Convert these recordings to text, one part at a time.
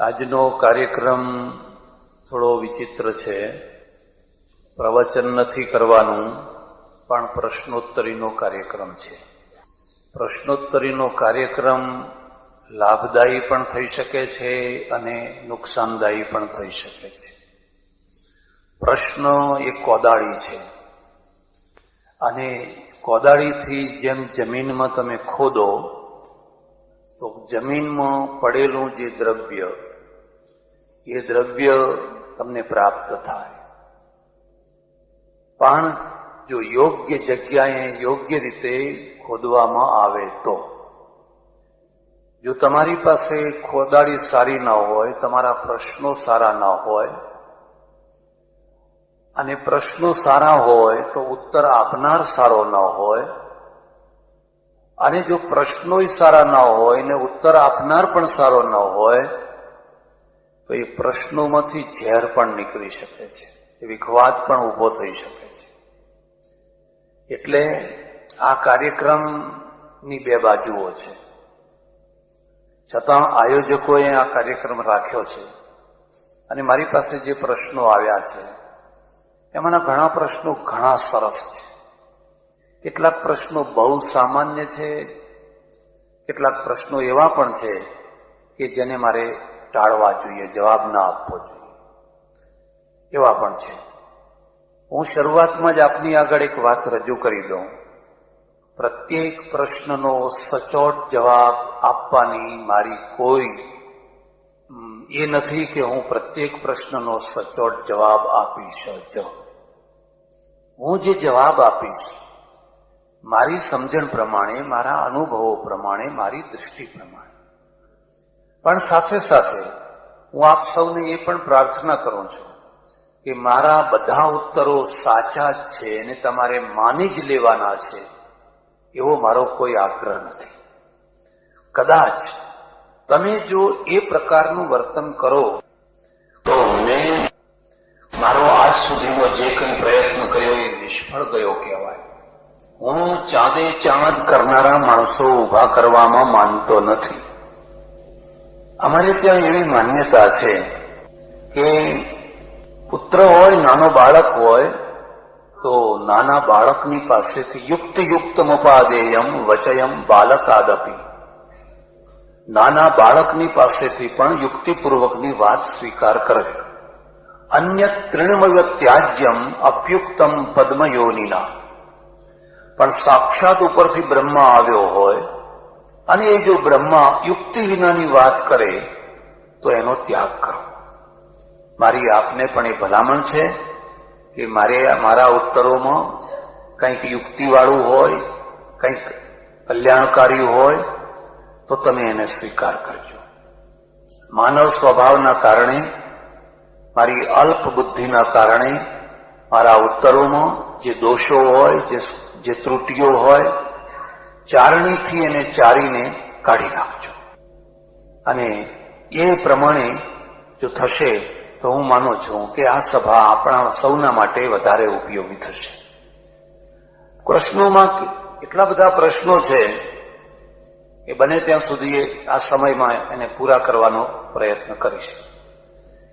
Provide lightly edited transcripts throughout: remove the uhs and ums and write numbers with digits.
આજનો કાર્યક્રમ થોડો વિચિત્ર છે. પ્રવચન નથી કરવાનું, પણ પ્રશ્નોત્તરીનો કાર્યક્રમ છે. પ્રશ્નોત્તરીનો કાર્યક્રમ લાભદાયી પણ થઈ શકે છે અને નુકસાનદાયી પણ થઈ શકે છે. પ્રશ્ન એ કોદાળી છે અને કોદાળીથી જેમ જમીનમાં તમે ખોદો તો જમીનમાં પડેલું જે દ્રવ્ય એ દ્રવ્ય તમને પ્રાપ્ત થાય. પણ જો યોગ્ય જગ્યાએ યોગ્ય રીતે ખોદવામાં આવે તો. જો તમારી પાસે ખોદાળી સારી ન હોય, તમારા પ્રશ્નો સારા ન હોય, અને પ્રશ્નો સારા હોય તો ઉત્તર આપનાર સારો ન હોય, અને જો પ્રશ્નોય સારા ન હોય ને ઉત્તર આપનાર પણ સારો ન હોય તો એ પ્રશ્નોમાંથી ઝેર પણ નીકળી શકે છે, વિખવાદ પણ ઊભો થઈ શકે છે. એટલે આ કાર્યક્રમની બે બાજુઓ છે. છતાં આયોજકોએ આ કાર્યક્રમ રાખ્યો છે અને મારી પાસે જે પ્રશ્નો આવ્યા છે એમાંના ઘણા પ્રશ્નો ઘણા સરસ છે. કેટલાક પ્રશ્નો બહુ સામાન્ય છે, કેટલાક પ્રશ્નો એવા પણ છે કે જેને મારે ટાળવા જોઈએ, જવાબ ના આપવો જોઈએ, એવા પણ છે. હું શરૂઆતમાં જ આપની આગળ એક વાત રજૂ કરી દઉં. પ્રત્યેક પ્રશ્નનો સચોટ જવાબ આપવાની મારી કોઈ એ નથી કે હું પ્રત્યેક પ્રશ્નનો સચોટ જવાબ આપીશ જ. હું જે જવાબ આપીશ મારી સમજણ પ્રમાણે, મારા અનુભવો પ્રમાણે, મારી દૃષ્ટિ પ્રમાણે. પણ સાથે સાથે હું આપ સૌને એ પણ પ્રાર્થના કરું છું કે મારા બધા ઉત્તરો સાચા જ છે અને તમારે માની જ લેવાના છે એવો મારો કોઈ આગ્રહ નથી. કદાચ તમે જો એ પ્રકારનું વર્તન કરો તો મેં મારો આજ સુધીનો જે કંઈ પ્રયત્ન કર્યો એ નિષ્ફળ ગયો કહેવાય. હું ચાંદે ચાંદ કરનારા માણસો ઉભા કરવામાં માનતો નથી. અમારે ત્યાં એવી માન્યતા છે કે પુત્ર હોય, નાનો બાળક હોય તો નાના બાળકની પાસેથી યુક્તમુપાદેયમ વચયમ બાલકાદપી, નાના બાળકની પાસેથી પણ યુક્તિપૂર્વકની વાત સ્વીકાર કરવી. અન્ય તૃણમય ત્યાજ્યમ અપ્યુક્તમ પદ્મયોનિના, પણ સાક્ષાત ઉપરથી બ્રહ્મા આવ્યો હોય અને એ જો બ્રહ્મા યુક્તિ વિનાની વાત કરે તો એનો ત્યાગ કરો. મારી આપને પણ એ ભલામણ છે કે મારા ઉત્તરોમાં કંઈક યુક્તિવાળું હોય, કંઈક કલ્યાણકારી હોય તો તમે એને સ્વીકાર કરજો. માનવ સ્વભાવના કારણે, મારી અલ્પ બુદ્ધિના કારણે મારા ઉત્તરોમાં જે દોષો હોય, જે ત્રુટીઓ હોય, ચારણીથી એને ચારીને કાઢી નાખજો. અને એ પ્રમાણે જો થશે તો હું માનું છું કે આ સભા આપણા સૌના માટે વધારે ઉપયોગી થશે. પ્રશ્નોમાં એટલા બધા પ્રશ્નો છે કે બને ત્યાં સુધી આ સમયમાં એને પૂરા કરવાનો પ્રયત્ન કરીશ.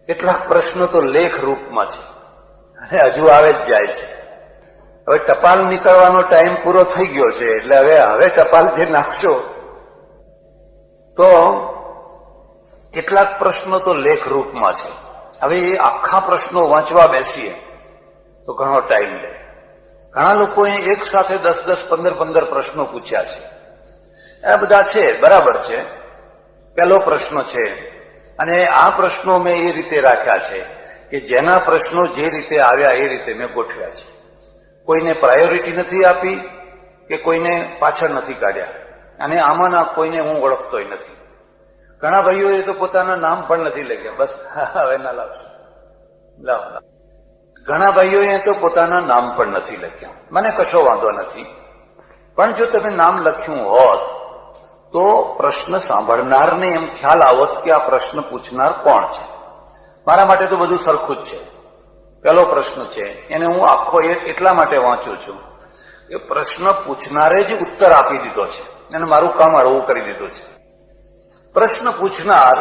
કેટલાક પ્રશ્નો તો લેખ રૂપમાં છે અને હજુ આવે જ જાય છે. હવે ટપાલ નીકળવાનો ટાઈમ પૂરો થઈ ગયો છે એટલે હવે ટપાલ જે નાખશો તો કેટલાક પ્રશ્નો તો લેખ રૂપમાં છે. હવે એ આખા પ્રશ્નો વાંચવા બેસીએ તો ઘણો ટાઈમ લે. ઘણા લોકોએ એક સાથે 10, 15 પ્રશ્નો પૂછ્યા છે. આ બધા છે, બરાબર છે. પહેલો પ્રશ્ન છે અને આ પ્રશ્નો મેં એ રીતે રાખ્યા છે કે જેના પ્રશ્નો જે રીતે આવ્યા એ રીતે મેં ગોઠવ્યા છે. કોઈને પ્રાયોરિટી નથી આપી કે કોઈને પાછળ નથી કાઢ્યા, અને આમાંના કોઈને હું ઓળખતોય નથી. ઘણા ભાઈઓએ તો પોતાના નામ પણ નથી લખ્યા. બસ હવે ના લાવશો, લાવ. ઘણા ભાઈઓએ તો પોતાના નામ પણ નથી લખ્યા. મને કશો વાંધો નથી, પણ જો તમે નામ લખ્યું હોત તો પ્રશ્ન સાંભળનારને એમ ખ્યાલ આવત કે આ પ્રશ્ન પૂછનાર કોણ છે. મારા માટે તો બધું સરખું જ છે. પહેલો પ્રશ્ન છે એને હું આખો એટલા માટે વાંચું છું કે પ્રશ્ન પૂછનારે જ ઉત્તર આપી દીધો છે અને મારું કામ હળવું કરી દીધું છે. પ્રશ્ન પૂછનાર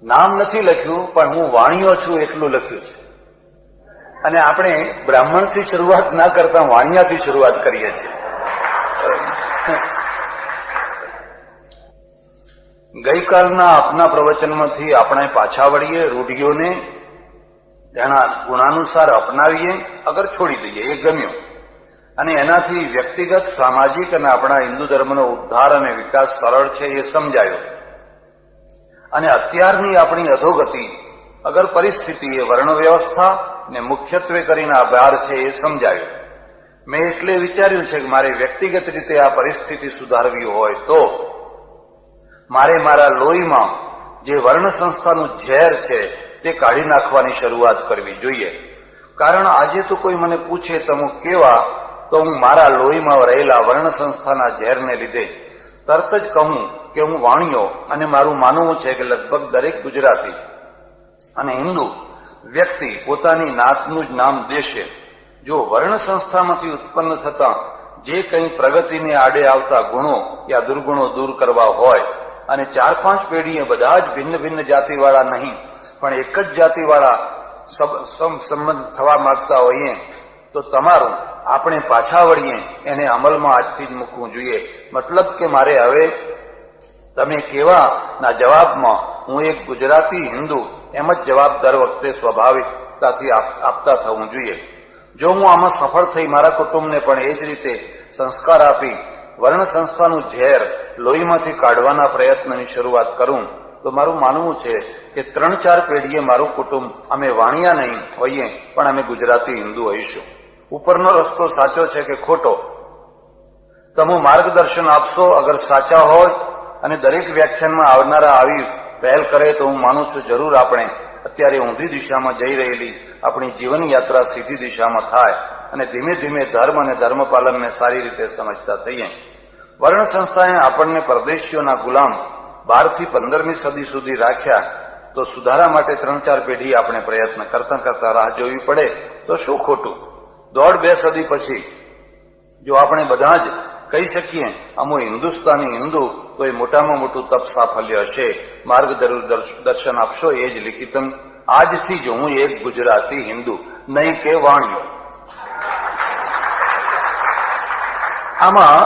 નામ નથી લખ્યું, પણ હું વાણિયો છું એટલું લખ્યું છે. અને આપણે બ્રાહ્મણથી શરૂઆત ના કરતા વાણિયાથી શરૂઆત કરીએ છીએ. ગઈકાલના આપના પ્રવચનમાંથી આપણે પાછા વળીએ, રૂઢિઓને તેના ગુણાનુસાર અપનાવીએ, અગર છોડી દઈએ એ ગમ્યું, અને એનાથી વ્યક્તિગત, સામાજિક અને આપણા હિન્દુ ધર્મનો ઉદ્ધાર અને વિકાસ સરળ છે એ સમજાયો. અને અત્યારની આપણી અધોગતિ અગર પરિસ્થિતિ એ વર્ણ વ્યવસ્થા ને મુખ્યત્વે કરીને આભાર છે એ સમજાયું. મેં એટલે વિચાર્યું છે કે મારે વ્યક્તિગત રીતે આ પરિસ્થિતિ સુધારવી હોય તો મારે મારા લોહીમાં જે વર્ણ સંસ્થાનું ઝેર છે તે કાઢી નાખવાની શરૂઆત કરવી જોઈએ. કારણ આજે તો કોઈ મને પૂછે તમે કેવા, તો હું મારા લોહીમાં રહેલા વર્ણ સંસ્થાના ઝેરને લીધે તરત જ કહું કે હું વાણિયો. અને મારું માનવું છે કે લગભગ દરેક ગુજરાતી અને હિન્દુ વ્યક્તિ પોતાની નાતનું જ નામ દેશે જો વર્ણ સંસ્થામાંથી ઉત્પન્ન થતા જે કંઈ પ્રગતિને આડે આવતા ગુણો યા દુર્ગુણો દૂર કરવા હોય, અને 4-5 પેઢીએ બધા જ ભિન્ન ભિન્ન જાતિવાળા નહીં પણ એક જ જાતિવાળા સંબંધ થવા માંગતા હોઈએ, તો તમારું આપણે પાછા વળીએ એને અમલમાં આજથી જ મૂકવું જોઈએ. મતલબ કે મારે હવે તમે કેવા ના જવાબમાં હું એક ગુજરાતી હિન્દુ એમ જ જવાબ દર વખતે સ્વાભાવિકતાથી આપતા થવું જોઈએ. જો હું આમાં સફળ થઈ મારા કુટુંબને પણ એ જ રીતે સંસ્કાર આપી વર્ણ સંસ્થાનું ઝેર લોહીમાંથી કાઢવાના પ્રયત્નની શરૂઆત કરું, તો મારું માનવું છે કે 3-4 પેઢીએ મારું કુટુંબ અમે વાણિયા નહીં હોઈએ પણ અમે ગુજરાતી હિન્દુ હોઈશું. ઉપરનો રસ્તો સાચો છે કે ખોટો, તમે માર્ગદર્શન આપશો. અગર સાચા હોય અને દરેક વ્યાખ્યાનમાં આવનારા આવી પહેલ કરે તો હું માનું છું જરૂર આપણે અત્યારે ઊંધી દિશામાં જઈ રહેલી આપણી જીવન યાત્રા સીધી દિશામાં થાય અને ધીમે ધીમે ધર્મ અને ધર્મપાલનને સારી રીતે સમજતા થઈએ. વર્ણ સંસ્થાએ આપણને પરદેશીઓના ગુલામ 12 થી 15મી સદી સુધી રાખ્યા, તો સુધારા માટે 3-4 પેઢી આપણે પ્રયત્ન કરતા કરતા રાહ જોવી પડે તો શું ખોટું? 1.5-2 સદી પછી જો આપણે બધા જ કહી શકીએ અમો હિન્દુસ્તાની હિન્દુ, તો એ મોટામાં મોટું તપ સાફલ્ય હશે. માર્ગદર્શન આપશો એ જ લિખિતમ. આજથી જ હું એક ગુજરાતી હિન્દુ, નહીં કે વાણિયો. આમાં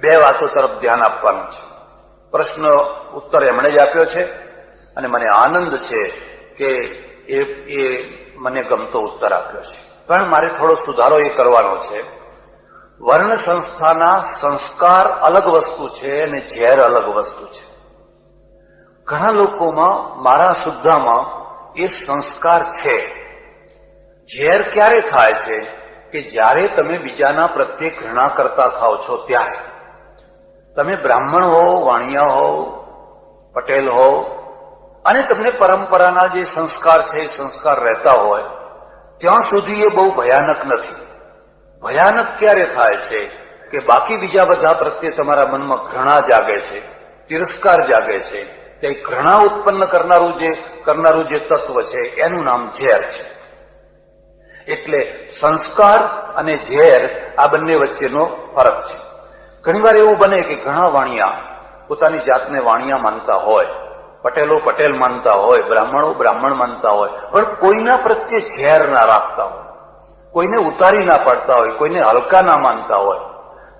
2 વાતો તરફ ધ્યાન આપવાનું છે. પ્રશ્ન ઉત્તર એમણે જ આપ્યો છે અને મને આનંદ છે કે એ મને ગમતો ઉત્તર આપ્યો છે, પણ મારે થોડો સુધારો એ કરવાનો છે. વર્ણ સંસ્થાના સંસ્કાર અલગ વસ્તુ છે અને ઝેર અલગ વસ્તુ છે. ઘણા લોકોમાં, મારા સુદ્ધામાં એ સંસ્કાર છે. ઝેર ક્યારે થાય છે કે જ્યારે તમે બીજાના પ્રત્યે ઘૃણા કરતા થાવ છો ત્યારે. તમે બ્રાહ્મણ હો, વાણિયા હો, પટેલ હો, અને તમને પરંપરાના જે સંસ્કાર છે એ સંસ્કાર રહેતા હોય ત્યાં સુધી એ બહુ ભયાનક નથી. ભયાનક ક્યારે થાય છે કે બાકી બીજા બધા પ્રત્યે તમારા મનમાં ઘૃણા જાગે છે, તિરસ્કાર જાગે છે. તે ઘૃણા ઉત્પન્ન કરનારું જે તત્વ છે એનું નામ ઝેર છે. એટલે સંસ્કાર અને ઝેર આ બંને વચ્ચેનો ફરક છે. ઘણીવાર એવું બને કે ઘણા વાણિયા પોતાની જાતને વાણિયા માનતા હોય, પટેલો પટેલ માનતા હોય, બ્રાહ્મણો બ્રાહ્મણ માનતા હોય, પણ કોઈના પ્રત્યે ઝેર ના રાખતા હોય, કોઈને ઉતારી ના પાડતા હોય, કોઈને હલકા ના માનતા હોય,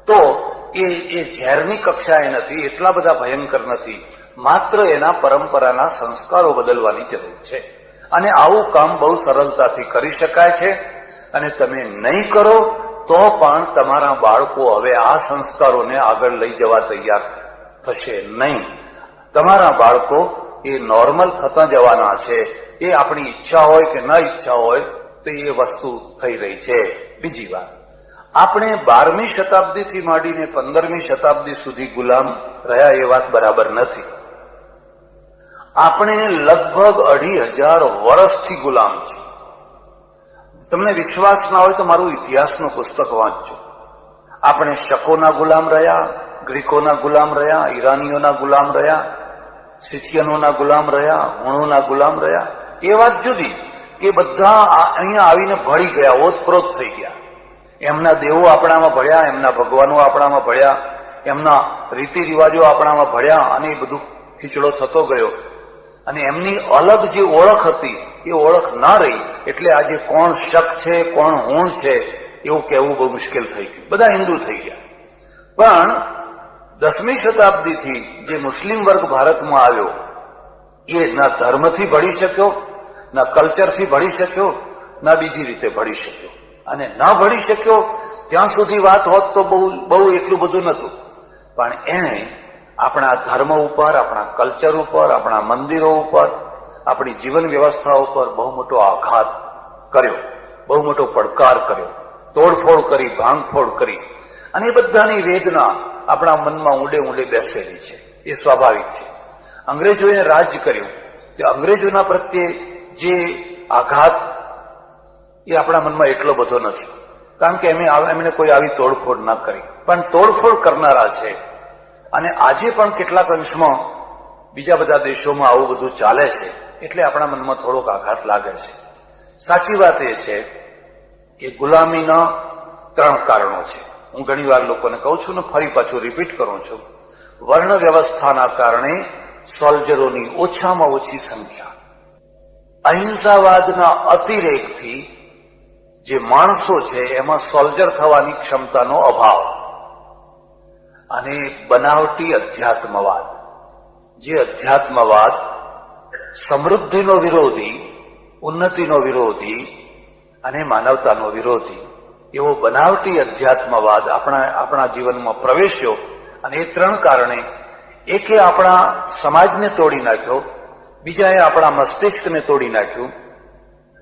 તો એ ઝેરની કક્ષાએ નથી, એટલા બધા ભયંકર નથી. માત્ર એના પરંપરાના સંસ્કારો બદલવાની જરૂર છે. અને આવું કામ બહુ સરળતાથી કરી શકાય છે. અને તમે નહીં કરો તો પણ તમારા બાળકો હવે આ સંસ્કારોને આગળ લઈ જવા તૈયાર થશે નહીં. તમારા બાળકો એ નોર્મલ થતા જવાના છે. એ આપણી ઈચ્છા હોય કે ન ઈચ્છા હોય તો એ વસ્તુ થઈ રહી છે. બીજી વાત, આપણે 12મી શતાબ્દીથી માંડીને 15મી શતાબ્દી સુધી ગુલામ રહ્યા એ વાત બરાબર નથી. આપણે લગભગ 2500 વર્ષથી ગુલામ છીએ. તમને વિશ્વાસ ના હોય તો મારું ઇતિહાસનું પુસ્તક વાંચજો. આપણે શકોના ગુલામ રહ્યા, ગ્રીકોના ગુલામ રહ્યા, ઈરાનીઓના ગુલામ રહ્યા, સિથિયનોના ગુલામ રહ્યા, હુણોના ગુલામ રહ્યા. એ વાત જુદી કે બધા અહીંયા આવીને ભળી ગયા, ઓતપ્રોત થઈ ગયા. એમના દેવો આપણામાં ભળ્યા, એમના ભગવાનો આપણામાં ભળ્યા, એમના રીતિ રિવાજો આપણામાં ભળ્યા, અને એ બધું ખીચડો થતો ગયો. અને એમની અલગ જે ઓળખ હતી એ ઓળખ ના રહી, એટલે આજે કોણ શક છે કોણ હોણ છે એવું કહેવું બહુ મુશ્કેલ થઈ ગયું. બધા હિન્દુ થઈ ગયા. પણ 10મી શતાબ્દીથી જે મુસ્લિમ વર્ગ ભારતમાં આવ્યો એ ના ધર્મથી ભળી શક્યો, ના કલ્ચરથી ભળી શક્યો, ના બીજી રીતે ભળી શક્યો. અને ના ભળી શક્યો ત્યાં સુધી વાત હોત તો બહુ એટલું બધું નહોતું. પણ એણે આપણા ધર્મ ઉપર, આપણા કલ્ચર ઉપર, આપણા મંદિરો ઉપર, આપણી જીવન વ્યવસ્થા ઉપર બહુ મોટો આઘાત કર્યો, બહુ મોટો પડકાર કર્યો, તોડફોડ કરી, ભાંગફોડ કરી. અને એ બધાની વેદના આપણા મનમાં ઊંડે ઊંડે બેસેલી છે. એ સ્વાભાવિક છે. અંગ્રેજોએ રાજ કર્યું તે અંગ્રેજોના પ્રત્યે જે આઘાત એ આપણા મનમાં એટલો બધો નથી, કારણ કે એમણે કોઈ આવી તોડફોડ ના કરી. પણ તોડફોડ કરનારા છે. અને આજે પણ કેટલાક અંશમાં બીજા બધા દેશોમાં આવું બધું ચાલે છે, એટલે આપણા મનમાં થોડોક આઘાત લાગે છે. સાચી વાત એ છે કે ગુલામીના 3 કારણો છે. હું ઘણી વાર લોકોને કહું છું ને ફરી પાછું રિપીટ કરું છું. વર્ણ વ્યવસ્થાના કારણે સોલ્જરોની ઓછામાં ઓછી સંખ્યા, અહિંસાવાદના અતિરેકથી જે માણસો છે એમાં સોલ્જર થવાની ક્ષમતાનો અભાવ, અને બનાવટી અધ્યાત્મવાદ. જે અધ્યાત્મવાદ સમૃદ્ધિનો વિરોધી, ઉન્નતિનો વિરોધી અને માનવતાનો વિરોધી એવો બનાવટી અધ્યાત્મવાદ આપણા જીવનમાં પ્રવેશ્યો. અને એ 3 કારણે, એકે આપણા સમાજને તોડી નાખ્યો, બીજાએ આપણા મસ્તિષ્કને તોડી નાખ્યું,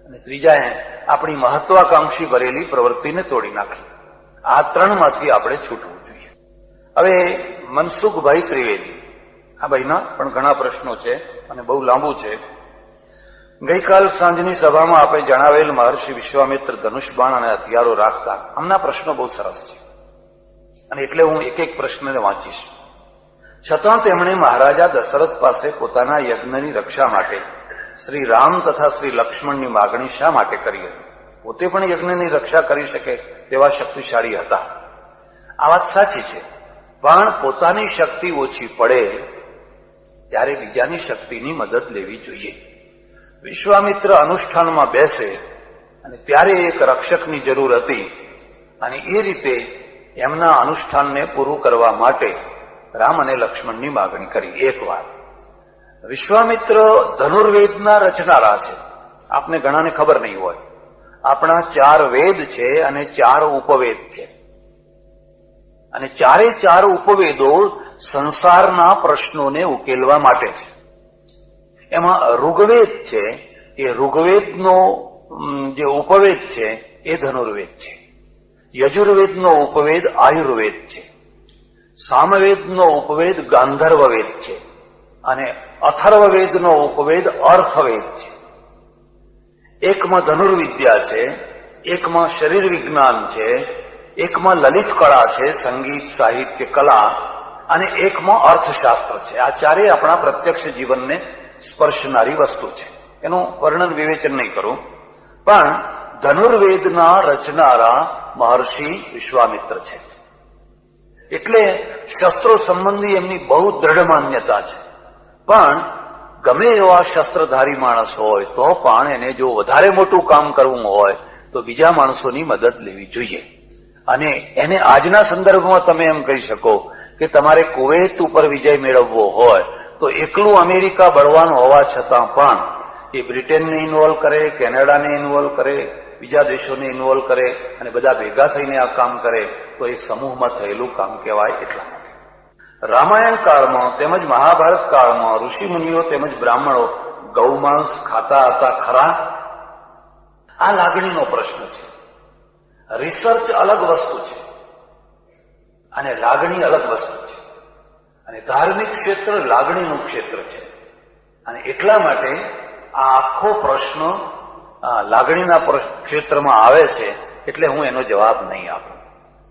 અને ત્રીજાએ આપણી મહત્વાકાંક્ષી ભરેલી પ્રવૃત્તિને તોડી નાખી. આ 3માંથી આપણે છૂટવું જોઈએ. હવે મનસુખભાઈ ત્રિવેદી, આ ભાઈના પણ ઘણા પ્રશ્નો છે અને બહુ લાંબુ છે. ગઈકાલ સાંજની સભામાં આપણે જણાવેલ મહર્ષિ વિશ્વામિત્ર ધનુષબાણ અને હથિયારો રાખતા, આમના પ્રશ્નો બહુ સરસ છે અને એટલે હું એક એક પ્રશ્નને વાંચીશ. છતાં તેમણે મહારાજા દશરથ પાસે પોતાના યજ્ઞની રક્ષા માટે શ્રી રામ તથા શ્રી લક્ષ્મણની માગણી શા માટે કરી હતી? પોતે પણ યજ્ઞની રક્ષા કરી શકે તેવા શક્તિશાળી હતા. આ વાત સાચી છે, પણ પોતાની શક્તિ ઓછી પડે ત્યારે બીજાની શક્તિની મદદ લેવી જોઈએ. વિશ્વામિત્ર અનુષ્ઠાનમાં બેસે અને ત્યારે એક રક્ષકની જરૂર હતી, અને એ રીતે એમના અનુષ્ઠાનને પૂરું કરવા માટે રામ અને લક્ષ્મણની માગણી કરી. એક વાત, વિશ્વામિત્ર ધનુર્વેદના રચનારા છે. આપને ઘણાને ખબર નહીં હોય, આપણા 4 વેદ છે અને 4 ઉપવેદ છે, અને 4 ઉપવેદો સંસારના પ્રશ્નોને ઉકેલવા માટે છે. એમાં ઋગ્વેદ છે, એ ઋગ્વેદનો જે ઉપવેદ છે એ ધનુર્વેદ છે. યજુર્વેદનો ઉપવેદ આયુર્વેદ છે. સામવેદનો ઉપવેદ ગાંધર્વવેદ છે, અને અથર્વવેદનો ઉપવેદ અર્થવેદ છે. એકમાં ધનુર્વિદ્યા છે, એકમાં શરીર વિજ્ઞાન છે, એકમાં લલિત કળા છે, સંગીત સાહિત્ય કલા, અને એકમાં અર્થશાસ્ત્ર છે. આ 4 આપણા પ્રત્યક્ષ જીવનને સ્પર્શનારી વસ્તુ છે. એનું વર્ણન વિવેચન નહીં કરું, પણ ધનુર્વેદના રચનારા મહર્ષિ વિશ્વામિત્ર છે. એટલે શસ્ત્રો સંબંધી એમની બહુ દ્રઢ માન્યતા છે. પણ ગમે એવા શસ્ત્રધારી માણસ હોય તો પણ એને જો વધારે મોટું કામ કરવું હોય તો બીજા માણસોની મદદ લેવી જોઈએ. અને એને આજના સંદર્ભમાં તમે એમ કહી શકો કે તમારે કુવૈત ઉપર વિજય મેળવવો હોય તો એકલું અમેરિકા બળવાન હોવા છતાં પણ એ બ્રિટનને ઇન્વોલ્વ કરે, કેનેડાને ઇન્વોલ્વ કરે, બીજા દેશોને ઇન્વોલ્વ કરે, અને બધા ભેગા થઈને આ કામ કરે તો એ સમૂહમાં થયેલું કામ કહેવાય. એટલા માટે રામાયણ કાળમાં તેમજ મહાભારત કાળમાં ઋષિ મુનિઓ તેમજ બ્રાહ્મણો ગૌમાંસ ખાતા હતા ખરા? આ લાગણીનો પ્રશ્ન છે. રિસર્ચ અલગ વસ્તુ છે અને લાગણી અલગ વસ્તુ છે, અને ધાર્મિક ક્ષેત્ર લાગણીનું ક્ષેત્ર છે. અને એટલા માટે આ આખો પ્રશ્ન લાગણીના ક્ષેત્રમાં આવે છે, એટલે હું એનો જવાબ નહીં આપું.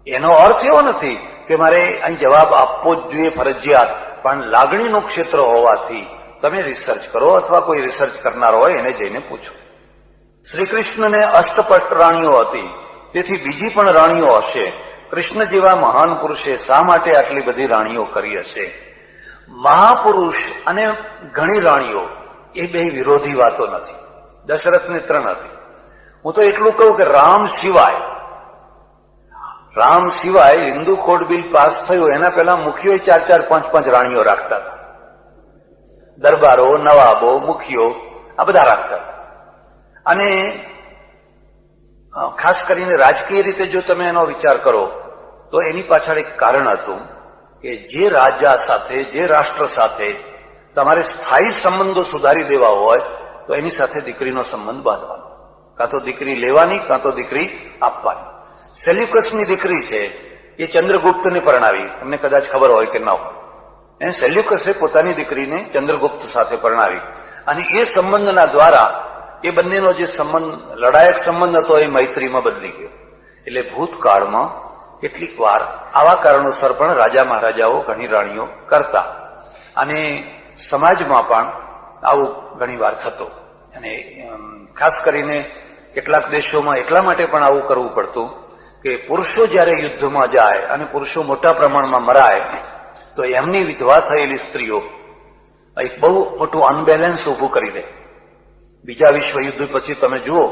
એનો અર્થ એવો નથી કે મારે અહીં જવાબ આપવો જ જોઈએ ફરજિયાત, પણ લાગણીનું ક્ષેત્ર હોવાથી તમે રિસર્ચ કરો અથવા કોઈ રિસર્ચ કરનાર હોય એને જઈને પૂછો. શ્રી કૃષ્ણને અષ્ટપટ રાણીઓ હતી, તેથી બીજી પણ રાણીઓ હશે. કૃષ્ણ જેવા મહાન પુરુષે શા માટે આટલી બધી રાણીઓ કરી હશે? મહાપુરુષ અને ઘણી રાણીઓ એ બે વિરોધી વાતો નથી. દશરથને 3 હતી. હું તો એટલું કહું કે રામ સિવાય હિન્દુ કોડ બિલ પાસ થયું એના પહેલા મુખીઓ 4-4, 5-5 રાણીઓ રાખતા હતા. દરબારો, નવાબો, મુખીઓ આ બધા રાખતા હતા. અને ખાસ કરીને રાજકીય રીતે જો તમે એનો વિચાર કરો તો એની પાછળ એક કારણ હતું કે જે રાજા સાથે, જે રાષ્ટ્ર સાથે તમારે સ્થાયી સંબંધો સુધારી દેવા હોય તો એની સાથે દીકરીનો સંબંધ બાંધવાનો, કાં તો દીકરી લેવાની કાં તો દીકરી આપવાની. સેલ્યુકસની દીકરી છે એ ચંદ્રગુપ્તને પરણાવી, તમને કદાચ ખબર હોય કે ના હોય. સેલ્યુકસે પોતાની દીકરીને ચંદ્રગુપ્ત સાથે પરણાવી અને એ સંબંધના દ્વારા એ બંનેનો જે સંબંધ, લડાયક સંબંધ હતો એ મૈત્રીમાં બદલી ગયો. એટલે ભૂતકાળમાં કેટલીક વાર આવા કારણોસર પણ રાજા મહારાજાઓ ઘણી રાણીઓ કરતા અને સમાજમાં પણ આવું ઘણી વાર થતું. અને ખાસ કરીને કેટલાક દેશોમાં એટલા માટે પણ આવું કરવું પડતું કે પુરુષો જયારે યુદ્ધમાં જાય અને પુરુષો મોટા પ્રમાણમાં મરાય તો એમની વિધવા થયેલી સ્ત્રીઓ એક બહુ મોટું અનબેલેન્સ ઉભું કરી દે. બીજા વિશ્વયુદ્ધ પછી તમે જુઓ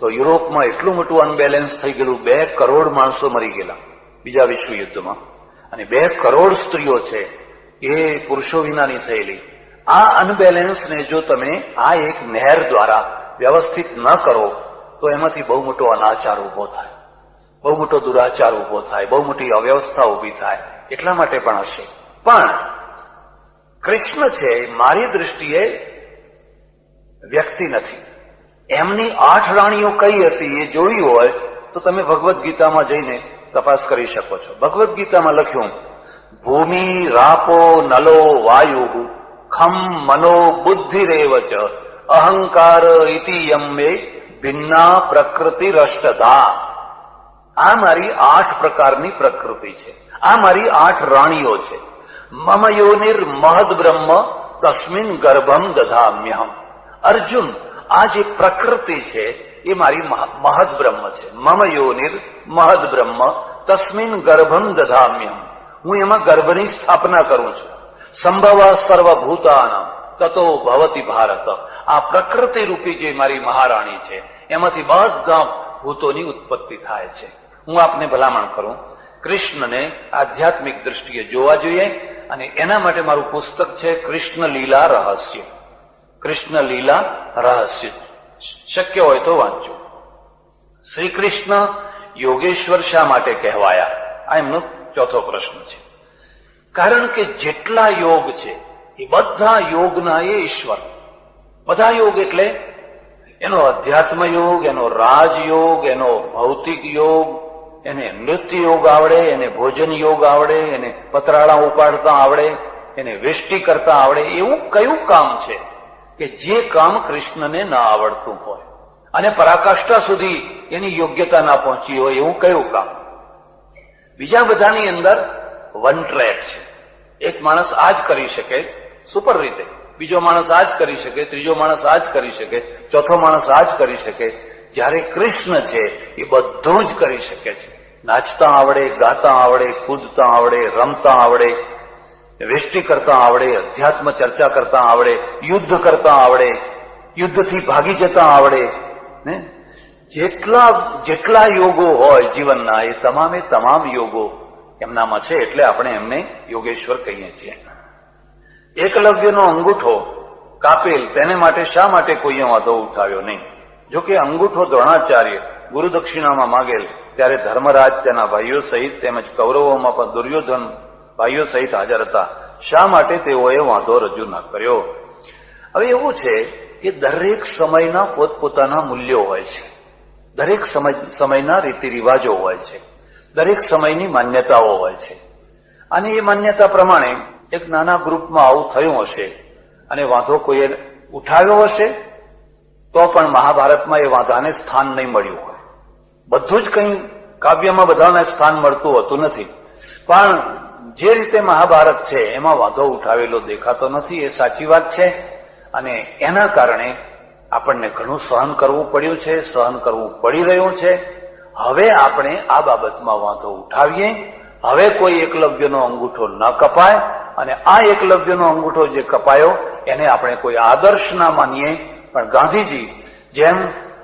તો યુરોપમાં એટલું મોટું અનબેલેન્સ થઈ ગયેલું, 2 કરોડ માણસો મરી ગયેલા બીજા વિશ્વયુદ્ધમાં, અને 2 કરોડ સ્ત્રીઓ છે એ પુરુષો વિનાની થયેલી. આ અનબેલેન્સને જો તમે આ એક નહેર દ્વારા વ્યવસ્થિત ન કરો તો એમાંથી બહુ મોટો અનાચાર ઉભો થાય, બહુ મોટો દુરાચાર ઉભો થાય, બહુ મોટી અવ્યવસ્થા ઉભી થાય. એટલા માટે પણ હશે. પણ કૃષ્ણ છે મારી દૃષ્ટિએ વ્યક્તિ નથી. એમની 8 રાણીઓ કઈ હતી એ જોવી હોય તો તમે ભગવદ્ ગીતામાં જઈને તપાસ કરી શકો છો. ભગવદ્ ગીતામાં લખ્યું, ભૂમિ રાપો નલો વાયુ ખમ મનો બુદ્ધિરેવ ચ અહંકાર ઇતિ યમ્મે ભિન્ના પ્રકૃતિ રષ્ટધા. આ મારી 8 પ્રકારની પ્રકૃતિ છે, આ મારી 8 રાણીઓ છે. મમ યોનિર મહદ બ્રહ્મ તસ્મિન ગર્ભમ દધામ્યહમ. અર્જુન, આ જે પ્રકૃતિ છે એ મારી મહદ બ્રહ્મ છે. મમ યોનિર મહદ બ્રહ્મ તસ્મિન ગર્ભમ દધામ્યહમ. હું એમાં ગર્ભની સ્થાપના કરું છું. સંભવ સર્વભૂતાનામ તતો ભવતી ભારત. આ પ્રકૃતિ રૂપી જે મારી મહારાણી છે એમાંથી બધા ભૂતોની ઉત્પત્તિ થાય છે. હું આપને ભલામણ કરું, કૃષ્ણને આધ્યાત્મિક દ્રષ્ટિએ જોવા જોઈએ અને એના માટે મારું પુસ્તક છે કૃષ્ણ લીલા રહસ્ય. કૃષ્ણ લીલા રહસ્ય શક્ય હોય તો વાંચો. શ્રી કૃષ્ણ યોગેશ્વર શા માટે કહેવાયા? આ એમનો ચોથો પ્રશ્ન છે. કારણ કે જેટલા યોગ છે એ બધા યોગના એ ઈશ્વર. બધા યોગ એટલે એનો અધ્યાત્મ યોગ, એનો રાજયોગ, એનો ભૌતિક યોગ, એને નૃત્ય યોગ આવડે, એને ભોજન યોગ આવડે, એને પતરાળા ઉપાડતા આવડે, એને વેષ્ટિ કરતા આવડે. એવું કયું કામ છે કે જે કામ કૃષ્ણને ના આવડતું હોય અને પરાકાષ્ઠા સુધી એની યોગ્યતા ના પહોંચી હોય? એવું કયું કામ? બીજા બધાની અંદર વન ટ્રેક છે. એક માણસ આ જ કરી શકે સુપર રીતે, બીજો માણસ આ જ કરી શકે, ત્રીજો માણસ આ જ કરી શકે, ચોથો માણસ આ જ કરી શકે. જ્યારે કૃષ્ણ છે એ બધું જ કરી શકે છે. નાચતા આવડે, ગાતા આવડે, કૂદતા આવડે, રમતા આવડે, વેષ્ટિ કરતા આવડે, અધ્યાત્મ ચર્ચા કરતા આવડે, યુદ્ધ કરતા આવડે, યુદ્ધથી ભાગી જતા આવડે ને. જેટલા યોગો હોય જીવનના એ તમામ યોગો એમનામાં છે. એટલે આપણે એમને યોગેશ્વર કહીએ છીએ. એકલવ્યનો અંગૂઠો કાપેલ, તેને માટે શા માટે કોઈએ વાંધો ઉઠાવ્યો નહીં? જોકે અંગૂઠો દ્રોણાચાર્ય ગુરુ દક્ષિણામાં માગેલ ત્યારે ધર્મરાજ તેના ભાઈઓ સહિત તેમજ કૌરવોમાં પણ દુર્યોધન ભાઈઓ સહિત હાજર હતા. શા માટે તેઓએ વાંધો રજૂ ન કર્યો? હવે એવું છે કે દરેક સમયના પોતપોતાના મૂલ્યો હોય છે, દરેક સમયના રીતિ રિવાજો હોય છે, દરેક સમયની માન્યતાઓ હોય છે. અને એ માન્યતા પ્રમાણે એક નાના ગ્રુપમાં આવું થયું હશે અને વાંધો કોઈએ ઉઠાવ્યો હશે તો પણ મહાભારતમાં એ વાંધાને સ્થાન નહીં મળ્યું હોય. બધું જ કંઈ કાવ્યમાં બધાને સ્થાન મળતું હોતું નથી, પણ જે રીતે મહાભારત છે એમાં વાંધો ઉઠાવેલો દેખાતો નથી. એ સાચી વાત છે અને એના કારણે આપણને ઘણું સહન કરવું પડ્યું છે, સહન કરવું પડી રહ્યું છે. હવે આપણે આ બાબતમાં વાંધો ઉઠાવીએ. હવે કોઈ એકલવ્યનો અંગૂઠો ન કપાય અને આ એકલવ્યનો અંગૂઠો જે કપાયો એને આપણે કોઈ આદર્શ ના માનીએ, પણ ગાંધીજી જેમ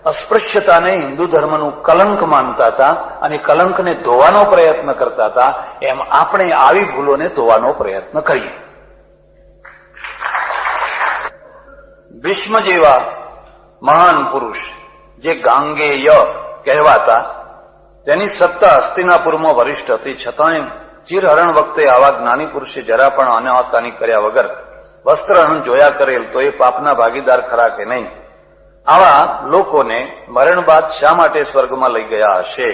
અસ્પૃશ્યતાને હિન્દુ ધર્મનું કલંક માનતા હતા અને કલંકને ધોવાનો પ્રયત્ન કરતા હતા, એમ આપણે આવી ભૂલોને ધોવાનો પ્રયત્ન કરીએ. ભીષ્મ જેવા મહાન પુરુષ જે ગાંગેય કહેવાતા, તેની સત્તા હસ્તિનાપુરમાં વરિષ્ઠ હતી, છતાંય ચીરહરણ વખતે આવા જ્ઞાની પુરુષે જરા પણ અનાહતાની કર્યા વગર વસ્ત્રહરણ જોયા કરેલ તો એ પાપના ભાગીદાર ખરા કે નહીં? આવા લોકોને મરણ બાદ શા માટે સ્વર્ગમાં લઈ ગયા હશે?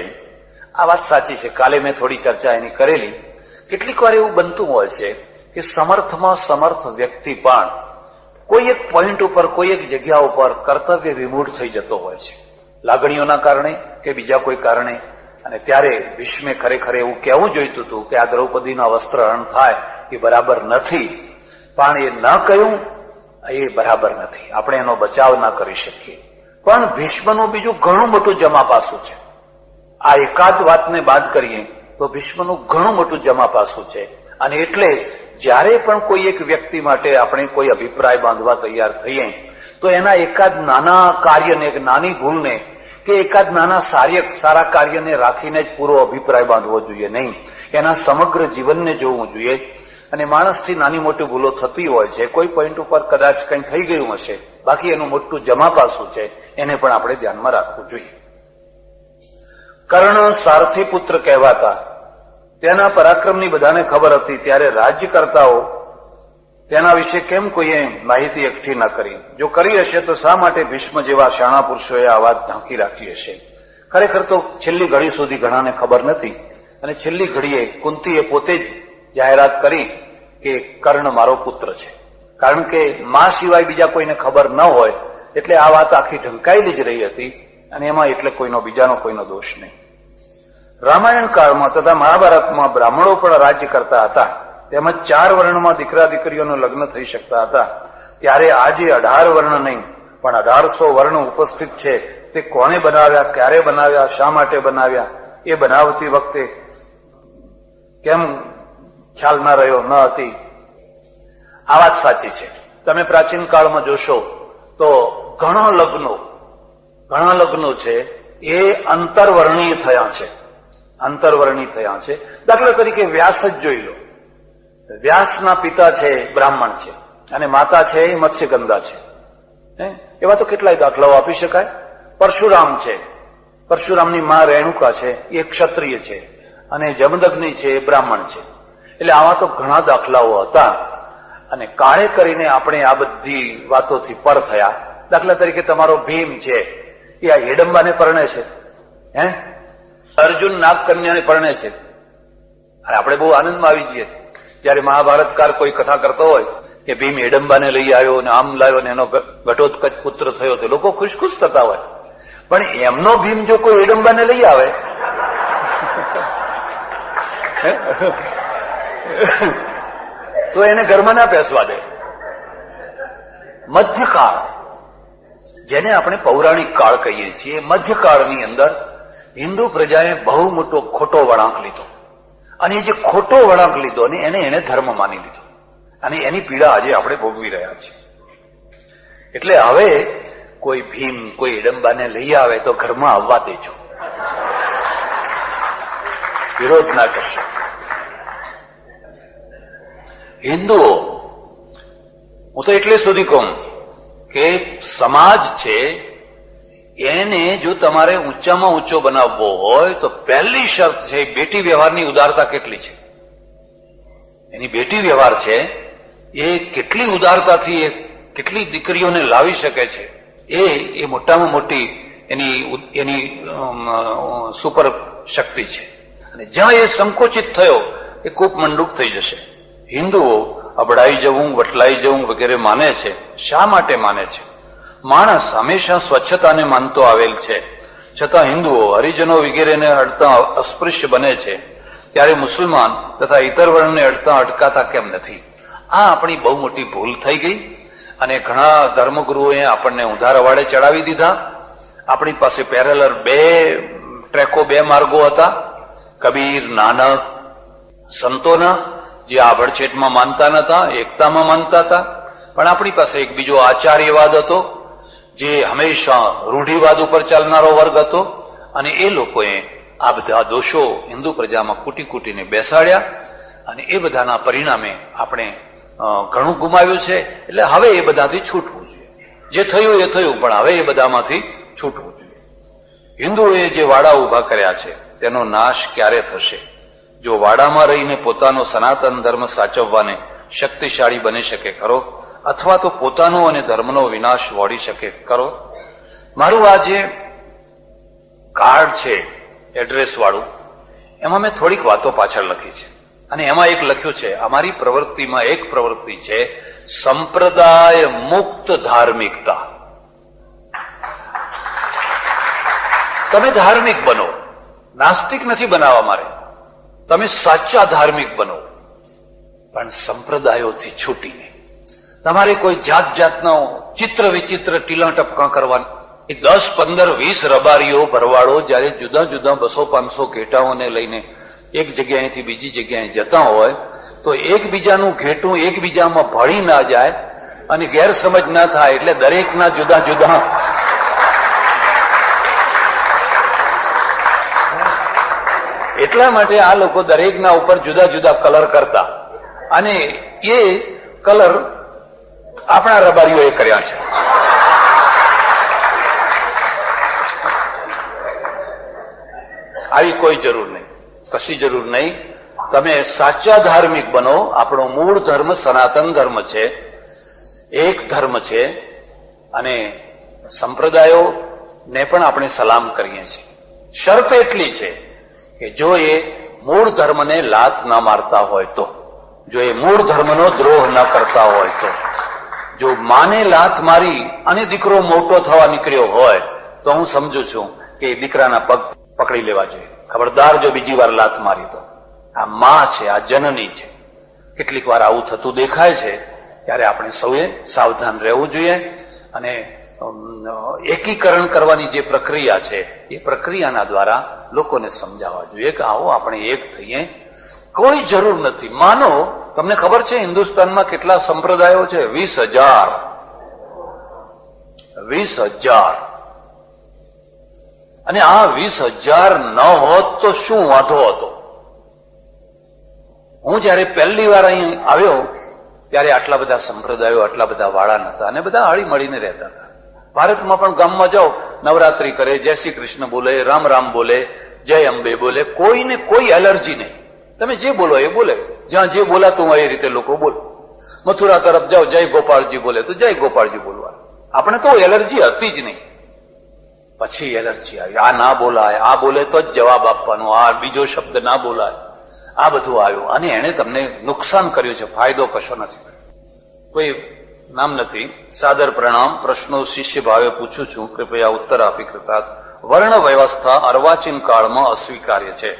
આ વાત સાચી છે. કાલે મેં થોડી ચર્ચા એની કરેલી. કેટલીક વાર એવું બનતું હોય છે કે સમર્થમાં સમર્થ વ્યક્તિ પણ કોઈ એક પોઈન્ટ ઉપર, કોઈ એક જગ્યા ઉપર કર્તવ્ય વિમૂઢ થઈ જતો હોય છે, લાગણીઓના કારણે કે બીજા કોઈ કારણે. અને ત્યારે ભીષ્મે ખરેખર એવું કહેવું જોઈતું હતું કે આ દ્રૌપદીના વસ્ત્રહરણ થાય એ બરાબર નથી, પણ એ ન કહ્યું એ બરાબર નથી. આપણે એનો બચાવ ના કરી શકીએ. પણ ભીષ્મનું બીજું ઘણું મોટું જમા પાસું છે. આ એકાદ વાતને બાદ કરીએ તો ભીષ્મનું ઘણું મોટું જમા પાસું છે. અને એટલે જ્યારે પણ કોઈ એક વ્યક્તિ માટે આપણે કોઈ અભિપ્રાય બાંધવા તૈયાર થઈએ તો એના એકાદ નાના કાર્યને, એક નાની ભૂલને કે એકાદ નાના સારા કાર્યને રાખીને જ પૂરો અભિપ્રાય બાંધવો જોઈએ નહીં. એના સમગ્ર જીવનને જોવું જોઈએ. અને માણસથી નાની મોટી ભૂલો થતી હોય છે. કોઈ પોઈન્ટ ઉપર કદાચ કંઈ થઈ ગયું હશે, બાકી એનું મોટું જમા પાસું છે, એને પણ આપણે ધ્યાનમાં રાખવું જોઈએ. કર્ણ સારથી પુત્ર કહેવાતા, તેના પરાક્રમની બધાને ખબર હતી, ત્યારે રાજ્યકર્તાઓ તેના વિશે કેમ કોઈએ માહિતી એકઠી ન કરી? જો કરી હશે તો શા માટે ભીષ્મ જેવા શાણા પુરુષોએ આ વાત ઢાંકી રાખી હશે? ખરેખર તો છેલ્લી ઘડી સુધી ઘણાને ખબર નથી. અને છેલ્લી ઘડીએ કુંતીએ પોતે જ જાહેરાત કરી કે કર્ણ મારો પુત્ર છે. કારણ કે મા સિવાય બીજા કોઈને ખબર ન હોય એટલે આ વાત આખી ઢંકાયેલી જ રહી હતી. અને એમાં એટલે બીજાનો કોઈનો દોષ નહીં. રામાયણ કાળમાં તથા મહાભારતમાં બ્રાહ્મણો પણ રાજ્ય કરતા હતા, તેમજ 4 વર્ણમાં દીકરા દીકરીઓનું લગ્ન થઈ શકતા હતા. ત્યારે આજે 18 વર્ણ નહીં પણ 1800 વર્ણ ઉપસ્થિત છે. તે કોણે બનાવ્યા, ક્યારે બનાવ્યા, શા માટે બનાવ્યા, એ બનાવતી વખતે કેમ ખ્યાલ ના રહ્યો ન હતી? આ વાત સાચી છે. તમે પ્રાચીન કાળમાં જોશો તો ઘણા લગ્નો છે એ અંતરવર્ણીય થયા છે. દાખલા તરીકે વ્યાસ જ જોઈ લો. વ્યાસના પિતા છે બ્રાહ્મણ છે અને માતા છે એ મત્સ્યગંધા છે. એવા તો કેટલાય દાખલાઓ આપી શકાય. પરશુરામ છે, પરશુરામની મા રેણુકા છે એ ક્ષત્રિય છે અને જમદગ્નિ છે એ બ્રાહ્મણ છે. એટલે આવા તો ઘણા દાખલાઓ હતા. અને કાળે કરીને આપણે આ બધી વાતોથી પર થયા. દાખલા તરીકે તમારો ભીમ છે એ આ હિડંબાને પરણે છે, અર્જુન નાગકન્યાને પરણે છે. અને આપણે બહુ આનંદમાં આવી જઈએ જયારે મહાભારતકાર કોઈ કથા કરતો હોય કે ભીમ હિડંબાને લઈ આવ્યો ને આમ લાવ્યો ને એનો ઘટોત્કચ પુત્ર થયો, તો લોકો ખુશ થતા હોય. પણ એમનો ભીમ જો કોઈ હિડંબાને લઈ આવે તો એને ઘરમાં ના બેસવા દે. મધ્યકાળ, જેને આપણે પૌરાણિક કાળ કહીએ છીએ, મધ્યકાળની અંદર હિન્દુ પ્રજાએ બહુ મોટો ખોટો વળાંક લીધો. અને એ જે ખોટો વળાંક લીધો ને એને ધર્મ માની લીધો. અને એની પીડા આજે આપણે ભોગવી રહ્યા છીએ. એટલે હવે કોઈ ભીમ, કોઈ હિડંબાને લઈ આવે તો ઘરમાં આવવા દેજો, વિરોધ ના કરશો. હિન્દુઓ, હું તો એટલે સુધી કહું કે સમાજ છે એને જો તમારે ઊંચામાં ઊંચો બનાવવો હોય તો પહેલી શરત છે બેટી વ્યવહારની ઉદારતા કેટલી છે. એની બેટી વ્યવહાર છે એ કેટલી ઉદારતાથી એ કેટલી દીકરીઓને લાવી શકે છે, એ મોટામાં મોટી એની સુપર શક્તિ છે. અને જ્યાં એ સંકોચિત થયો એ કૂપ મંડૂક થઈ જશે. હિન્દુઓ અબડાઈ જવું, વટલાઈ જવું વગેરે માને છે. શા માટે માને છે? માણસ હંમેશા સ્વચ્છતાને માનતો આવેલ છે, છતાં હિન્દુઓ હરિજનો વગેરેને અડતા અસ્પૃશ્ય બને છે, ત્યારે મુસલમાન તથા ઇતર વર્ણને અડતા અટકાતા કેમ નથી? આ આપણી બહુ મોટી ભૂલ થઈ ગઈ. અને ઘણા ધર્મગુરુઓએ આપણને ઊંધા રવાડે ચડાવી દીધા. આપણી પાસે પેરેલર 2 ટ્રેકો, 2 માર્ગો હતા. કબીર, નાનક, સંતોના, જે આભડછેટમાં માનતા નતા, એકતામાં માનતા હતા. પણ આપણી પાસે એક બીજો આચાર્યવાદ હતો, જે હંમેશા રૂઢિવાદ ઉપર ચાલનારો વર્ગ હતો, અને એ લોકોએ આ બધા દોષો હિન્દુ પ્રજામાં કૂટી કૂટીને બેસાડ્યા, અને એ બધાના પરિણામે આપણે ઘણું ગુમાવ્યું છે. એટલે હવે એ બધાથી છૂટવું જોઈએ. જે થયું એ થયું, પણ હવે એ બધામાંથી છૂટવું જોઈએ. હિન્દુઓએ જે વાડા ઉભા કર્યા છે તેનો નાશ ક્યારે થશે? જો વાડામાં રહીને પોતાનો સનાતન ધર્મ સાચવવાને શક્તિશાળી બની શકે ખરો, અથવા તો પોતાનો અને ધર્મનો વિનાશ વોડી શકે ખરો? મારું આ જે કાર્ડ છે એડ્રેસ વાળું, એમાં મેં થોડીક વાતો પાછળ લખી છે, અને એમાં એક લખ્યું છે, અમારી પ્રવૃત્તિમાં એક પ્રવૃત્તિ છે સંપ્રદાય મુક્ત ધાર્મિકતા. તમે ધાર્મિક બનો, નાસ્તિક નથી બનાવવા મારે, તમે સાચા ધાર્મિક બનો, પણ સંપ્રદાયોથી છૂટીને. તમારે કોઈ જાત જાતનો ચિત્ર વિચિત્ર ટીલા ટપકા કરવાના. 10, 15, 20 રબારીઓ ભરવાડો જયારે જુદા જુદા 200-500 ઘેટાઓને લઈને એક જગ્યાએથી બીજી જગ્યાએ જતા હોય, તો એકબીજાનું ઘેટું એકબીજામાં ભળી ના જાય અને ગેરસમજ ના થાય, એટલે દરેકના જુદા જુદા એટલા માટે આ લોકો દરેકના ઉપર જુદા જુદા કલર કરતા, અને એ કલર આપણા રબારીઓએ કર્યા છે. આવી કોઈ જરૂર નહીં, કશી જરૂર નહીં. તમે સાચા ધાર્મિક બનો. આપણો મૂળ ધર્મ સનાતન ધર્મ છે, એક ધર્મ છે, અને સંપ્રદાયોને પણ આપણે સલામ કરીએ છીએ. શરત એટલી છે કે જો એ મૂળ ધર્મને લાત ન મારતા હોય તો, જો એ મૂળ ધર્મનો દ્રોહ ન કરતા હોય તો. જો માને લાત મારી અને દીકરો મોટો થવા નીકળ્યો હોય તો હું સમજુ છું કે એ દીકરાના પગ પકડી લેવા જોઈએ. ખબરદાર જો બીજી વાર લાત મારી તો. આ માં છે, આ જનની છે. કેટલીક વાર આવું થતું દેખાય છે, ત્યારે આપણે સૌએ સાવધાન રહેવું જોઈએ, અને એકીકરણ કરવાની જે પ્રક્રિયા છે એ પ્રક્રિયાના દ્વારા લોકોને સમજાવવા જોઈએ કે આવો આપણે એક થઈએ. કોઈ જરૂર નથી. માનો તમને ખબર છે હિન્દુસ્તાનમાં કેટલા સંપ્રદાયો છે? 20,000. 20,000. અને આ 20,000 ન હોત તો શું વાંધો હતો? હું જયારે પહેલી વાર અહીં આવ્યો ત્યારે આટલા બધા સંપ્રદાયો, આટલા બધા વાળા નતા, અને બધા હળી મળીને રહેતા હતા. ભારતમાં પણ ગામમાં જાઓ, નવરાત્રી કરે, જય શ્રી કૃષ્ણ બોલે, રામ રામ બોલે, જય અંબે બોલે, કોઈને કોઈ એલર્જી નહીં. તમે જે બોલો એ બોલે, જ્યાં જે બોલાતું હોય એ રીતે લોકો બોલે. મથુરા તરફ જાઓ, જય ગોપાળજી બોલે તો જય ગોપાળજી બોલવા. આપણે તો એલર્જી હતી જ નહીં. પછી એલર્જી આવી, આ ના બોલાય, આ બોલે તો જ જવાબ આપવાનો, આ બીજો શબ્દ ના બોલાય, આ બધું આવ્યું, અને એને તમને નુકસાન કર્યું છે, ફાયદો કશો નથી. કોઈ નામ નથી. સાદર પ્રણામ. પ્રશ્નો શિષ્ય ભાવે પૂછું છું, કૃપયા ઉત્તર આપી કૃપાત. વર્ણ વ્યવસ્થા અર્વાચીન કાળમાં અસ્વીકાર્ય છે.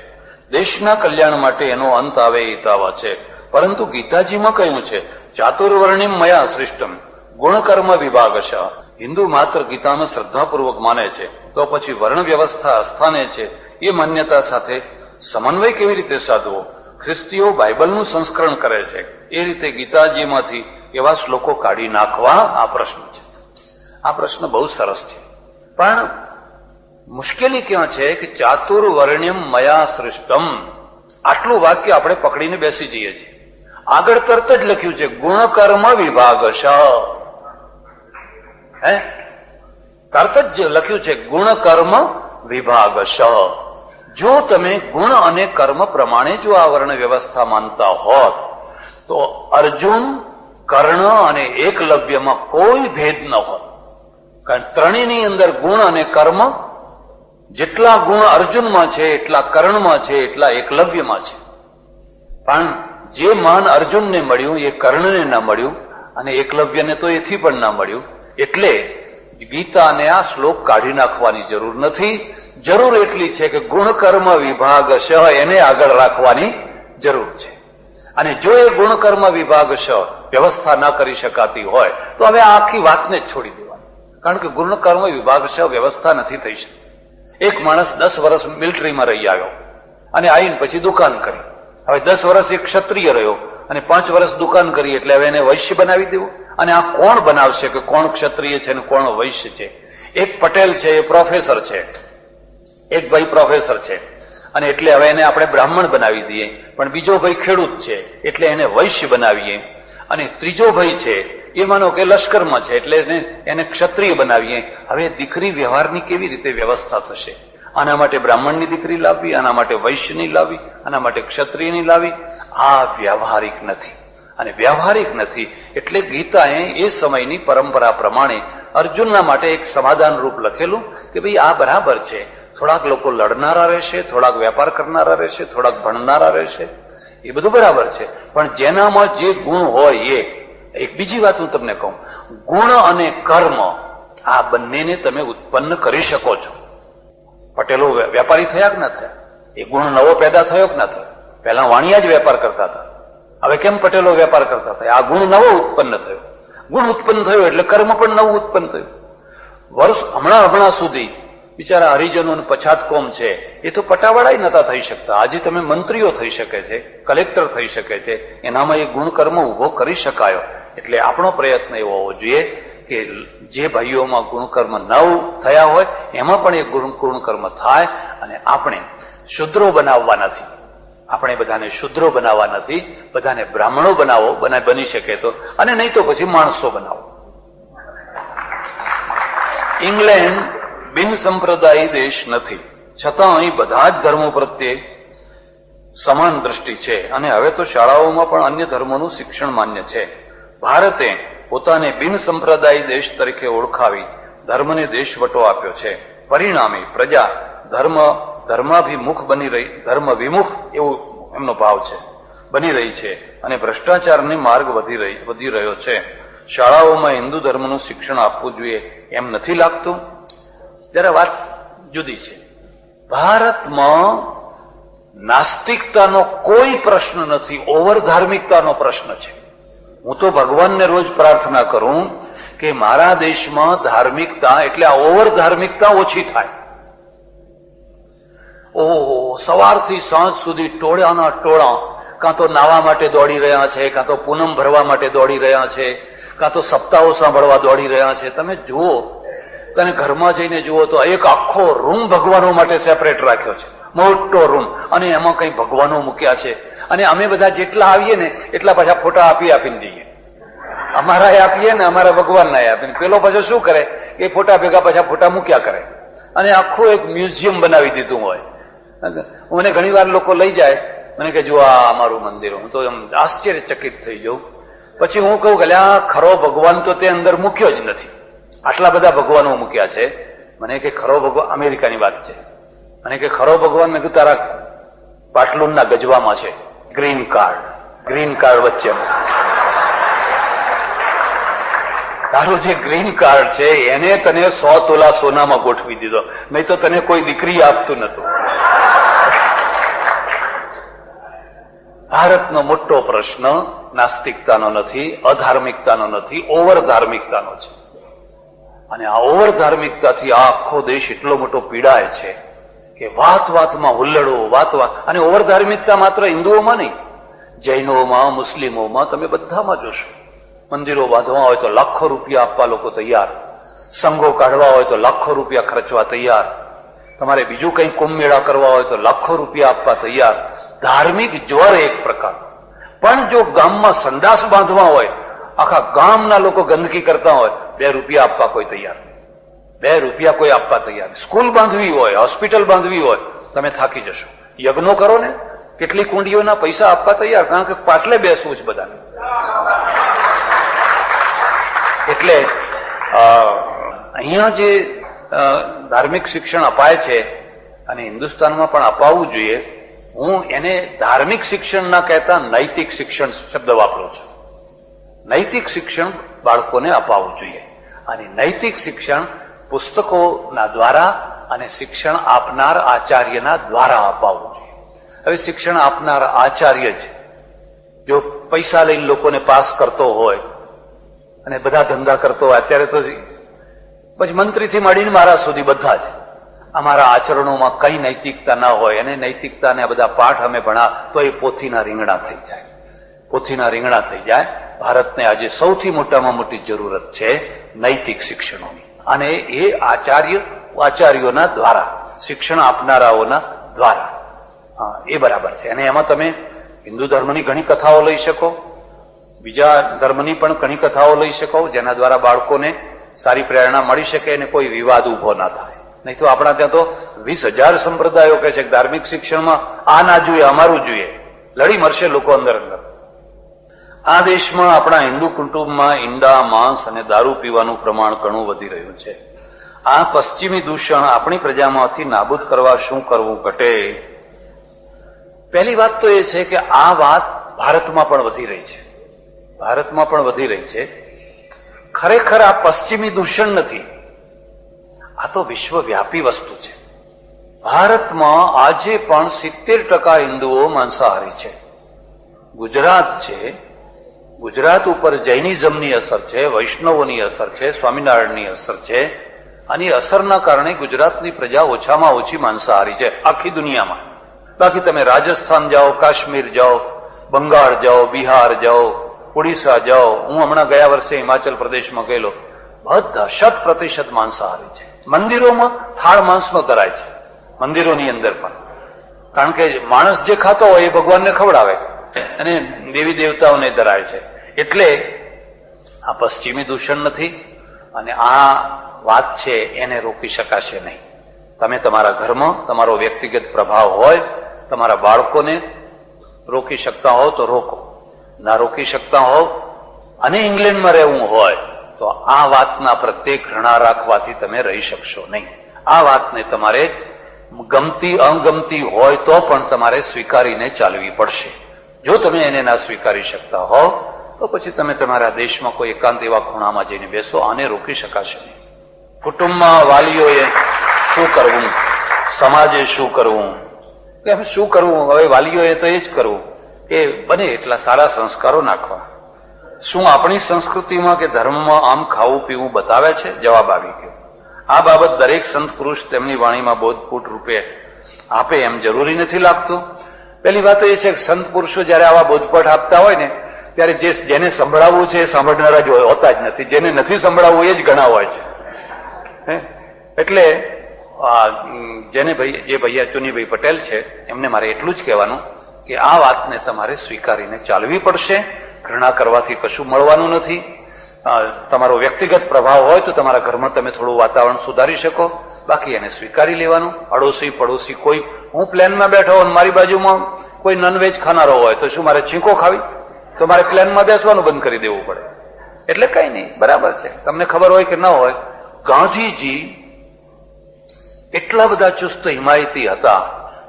દેશના કલ્યાણ માટે એનો અંત આવે હિતાવા છે, પરંતુ ગીતાજીમાં કહ્યું છે ચાતુર્વર્ણિમ મયા સૃષ્ટમ ગુણકર્મ વિભાગશ. હિન્દુ માત્ર ગીતામાં શ્રદ્ધાપૂર્વક માને છે, તો પછી વર્ણ વ્યવસ્થા અસ્થાને છે એ માન્યતા સાથે સમન્વય કેવી રીતે સાધવો? ખ્રિસ્તીઓ બાઇબલનું સંસ્કરણ કરે છે, એ રીતે ગીતાજીમાંથી એવા શ્લોકો કાઢી નાખવા આ પ્રશ્ન છે. આ પ્રશ્ન બહુ સરસ છે, પણ મુશ્કેલી ક્યાં છે કે ચાતુર્વર્ણ્યમ મયા સૃષ્ટમ આટલું વાક્ય આપણે પકડીને બેસી જઈએ છીએ. આગળ તરત જ લખ્યું છે ગુણકર્મ વિભાગશ. તરત જ લખ્યું છે ગુણકર્મ વિભાગશ. જો તમે ગુણ અને કર્મ પ્રમાણે જો આ વર્ણ વ્યવસ્થા માનતા હોત તો અર્જુન, કર્ણ અને એકલવ્યમાં કોઈ ભેદ ન હોત. કારણ ત્રણેયની અંદર ગુણ અને કર્મ, જેટલા ગુણ અર્જુનમાં છે એટલા કર્ણમાં છે, એટલા એકલવ્યમાં છે. પણ જે માન અર્જુનને મળ્યું એ કર્ણને ના મળ્યું, અને એકલવ્યને તો એથી પણ ના મળ્યું. એટલે ગીતાને આ શ્લોક કાઢી નાખવાની જરૂર નથી. જરૂર એટલી છે કે ગુણકર્મ વિભાગશ એને આગળ રાખવાની જરૂર છે. અને જો એ ગુણકર્મ વિભાગશ વ્યવસ્થા ના કરી શકાતી હોય તો હવે આ આખી વાતને જ છોડી દેવાની. કારણ કે ગુણકર્મ વિભાગશ વ્યવસ્થા નથી થઈ શકતી. એક માણસ 10 વર્ષ મિલિટરીમાં રહી આવ્યો અને આવીને પછી દુકાન કરી. હવે 10 વર્ષ એક ક્ષત્રિય રહ્યો અને 5 વર્ષ દુકાન કરી, એટલે હવે એને વૈશ્ય બનાવી દેવું? અને આ કોણ બનાવશે કે કોણ ક્ષત્રિય છે અને કોણ વૈશ્ય છે? એક પટેલ છે, એ પ્રોફેસર છે, એક ભાઈ પ્રોફેસર છે, અને એટલે હવે એને આપણે બ્રાહ્મણ બનાવી દઈએ. પણ બીજો ભાઈ ખેડૂત છે એટલે એને વૈશ્ય બનાવીએ. અને ત્રીજો ભાઈ છે એ માનો કે લશ્કરમાં છે એટલે એને ક્ષત્રિય બનાવીએ. હવે દીકરી વ્યવહારની કેવી રીતે વ્યવસ્થા થશે? આના માટે બ્રાહ્મણની દીકરી લાવવી, આના માટે વૈશ્યની લાવવી, આના માટે ક્ષત્રિયની લાવવી. આ વ્યવહારિક નથી. અને વ્યવહારિક નથી એટલે ગીતાએ એ સમયની પરંપરા પ્રમાણે અર્જુનના માટે એક સમાધાન રૂપ લખેલું કે ભાઈ આ બરાબર છે. થોડાક લોકો લડનારા રહેશે, થોડાક વેપાર કરનારા રહેશે, થોડાક ભણનારા રહેશે, એ બધું બરાબર છે. પણ જેનામાં જે ગુણ હોય એ. એક બીજી વાત હું તમને કહું, ગુણ અને કર્મ આ બંનેને તમે ઉત્પન્ન કરી શકો છો. પટેલો વેપારી થયા કે ના થયા? એ ગુણ નવો પેદા થયો કે ના થયો? પહેલા વાણિયા જ વેપાર કરતા હતા, હવે કેમ પટેલો વેપાર કરતા થયા? આ ગુણ નવો ઉત્પન્ન થયો. ગુણ ઉત્પન્ન થયો એટલે કર્મ પણ નવું ઉત્પન્ન થયું. વર્ષ હમણાં સુધી બિચારા હરિજનો અને પછાત કોમ છે એ તો પટાવાળા નતા થઈ શકતા. આજે તમે મંત્રીઓ થઈ શકે છે, કલેક્ટર થઈ શકે છે, એનામાં એ ગુણ કર્મ ઉભો કરી શકાયો. એટલે આપણો પ્રયત્ન એવો હોવો જોઈએ કે જે ભાઈઓમાં ગુણકર્મ ન થયા હોય એમાં પણ એ ગુણકર્મ થાય. અને આપણે શુદ્રો બનાવવા નથી, આપણે બધાને શુદ્રો બનાવવા નથી, બધાને બ્રાહ્મણો બનાવો, બની શકે તો, અને નહીં તો પછી માણસો બનાવો. ઇંગ્લેન્ડ બિન સંપ્રદાયી દેશ નથી, છતાં અહીં બધા જ ધર્મો પ્રત્યે સમાન દ્રષ્ટિ છે. અને હવે તો શાળાઓમાં પણ અન્ય ધર્મોનું શિક્ષણ માન્ય છે. ભારતે પોતાને બિન સંપ્રદાયી દેશ તરીકે ઓળખાવી ધર્મને દેશવટો આપ્યો છે. પરિણામે પ્રજા ધર્માભિમુખ બની રહી, ધર્મ વિમુખ એવું એમનો ભાવ છે, બની રહી છે. અને ભ્રષ્ટાચારને માર્ગ વધી રહ્યો છે. શાળાઓમાં હિન્દુ ધર્મનું શિક્ષણ આપવું જોઈએ એમ નથી લાગતું? જરા વાત જુદી છે. ભારતમાં નાસ્તિકતાનો કોઈ પ્રશ્ન નથી, ઓવર ધાર્મિકતાનો પ્રશ્ન છે. હું તો ભગવાનને રોજ પ્રાર્થના કરું કે મારા દેશમાં ધાર્મિકતા એટલે આ ઓવર ધાર્મિકતા ઓછી થાય. ઓહો, સવારથી સાંજ સુધી ટોળાના ટોળા કાં તો નાવા માટે દોડી રહ્યા છે, કાં તો પૂનમ ભરવા માટે દોડી રહ્યા છે, કાં તો સપ્તાહો સાંભળવા દોડી રહ્યા છે. તમે જુઓ, તમે ઘરમાં જઈને જુઓ તો એક આખો રૂમ ભગવાનો માટે સેપરેટ રાખ્યો છે, મોટો રૂમ, અને એમાં કઈ ભગવાનો મૂક્યા છે. અને અમે બધા જેટલા આવીએ ને એટલા પાછા ફોટા આપીને જઈએ. અમારા આપીએ ને અમારા ભગવાનના આપીને. પેલો પાછો શું કરે, એ ફોટા ભેગા પાછા ફોટા મૂક્યા કરે, અને આખું એક મ્યુઝિયમ બનાવી દીધું હોય. મને ઘણી વાર લોકો લઈ જાય, મને કે જો આ અમારું મંદિર, હું તો એમ આશ્ચર્યચકિત થઈ જાઉં. પછી હું કહું કે આ ખરો ભગવાન તો તે અંદર મૂક્યો જ નથી, આટલા બધા ભગવાનો મૂક્યા છે. મને કે ખરો ભગવાન, અમેરિકાની વાત છે, મને કે ખરો ભગવાન, મેં કીધું તારા પાટલુનના ગજવામાં છે ગ્રીન કાર્ડ વચ્ચે. તારું જે ગ્રીન કાર્ડ છે એને તને 100 તોલા સોનામાં ગોઠવી દીધો, નહીં તો તને કોઈ દીકરી આપતું નતું. ભારતનો મોટો પ્રશ્ન નાસ્તિકતાનો નથી, અધાર્મિકતાનો નથી, ઓવર ધાર્મિકતાનો છે. અને આ ઓવર ધાર્મિકતાથી આ આખો દેશ એટલો મોટો પીડાય છે કે વાતમાં હુલ્લડો, અને ઓવર ધાર્મિકતા માત્ર હિન્દુઓમાં નહીં, જૈનોમાં, મુસ્લિમોમાં, તમે બધામાં જોશો. મંદિરો બાંધવા હોય તો લાખો રૂપિયા આપવા લોકો તૈયાર, સંઘો કાઢવા હોય તો લાખો રૂપિયા ખર્ચવા તૈયાર, તમારે બીજું કઈ કુંભ મેળા કરવા હોય તો લાખો રૂપિયા આપવા તૈયાર. ધાર્મિક જ્વર એક પ્રકાર. પણ જો ગામમાં સંડાસ બાંધવા હોય, આખા ગામના લોકો ગંદકી કરતા હોય, 2 રૂપિયા આપવા કોઈ તૈયાર, 2 રૂપિયા કોઈ આપવા તૈયાર. સ્કૂલ બાંધવી હોય, હોસ્પિટલ બાંધવી હોય, તમે થાકી જશો. યજ્ઞો કરો ને, કેટલી કુંડીઓના પૈસા આપવા તૈયાર, કારણ કે પાટલે બેસવું છે બધાને. એટલે અહીંયા જે ધાર્મિક શિક્ષણ અપાય છે, અને હિન્દુસ્તાનમાં પણ અપાવવું જોઈએ, હું એને ધાર્મિક શિક્ષણ ના કહેતા નૈતિક શિક્ષણ શબ્દ વાપરું છું. નૈતિક શિક્ષણ બાળકોને અપાવવું જોઈએ, અને નૈતિક શિક્ષણ પુસ્તકોના દ્વારા અને શિક્ષણ આપનાર આચાર્યના દ્વારા અપાવવું જોઈએ. હવે શિક્ષણ આપનાર આચાર્ય જ જો પૈસા લઈને લોકોને પાસ કરતો હોય અને બધા ધંધા કરતો હોય, અત્યારે તો પછી મંત્રીથી માંડીને મારા સુધી બધા જ અમારા આચરણોમાં કઈ નૈતિકતા ના હોય, અને નૈતિકતાને બધા પાઠ અમે ભણા તો એ પોથીના રીંગણા થઈ જાય, પોથીના રીંગણા થઈ જાય. ભારતને આજે સૌથી મોટામાં મોટી જરૂરત છે નૈતિક શિક્ષણોની, અને એ આચાર્યોના દ્વારા, શિક્ષણ આપનારાઓના દ્વારા. એ બરાબર છે. અને એમાં તમે હિન્દુ ધર્મની ઘણી કથાઓ લઈ શકો, બીજા ધર્મની પણ ઘણી કથાઓ લઈ શકો, જેના દ્વારા બાળકોને સારી પ્રેરણા મળી શકે અને કોઈ વિવાદ ઉભો ના થાય. નહીં તો આપણા ત્યાં તો 20,000 સંપ્રદાયો કહે છે કે ધાર્મિક શિક્ષણમાં આ ના જોઈએ, અમારું જોઈએ, લડી મરશે લોકો અંદર અંદર. આ દેશમાં આપણા હિન્દુ કુટુંબમાં ઈંડા, માંસ અને દારૂ પીવાનું પ્રમાણ ઘણું વધી રહ્યું છે. આ પશ્ચિમી દૂષણ આપણી પ્રજામાંથી નાબૂદ કરવા શું કરવું ઘટે? પહેલી વાત તો એ છે કે આ વાત ભારતમાં પણ વધી રહી છે. ભારતમાં પણ વધી રહી છે. ખરેખર આ પશ્ચિમી દૂષણ નથી, આ તો વિશ્વવ્યાપી વસ્તુ છે. ભારતમાં આજે પણ 70% હિન્દુઓ માંસાહારી છે. ગુજરાત છે, ગુજરાત ઉપર જૈનિઝમની અસર છે, વૈષ્ણવોની અસર છે, સ્વામિનારાયણની અસર છે, અને અસરના કારણે ગુજરાતની પ્રજા ઓછામાં ઓછી માંસાહારી છે આખી દુનિયામાં. બાકી તમે રાજસ્થાન જાઓ, કાશ્મીર જાઓ, બંગાળ જાઓ, બિહાર જાઓ, ઓડિશા જાઓ, હું હમણાં ગયા વર્ષે હિમાચલ પ્રદેશમાં ગયેલો, બધા 100% માંસાહારી છે. મંદિરોમાં થાળ માંસનો ધરાય છે, મંદિરોની અંદર પણ. કારણ કે માણસ જે ખાતો હોય એ ભગવાનને ખવડાવે અને દેવી દેવતાઓને ધરાય છે. એટલે આ પશ્ચિમી દૂષણ નથી, અને આ વાત છે એને રોકી શકાશે નહીં. તમે તમારા ઘરમાં તમારો વ્યક્તિગત પ્રભાવ હોય, તમારા બાળકોને રોકી શકતા હો તો રોકો, ના રોકી શકતા હો અને ઇંગ્લેન્ડમાં રહેવું હોય તો આ વાતના પ્રત્યે ઘૃણા રાખવાથી તમે રહી શકશો નહીં. આ વાતને તમારે ગમતી અગમતી હોય તો પણ તમારે સ્વીકારીને ચાલવી પડશે. જો તમે એને ના સ્વીકારી શકતા હો તો પછી તમે તમારા દેશમાં કોઈ એકાંત એવા ખૂણામાં જઈને બેસો. આને રોકી શકાશે નહીં. કુટુંબમાં વાલીઓએ શું કરવું, સમાજે શું કરવું, કે શું કરવું, હવે વાલીઓએ તો એ જ કરવું કે બને એટલા સારા સંસ્કારો નાખવા. શું આપણી સંસ્કૃતિમાં કે ધર્મમાં આમ ખાવું પીવું બતાવે છે? જવાબ આવી ગયો. આ બાબત દરેક સંત પુરુષ તેમની વાણીમાં બોધપૂટ રૂપે આપે એમ જરૂરી નથી લાગતું. પહેલી વાત એ છે કે સંત પુરુષો જયારે આવા બોધપાઠ આપતા હોય ને ત્યારે જેને સંભળાવવું છે એ સાંભળનારા જ હોતા જ નથી, જેને નથી સંભળાવવું એ જ ઘણા હોય છે. એટલે જે ભૈયા ચુનીભાઈ પટેલ છે એમને મારે એટલું જ કહેવાનું કે આ વાતને તમારે સ્વીકારીને ચાલવી પડશે. ઘૃણા કરવાથી કશું મળવાનું નથી. તમારો વ્યક્તિગત પ્રભાવ હોય તો તમારા ઘરમાં તમે થોડું વાતાવરણ સુધારી શકો, બાકી એને સ્વીકારી લેવાનું. અડોશી પડોશી કોઈ, હું પ્લેનમાં બેઠો અને મારી બાજુમાં કોઈ નોનવેજ ખાનારો હોય તો શું મારે છીંકો ખાવી? તો મારે પ્લેનમાં બેસવાનું બંધ કરી દેવું પડે. એટલે કઈ નહીં, બરાબર છે. તમને ખબર હોય કે ન હોય, ગાંધીજી એટલા બધા ચુસ્ત હિમાયતી હતા,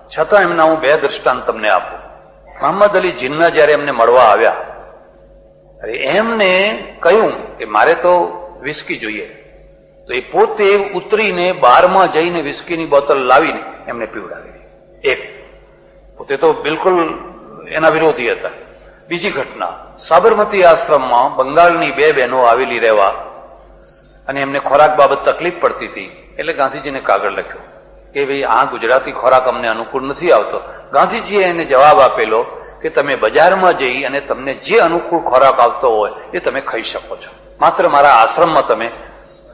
છતાં એમના હું 2 દ્રષ્ટાંત તમને આપું. મોહમ્મદ અલી જીન્ના જયારે એમને મળવા આવ્યા, એમને કહ્યું કે મારે તો વિસ્કી જોઈએ, તો એ પોતે ઉતરીને બારમાં જઈને વિસ્કીની બોટલ લાવીને એમને પીવડાવી. એક પોતે તો બિલકુલ એના વિરોધી હતા. બીજી ઘટના, સાબરમતી આશ્રમમાં બંગાળની 2 બહેનો આવેલી રહેવા અને એમને ખોરાક બાબત તકલીફ પડતી હતી. એટલે ગાંધીજીને કાગળ લખ્યો કે ભાઈ આ ગુજરાતી ખોરાક અમને અનુકૂળ નથી આવતો. ગાંધીજીએ એને જવાબ આપેલો કે તમે બજારમાં જઈ અને તમને જે અનુકૂળ ખોરાક આવતો હોય એ તમે ખાઈ શકો છો. માત્ર મારા આશ્રમમાં તમે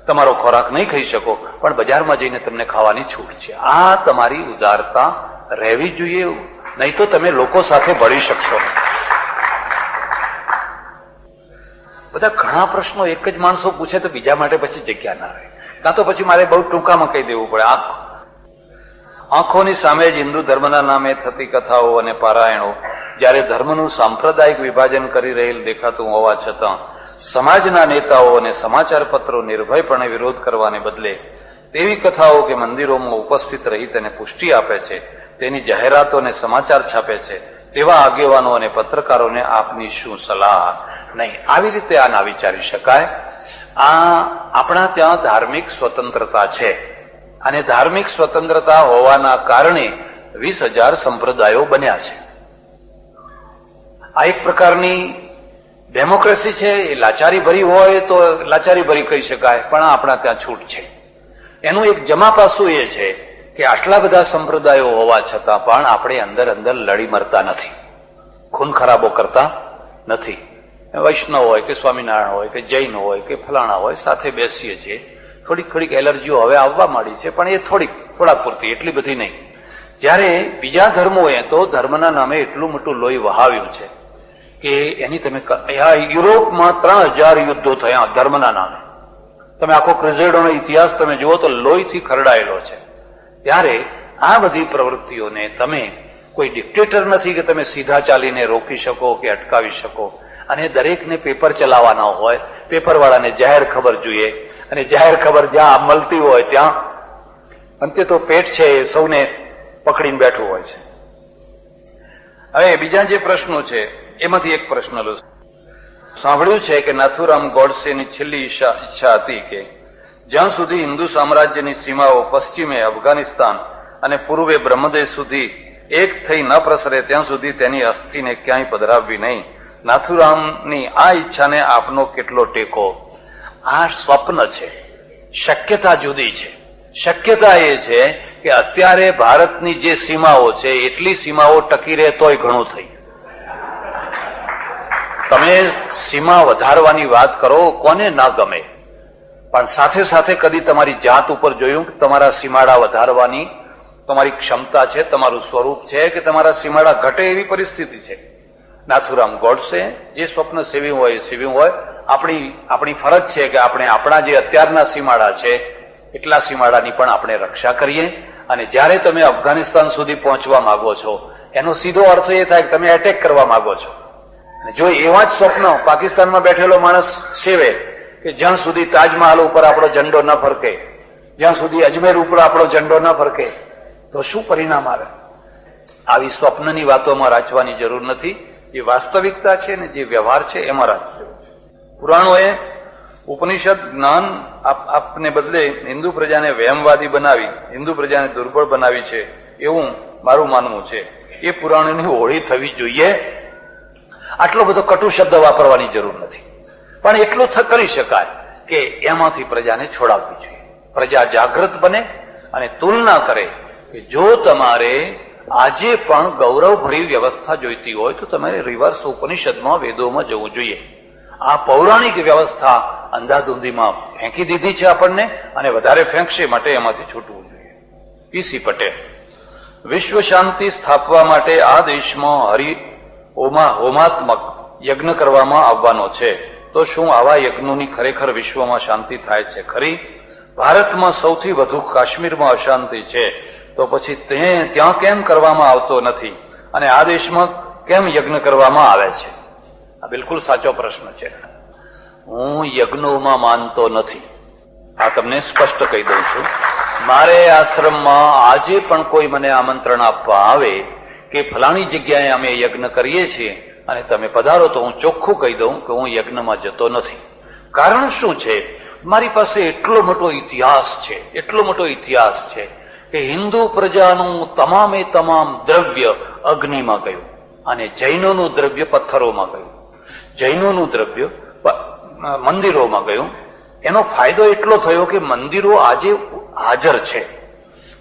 તમારો ખોરાક નહીં ખાઈ શકો, પણ બજારમાં જઈને તમને ખાવાની છૂટ છે. આ તમારી ઉદારતા રહેવી જોઈએ, નહીં તો તમે લોકો સાથે ભળી શકશો. બધા ઘણા પ્રશ્નો એક જ માણસો પૂછે તો બીજા માટે પછી જગ્યા ના રહે, કાં તો પછી મારે બહુ ટૂંકામાં કહી દેવું પડે. આંખોની સામે જ હિન્દુ ધર્મના નામે થતી કથાઓ અને પારાયણો જ્યારે ધર્મનું સાંપ્રદાયિક વિભાજન કરી રહેલ દેખાતું હોવા છતાં સમાજના નેતાઓ અને સમાચાર પત્રો નિર્ભયપણે વિરોધ કરવાને બદલે તેવી કથાઓ કે મંદિરોમાં ઉપસ્થિત રહી તેને પુષ્ટિ આપે છે, તેની જાહેરાતો અને સમાચાર છાપે છે, તેવા આગેવાનો અને પત્રકારોને આપની શું સલાહ? નહીં, આવી રીતે આ ના વિચારી શકાય. આ આપણા ત્યાં ધાર્મિક સ્વતંત્રતા છે, અને ધાર્મિક સ્વતંત્રતા હોવાના કારણે 20,000 સંપ્રદાયો બન્યા છે. આ એક પ્રકારની ડેમોક્રેસી છે. એ લાચારી ભરી હોય તો લાચારી ભરી કહી શકાય, પણ આપણા ત્યાં છૂટ છે. એનું એક જમા પાસું એ છે કે આટલા બધા સંપ્રદાયો હોવા છતાં પણ આપણે અંદર અંદર લડી મરતા નથી, ખૂન ખરાબો કરતા નથી. વૈષ્ણવ હોય કે સ્વામિનારાયણ હોય કે જૈન હોય કે ફલાણા હોય, સાથે બેસીએ છીએ. થોડીક એલર્જીઓ હવે આવવા માંડી છે, પણ એ થોડા પૂરતી, એટલી બધી નહીં. જ્યારે બીજા ધર્મોએ તો ધર્મના નામે એટલું મોટું લોહી વહાવ્યું છે કે એની તમે યુરોપમાં 3000 યુદ્ધો થયા ધર્મના નામે. તમે આખો ક્રુસેડોનો ઇતિહાસ તમે જુઓ તો લોહીથી ખરડાયેલો છે. ત્યારે આ બધી પ્રવૃત્તિઓને તમે, કોઈ ડિક્ટેટર નથી કે તમે સીધા ચાલીને રોકી શકો કે અટકાવી શકો. અને દરેકને પેપર ચલાવવાના હોય, પેપરવાળાને જાહેર ખબર જોઈએ, અને જાહેર ખબર જ્યાં મળતી હોય ત્યાં અંતે તો પેટ છે એ સૌને પકડીને બેઠું હોય છે. હવે બીજા જે પ્રશ્નો છે એમાંથી એક પ્રશ્ન લો. સાંભળ્યું છે કે નાથુરામ ગોડસેની છેલ્લી ઈચ્છા હતી કે જ્યાં સુધી હિન્દુ સામ્રાજ્યની સીમાઓ પશ્ચિમે અફઘાનિસ્તાન અને પૂર્વે બ્રહ્મદેશ સુધી એક થઈ ન પ્રસરે ત્યાં સુધી તેની અસ્થિને ક્યાંય પધરાવવી નહીં. નાથુરામની આ ઈચ્છાને આપનો કેટલો ટેકો? આ સ્વપ્ન છે, શક્યતા જુદી છે. શક્યતા એ છે કે અત્યારે ભારતની જે સીમાઓ છે એટલી સીમાઓ ટકી રહે તોય ઘણું થઈ. તમે સીમા વધારવાની વાત કરો, કોને ના ગમે, પણ સાથે સાથે કદી તમારી જાત ઉપર જોયું કે તમારા સીમાડા વધારવાની તમારી ક્ષમતા છે, તમારું સ્વરૂપ છે કે તમારા સીમાડા ઘટે એવી પરિસ્થિતિ છે? નાથુરામ ગોડસે જે સ્વપ્ન સેવ્યું હોય એ સેવ્યું હોય. આપણી ફરજ છે કે આપણે આપણા જે અત્યારના સીમાડા છે એટલા સીમાડાની પણ આપણે રક્ષા કરીએ. અને જ્યારે તમે અફઘાનિસ્તાન સુધી પહોંચવા માંગો છો એનો સીધો અર્થ એ થાય કે તમે એટેક કરવા માંગો છો. જો એવા જ સ્વપ્ન પાકિસ્તાનમાં બેઠેલો માણસ સેવે કે જ્યાં સુધી તાજમહાલ ઉપર આપણો ઝંડો ન ફરકે, જ્યાં સુધી અજમેર ઉપર આપણો ઝંડો ન ફરકે, તો શું પરિણામ આવે? આવી સ્વપ્નની વાતોમાં રાચવાની જરૂર નથી. જે વાસ્તવિકતા છે ને જે વ્યવહાર છે એમાં રાચવું. પુરાણોએ ઉપનિષદ જ્ઞાન આપને બદલે હિન્દુ પ્રજાને વહેમવાદી બનાવી, હિન્દુ પ્રજાને દુર્બળ બનાવી છે એવું મારું માનવું છે. એ પુરાણોની હોળી થવી જોઈએ. આટલો બધો કટુ શબ્દ વાપરવાની જરૂર નથી, પણ એટલું કરી શકાય કે એમાંથી પ્રજાને છોડાવવી જોઈએ. પ્રજા જાગૃત બને અને તુલના કરે કે જો તમારે આજે પણ ગૌરવભરી વ્યવસ્થા જોઈતી હોય તો તમારે રિવર્સ ઉપનિષદમાં, વેદોમાં જવું જોઈએ. આ પૌરાણિક વ્યવસ્થા અંધાધૂંધીમાં ફેંકી દીધી છે આપણને, અને વધારે ફેંકશે માટે એમાંથી છૂટવું જોઈએ. પીસી પટેલ, વિશ્વ શાંતિ સ્થાપવા માટે આ દેશમાં હોમાત્મક યજ્ઞ કરવામાં આવવાનો છે, તો શું આવા યજ્ઞોની ખરેખર વિશ્વમાં શાંતિ થાય છે ખરી? ભારતમાં સૌથી વધુ કાશ્મીરમાં અશાંતિ છે, તો પછી ત્યાં કેમ કરવામાં આવતો નથી અને આ દેશમાં કેમ યજ્ઞ કરવામાં આવે છે? આ બિલકુલ સાચો પ્રશ્ન છે. હું યજ્ઞોમાં માનતો નથી, આ તમને સ્પષ્ટ કહી દઉં છું. મારે આશ્રમમાં આજે પણ કોઈ મને આમંત્રણ આપવા આવે કે ફલાણી જગ્યાએ અમે યજ્ઞ કરીએ છીએ અને તમે પધારો, તો હું ચોખ્ખું કહી દઉં કે હું યજ્ઞમાં જતો નથી. કારણ શું છે? મારી પાસે એટલો મોટો ઇતિહાસ છે કે હિન્દુ પ્રજાનું તમામે તમામ દ્રવ્ય અગ્નિમાં ગયું અને જૈનોનું દ્રવ્ય પથ્થરોમાં ગયું, જૈનોનું દ્રવ્ય મંદિરોમાં ગયું. એનો ફાયદો એટલો થયો કે મંદિરો આજે હાજર છે.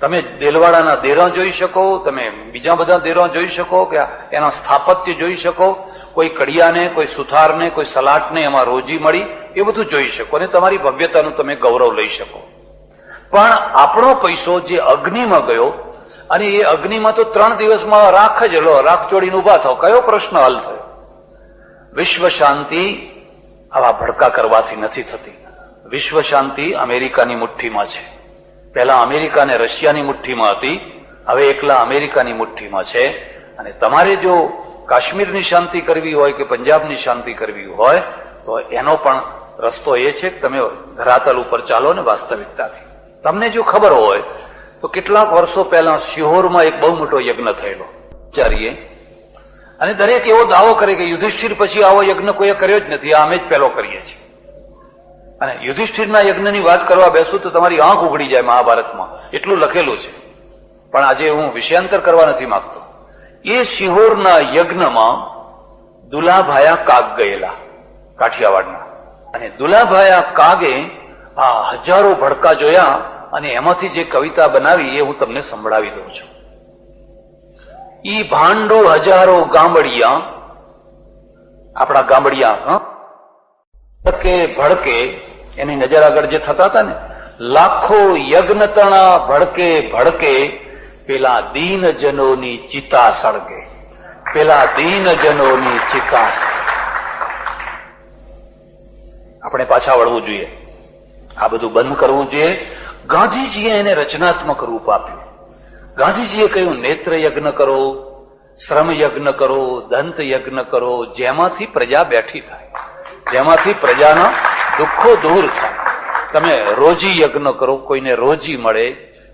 તમે દેલવાડાના દેરા જોઈ શકો, તમે બીજા બધા દેરા જોઈ શકો, કે એના સ્થાપત્ય જોઈ શકો, કોઈ કડિયાને, કોઈ સુથારને, કોઈ સલાટને એમાં રોજી મળી, એ બધું જોઈ શકો અને તમારી ભવ્યતાનું તમે ગૌરવ લઈ શકો. પણ આપણો પૈસો જે અગ્નિમાં ગયો, અને એ અગ્નિમાં તો 3 દિવસમાં રાખ જ લો, રાખ ચોડીને ઉભા થાવ, કયો પ્રશ્ન હલ થયો? વિશ્વ શાંતિ આવા ભડકા કરવાથી નથી થતી. વિશ્વ શાંતિ અમેરિકાની મુઠ્ઠીમાં છે. પહેલા અમેરિકા અને રશિયાની મુઠ્ઠીમાં હતી, હવે એકલા અમેરિકાની મુઠ્ઠીમાં છે. અને તમારે જો કાશ્મીરની શાંતિ કરવી હોય કે પંજાબની શાંતિ કરવી હોય તો એનો પણ રસ્તો એ છે કે તમે ધરાતલ ઉપર ચાલો ને વાસ્તવિકતાથી. તમને જો ખબર હોય તો કેટલાક વર્ષો પહેલા શિહોરમાં એક બહુ મોટો યજ્ઞ થયેલો ચારીએ, અને દરેક એવો દાવો કરે કે યુધિષ્ઠિર પછી આવો યજ્ઞ કોઈએ કર્યો જ નથી, આ અમે જ પહેલો કરીએ છીએ. અને યુધિષ્ઠિરના યજ્ઞની વાત કરવા બેસું તો તમારી આંખ ઉઘડી જાય. મહાભારતમાં એટલું લખેલું છે, પણ આજે હું વિષયાંતર કરવા નથી માંગતો. એ શિહોરના યજ્ઞમાં દુલાભાયા કાગ ગયેલા, કાઠિયાવાડના, અને દુલાભાયા કાગે આ હજારો ભડકા જોયા અને એમાંથી જે કવિતા બનાવી એ હું તમને સંભળાવી દઉં છું. ઈ ભાંડો હજારો ગામડિયા આપણા ગામડિયા ભડકે ભડકે એની નજર આગળ જે થતા હતા ને, લાખો યજ્ઞ તણા ભડકે ભડકે, પેલા દીનજનોની ચિતા સળગે, પેલા દીનજનોની ચિતા સળગે. આપણે પાછા વળવું જોઈએ, આ બધું બંધ કરવું જોઈએ. ગાંધીજીએ એને રચનાત્મક રૂપ આપ્યું. ગાંધીજીએ કહ્યું નેત્ર યજ્ઞ કરો, શ્રમ યજ્ઞ કરો, દંત યજ્ઞ કરો, જેમાંથી પ્રજા બેઠી થાય, જેમાંથી પ્રજાના દુઃખો દૂર થાય. તમે રોજી યજ્ઞ કરો, કોઈને રોજી મળે,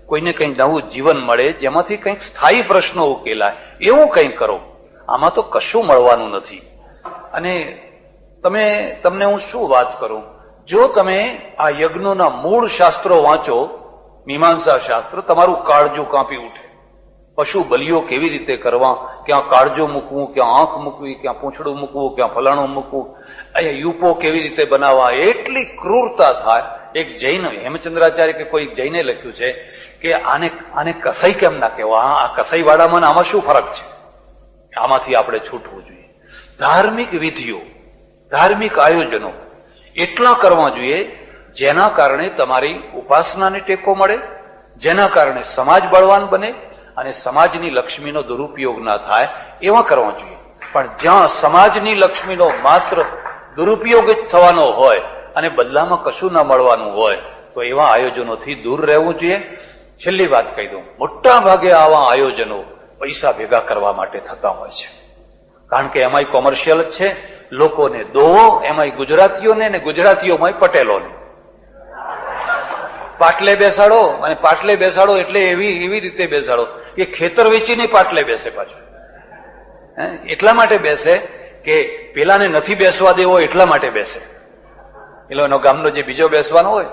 કોઈને કંઈક નવું જીવન મળે, જેમાંથી કંઈક સ્થાયી પ્રશ્નો ઉકેલાય, એવું કંઈક કરો. આમાં તો કશું મળવાનું નથી. અને તમને હું શું વાત કરું, જો તમે આ યજ્ઞોના મૂળ શાસ્ત્રો વાંચો, મીમાંસા શાસ્ત્ર, તમારું કાળજું કાપી ઉઠે. પશુ બલિઓ કેવી રીતે કરવા, ક્યાં કાળજો મૂકવું, ક્યાં આંખ મૂકવી, ક્યાં પૂંછડું મૂકવું, ક્યાં ફલાણું મૂકવું, અહીંયા યુપો કેવી રીતે બનાવવા, એટલી ક્રૂરતા થાય. એક જૈન હેમચંદ્રાચાર્ય કે કોઈ જૈને લખ્યું છે કે આને કસાઈ કેમ ના કહેવા, આ કસાઈ વાળામાં આમાં શું ફરક છે? આમાંથી આપણે છૂટવું જોઈએ. ધાર્મિક વિધિઓ, ધાર્મિક આયોજનો એટલા કરવા જોઈએ જેના કારણે તમારી ઉપાસનાને ટેકો મળે, જેના કારણે સમાજ બળવાન બને અને સમાજની લક્ષ્મીનો દુરુપયોગ ના થાય, એવા કરવા જોઈએ. પણ જ્યાં સમાજની લક્ષ્મીનો માત્ર દુરુપયોગ જ થવાનો હોય અને બદલામાં કશું ના મળવાનું હોય, તો એવા આયોજનોથી દૂર રહેવું જોઈએ. છેલ્લી વાત કહી દઉં, મોટા ભાગે આવા આયોજનો પૈસા ભેગા કરવા માટે થતા હોય છે, કારણ કે એમાંય કોમર્શિયલ જ છે. લોકોને દોવો, એમાંય ગુજરાતીઓને ને ગુજરાતીઓમાંય પટેલોને પાટલે બેસાડો, અને પાટલે બેસાડો એટલે એવી રીતે બેસાડો કે ખેતર વેચીને પાટલે બેસે પાછું. એટલા માટે બેસે કે પેલાને નથી બેસવા દેવો, એટલા માટે બેસે. પેલો એનો ગામનો જે બીજો બેસવાનો હોય,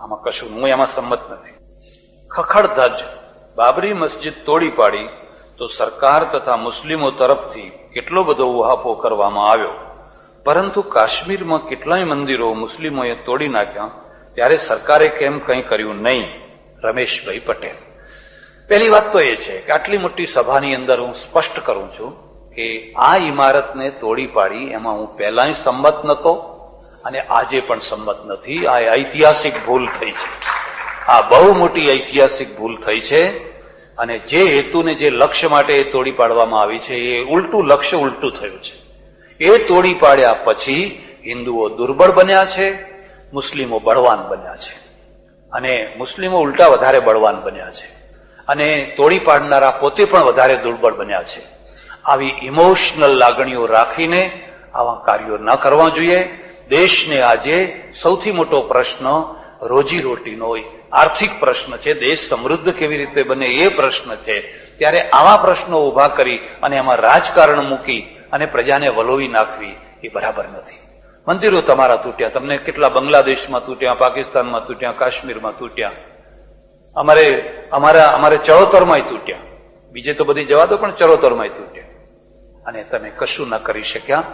આમાં કશું હું એમાં સંમત નથી. ખખડધજ બાબરી મસ્જિદ તોડી પાડી તો સરકાર તથા મુસ્લિમો તરફથી કેટલો બધો ઉહાપો કરવામાં આવ્યો, પરંતુ કાશ્મીરમાં કેટલાય મંદિરો મુસ્લિમોએ તોડી નાખ્યા, ત્યારે સરકારે કેમ કંઈ કર્યું નહીં? રમેશભાઈ પટેલ. પહેલી વાત તો એ છે કે આટલી મોટી સભાની અંદર હું સ્પષ્ટ કરું છું કે આ ઇમારતને તોડી પાડી એમાં હું પહેલાય સંમત નહોતો અને આજે પણ સંમત નથી. આ ઐતિહાસિક ભૂલ થઈ છે, આ બહુ મોટી ઐતિહાસિક ભૂલ થઈ છે. અને જે હેતુને, જે લક્ષ્ય માટે એ તોડી પાડવામાં આવી છે, એ ઉલટું લક્ષ્ય ઉલટું થયું છે. એ તોડી પાડ્યા પછી હિન્દુઓ દુર્બળ બન્યા છે, મુસ્લિમો બળવાન બન્યા છે, અને મુસ્લિમો ઉલટા વધારે બળવાન બન્યા છે, અને તોડી પાડનારા પોતે પણ વધારે દુર્બળ બન્યા છે. આવી ઇમોશનલ લાગણીઓ રાખીને આવા કાર્યો ન કરવા જોઈએ. દેશને આજે સૌથી મોટો પ્રશ્ન રોજીરોટીનો આર્થિક પ્રશ્ન છે, દેશ સમૃદ્ધ કેવી રીતે બને એ પ્રશ્ન છે. ત્યારે આવા પ્રશ્નો ઉભા કરી અને એમાં રાજકારણ મૂકી અને પ્રજાને વલોવી નાખવી એ બરાબર નથી. મંદિરો તમારા તૂટ્યા, તમને કેટલા બાંગ્લાદેશમાં તૂટ્યા, પાકિસ્તાનમાં તૂટ્યા, કાશ્મીરમાં તૂટ્યા, અમારે ચરોતરમાંય તૂટ્યા. બીજે તો બધી જવા દો, પણ ચરોતરમાંય તૂટ્યા. અને તમે કશું ન કરી શક્યા.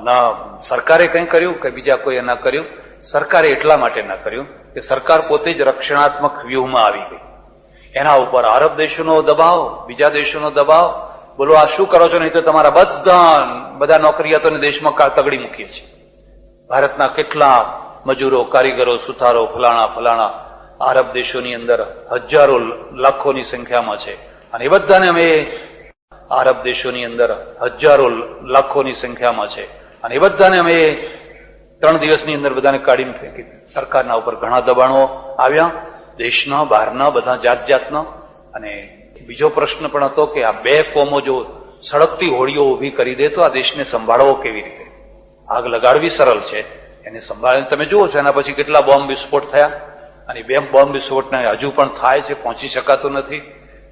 ના સરકારે કંઈ કર્યું કે બીજા કોઈએ ના કર્યું. સરકારે એટલા માટે ના કર્યું કે સરકાર પોતે જ રક્ષણાત્મક વ્યૂહમાં આવી ગઈ. એના ઉપર આરબ દેશોનો દબાવ, બીજા દેશોનો દબાવ, બોલો આ શું કરો છો, નહીં તો તમારા બધા નોકરિયાતોને દેશમાં તગડી મૂકીએ છીએ. ભારતના કેટલા મજૂરો, કારીગરો, સુથારો, ફલાણા આરબ દેશોની અંદર હજારો લાખોની સંખ્યામાં છે, અને એ બધાને અમે આરબ દેશોની અંદર હજારો લાખોની સંખ્યામાં છે, અને એ બધાને અમે 3 દિવસની અંદર બધાને કાઢીને ફેંકી. સરકારના ઉપર ઘણા દબાણો આવ્યા, દેશના બહારના બધા જાતના. અને બીજો પ્રશ્ન પણ હતો કે આ 2 કોમો જો સળગતી હોડીઓ ઉભી કરી દે તો આ દેશને સંભાળવો કેવી રીતે? આગ લગાડવી સરળ છે, એને સંભાળીને તમે જુઓ છો એના પછી કેટલા બોમ્બ વિસ્ફોટ થયા, અને 2 બોમ્બ વિસ્ફોટને હજુ પણ થાય છે, પહોંચી શકાતું નથી.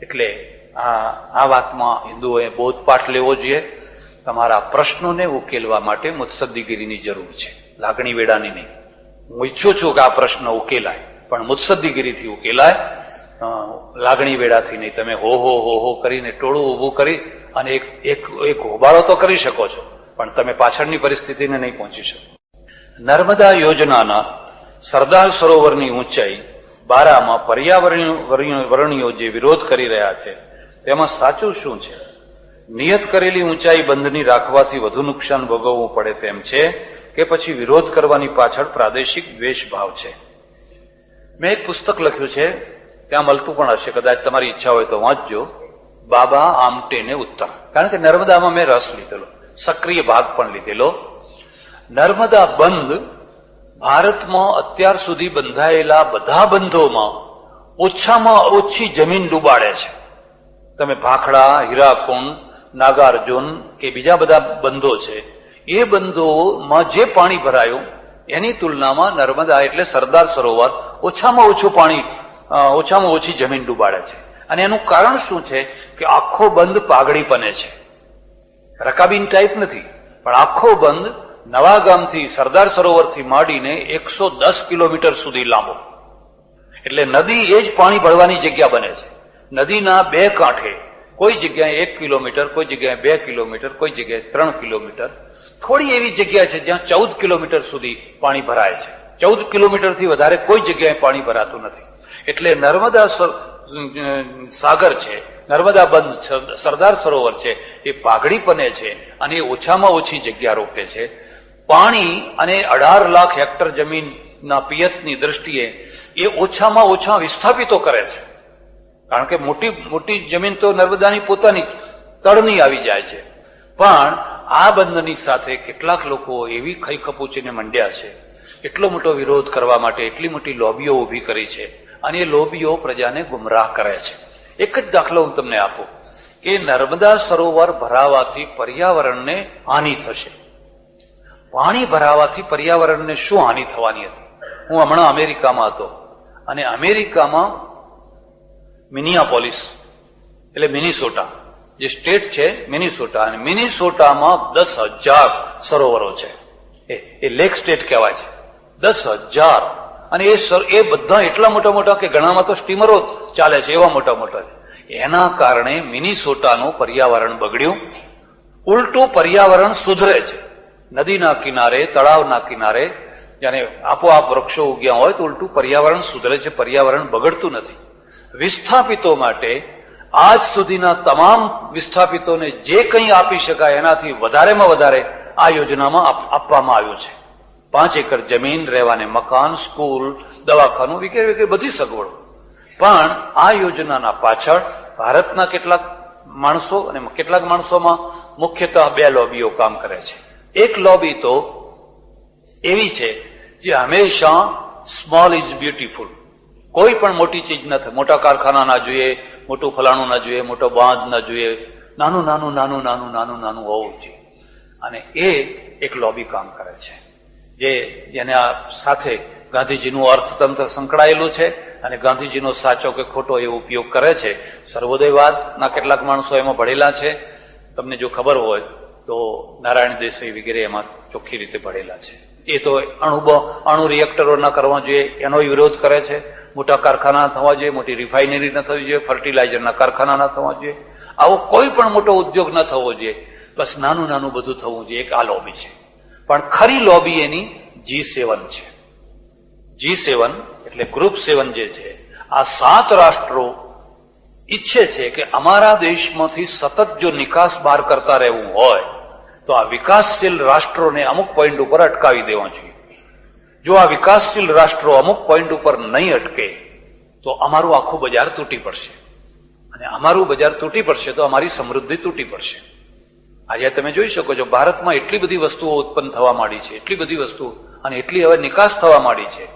એટલે આ વાતમાં હિન્દુઓએ બોધપાઠ લેવો જોઈએ. તમારા પ્રશ્નોને ઉકેલવા માટે મુત્સદ્દીગીરીની જરૂર છે, લાગણી વેડાની નહીં. હું ઈચ્છું છું કે આ પ્રશ્ન ઉકેલાય, પણ મુત્સદ્દીગીરીથી ઉકેલાય, લાગણી વેડાથી નહીં. તમે હો કરીને ટોળું ઊભું કરી અને એક હોબાળો તો કરી શકો છો, પણ તમે પાછળની પરિસ્થિતિને નહીં પહોંચી શકો. નર્મદા યોજનાના સરદાર સરોવરની ઊંચાઈ બારામાં પર્યાવરણીઓ જે વિરોધ કરી રહ્યા છે, તેમાં સાચું શું છે? નિયત કરેલી ઊંચાઈ બંધની રાખવાથી વધુ નુકસાન ભોગવવું પડે તેમ છે કે પછી વિરોધ કરવાની પાછળ પ્રાદેશિક દ્વેષ ભાવ છે? મેં એક પુસ્તક લખ્યું છે, ત્યાં મળતું પણ હશે, કદાચ તમારી ઈચ્છા હોય તો વાંચજો. બાબા આમટે ને ઉત્તર. કારણ કે નર્મદામાં મેં રસ લીધેલો, સક્રિય ભાગ પણ લીધેલો. નર્મદા બંધ ભારતમાં અત્યાર સુધી બંધાયેલા બધા બંધોમાં ઓછામાં ઓછી જમીન ડૂબાડે છે. તમે ભાખડા, હીરાકુંડ, નાગાર્જુન કે બીજા બધા બંધો છે, એ બંધોમાં જે પાણી ભરાયું એની તુલનામાં નર્મદા એટલે સરદાર સરોવર ઓછામાં ઓછું પાણી, ઓછામાં ઓછી જમીન ડૂબાડે છે. અને એનું કારણ શું છે કે આખો બંધ પાઘડી બને છે, રકાબીન ટાઈપ નથી, પણ આખો બંધ નવાગામથી સરદાર સરોવરથી માંડીને 110 કિલોમીટર સુધી લાંબો. એટલે નદી એ જ પાણી ભરવાની જગ્યા બને છે. નદીના બે કાંઠે કોઈ જગ્યાએ 1 કિલોમીટર, કોઈ જગ્યાએ 2 કિલોમીટર, કોઈ જગ્યાએ 3 કિલોમીટર, થોડી એવી જગ્યા છે જ્યાં 14 કિલોમીટર સુધી પાણી ભરાય છે. 14 કિલોમીટરથી વધારે કોઈ જગ્યાએ પાણી ભરાતું નથી. એટલે નર્મદા સાગર છે, નર્મદા બંધ, સરદાર સરોવર છે, એ પાઘડી બને છે અને એ ઓછામાં ઓછી જગ્યા રોકે છે. પાણી અને 18 લાખ હેક્ટર જમીનના પિયતની દ્રષ્ટિએ એ ઓછામાં ઓછા વિસ્થાપિતો કરે છે. કારણ કે મોટી મોટી જમીન તો નર્મદાની પોતાની તળની આવી જાય છે. પણ આ બંધની સાથે કેટલાક લોકો એવી ખઈ ખપૂચીને મંડ્યા છે, એટલો મોટો વિરોધ કરવા માટે એટલી મોટી લોબીઓ ઊભી કરી છે, અને એ લોબીઓ પ્રજાને ગુમરાહ કરે છે. એક જ દાખલો હું તમને આપું કે નર્મદા સરોવર ભરાવાથી પર્યાવરણને હાનિ થશે. પાણી ભરાવાથી પર્યાવરણને શું હાનિ થવાની હતી? હું હમણાં અમેરિકામાં હતો, અને અમેરિકામાં મિનિયાપોલિસ એટલે મિનિસોટા જે સ્ટેટ છે, મિનિસોટા, અને મિનિસોટામાં 10,000 સરોવરો છે. એ લેક સ્ટેટ કહેવાય છે. 10,000. અને એ બધા એટલા મોટા મોટા કે ઘણામાં તો સ્ટીમરો ચાલે છે, એવા મોટા મોટા છે. એના કારણે મિનિસોટાનું પર્યાવરણ બગડ્યું. ઉલટું પર્યાવરણ સુધરે છે. નદીના કિનારે, તળાવના કિનારે જાણે આપોઆપ વૃક્ષો ઉગ્યા હોય તો ઉલટું પર્યાવરણ સુધરે છે, પર્યાવરણ બગડતું નથી. વિસ્થાપિતો માટે આજ સુધીના તમામ વિસ્થાપિતોને જે કંઈ આપી શકાય એનાથી વધારેમાં વધારે આ યોજનામાં આપવામાં આવ્યું છે. 5 એકર જમીન, રહેવાને મકાન, સ્કૂલ, દવાખાનું વગેરે વગેરે બધી સગવડો. પણ આ યોજનાના પાછળ ભારતના કેટલાક માણસો, અને કેટલાક માણસોમાં મુખ્યતઃ 2 લોબીઓ કામ કરે છે. એક લોબી તો એવી છે જે હંમેશા સ્મોલ ઇઝ બ્યુટીફુલ, કોઈ પણ મોટી ચીજ ન થાય, મોટા કારખાના ના જોઈએ, મોટું ફલાણું ના જોઈએ, મોટો બાંધ ના જોઈએ, નાનું નાનું નાનું નાનું નાનું નાનું હોવું જોઈએ. અને એ એક લોબી કામ કરે છે, જેના સાથે ગાંધીજીનું અર્થતંત્ર સંકળાયેલું છે, અને ગાંધીજીનો સાચો કે ખોટો એ ઉપયોગ કરે છે. સર્વોદયવાદના કેટલાક માણસો એમાં ભળેલા છે. તમને જો ખબર હોય તો નારાયણ દેસાઈ વગેરે એમાં ચોખ્ખી રીતે ભળેલા છે. એ તો અણુ રિએક્ટરો ના કરવા જોઈએ એનો વિરોધ કરે છે. મોટા કારખાના થવા જોઈએ, મોટી રિફાઇનરી ન થવી જોઈએ, ફર્ટિલાઇઝરના કારખાના ના થવા જોઈએ, આવો કોઈ પણ મોટો ઉદ્યોગ ન થવો જોઈએ. બસ નાનું નાનું બધું થવું જોઈએ. એક આ લોબી છે. પણ ખરી લોબી એની G7 છે. G7 એટલે ગ્રુપ 7 જે છે, આ 7 રાષ્ટ્રો ઈચ્છે છે કે અમારા દેશમાંથી સતત જો નિકાસ બહાર કરતા રહેવું હોય તો આ વિકાસશીલ રાષ્ટ્રોને અમુક પોઈન્ટ ઉપર અટકાવી દેવા જોઈએ. જો આ વિકાસશીલ રાષ્ટ્રો અમુક પોઈન્ટ ઉપર નહીં અટકે તો અમારું આખું બજાર તૂટી પડશે, અને અમારું બજાર તૂટી પડશે તો અમારી સમૃદ્ધિ તૂટી પડશે. આજે તમે જોઈ શકો છો ભારતમાં એટલી બધી વસ્તુઓ ઉત્પન્ન થવા માંડી છે, એટલી બધી વસ્તુઓ, અને એટલી હવે નિકાસ થવા માંડી છે.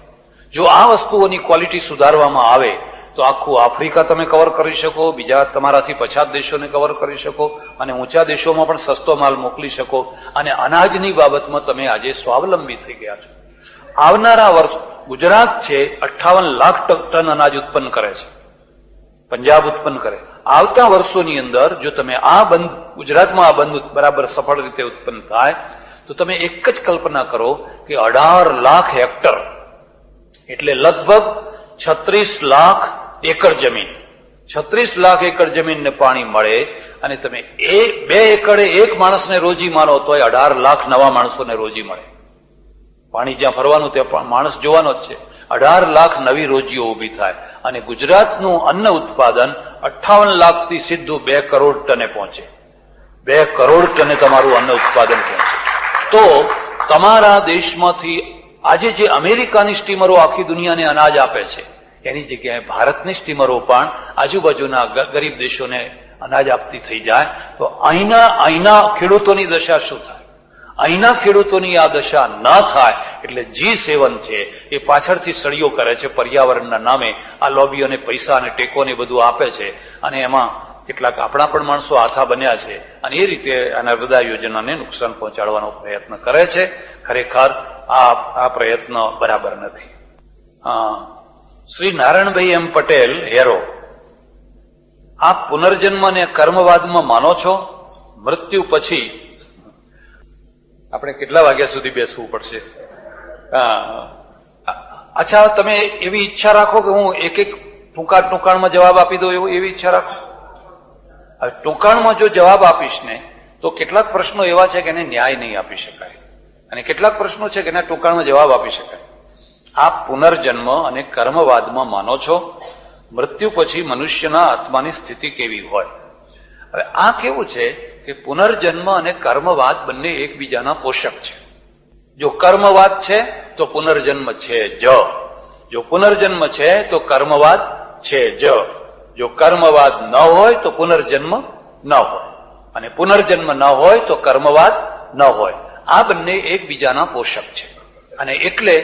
જો આ વસ્તુઓની ક્વોલિટી સુધારવામાં આવે તો આખું આફ્રિકા તમે કવર કરી શકો, બીજા તમારાથી પછાત દેશોને કવર કરી શકો, અને ઊંચા દેશોમાં પણ સસ્તો માલ મોકલી શકો, અને અનાજની બાબતમાં તમે આજે સ્વાવલંબી થઈ ગયા છો. આવનારા વર્ષ ગુજરાત છે 58 લાખ ટન અનાજ ઉત્પન્ન કરે છે, પંજાબ ઉત્પન્ન કરે. આવતા વર્ષોની અંદર જો તમે આ બંધ, ગુજરાતમાં આ બંધ બરાબર સફળ રીતે ઉત્પન્ન થાય તો તમે એક જ કલ્પના કરો કે 18 લાખ હેક્ટર એટલે લગભગ 36 લાખ એકર જમીન, 36 લાખ એકર જમીનને પાણી મળે, અને તમે 2 એકડે એક માણસને રોજી માનો તોય 18 લાખ નવા માણસોને રોજી મળે. પાણી જ્યાં ફરવાનું ત્યાં માણસ જોવાનો જ છે. 18 લાખ નવી રોજીઓ ઉભી થાય, અને ગુજરાતનું અન્ન ઉત્પાદન 58 લાખથી સીધું 2 કરોડ ટને પહોંચે. 2 કરોડ ટને તમારું અન્ન ઉત્પાદન પહોંચે. તો તમારા દેશમાંથી આજે જે અમેરિકાની સ્ટીમરો આખી દુનિયાને અનાજ આપે છે એની જગ્યાએ ભારતની સ્ટીમરો પણ આજુબાજુના ગરીબ દેશોને અનાજ આપતી થઈ જાય તો અહીંના ખેડૂતોની દશા શું થાય? અહીંના ખેડૂતોની આ દશા ન થાય એટલે G7 છે એ પાછળથી સળીઓ કરે છે પર્યાવરણના નામે. આ લોબીઓને પૈસા અને ટેકોને બધું આપે છે અને એમાં કેટલાક આપણા પણ માણસો આથા બન્યા છે અને એ રીતે આ નર્મદા યોજનાને નુકસાન પહોંચાડવાનો પ્રયત્ન કરે છે. ખરેખર આ પ્રયત્ન બરાબર નથી. શ્રી નારાયણભાઈ એમ પટેલ હેરો, આપ પુનર્જન્મ અને કર્મવાદમાં માનો છો? મૃત્યુ પછી આપણે કેટલા વાગ્યા સુધી બેસવું પડશે? અચ્છા, તમે એવી ઈચ્છા રાખો કે હું એક ટૂંકાણમાં જવાબ આપી દઉં એવી ઈચ્છા રાખો? ટૂંકાણમાં જો જવાબ આપીશ ને તો કેટલાક પ્રશ્નો એવા છે કે એને ન્યાય નહીં આપી શકાય અને કેટલાક પ્રશ્નો છે કે એના ટૂંકાણમાં જવાબ આપી શકાય. આપ પુનર્જન્મ અને કર્મવાદમાં માનો છો? મૃત્યુ પછી મનુષ્યના આત્માની સ્થિતિ કેવી હોય? હવે આ કેવું છે કે પુનર્જન્મ અને કર્મવાદ બંને એકબીજાના પોષક છે. જો કર્મવાદ છે તો પુનર્જન્મ છે જ, જો પુનર્જન્મ છે તો કર્મવાદ છે જ, જો કર્મવાદ ન હોય તો પુનર્જન્મ ન હોય અને પુનર્જન્મ ન હોય તો કર્મવાદ ન હોય. આ બંને એકબીજાના પોષક છે અને એટલે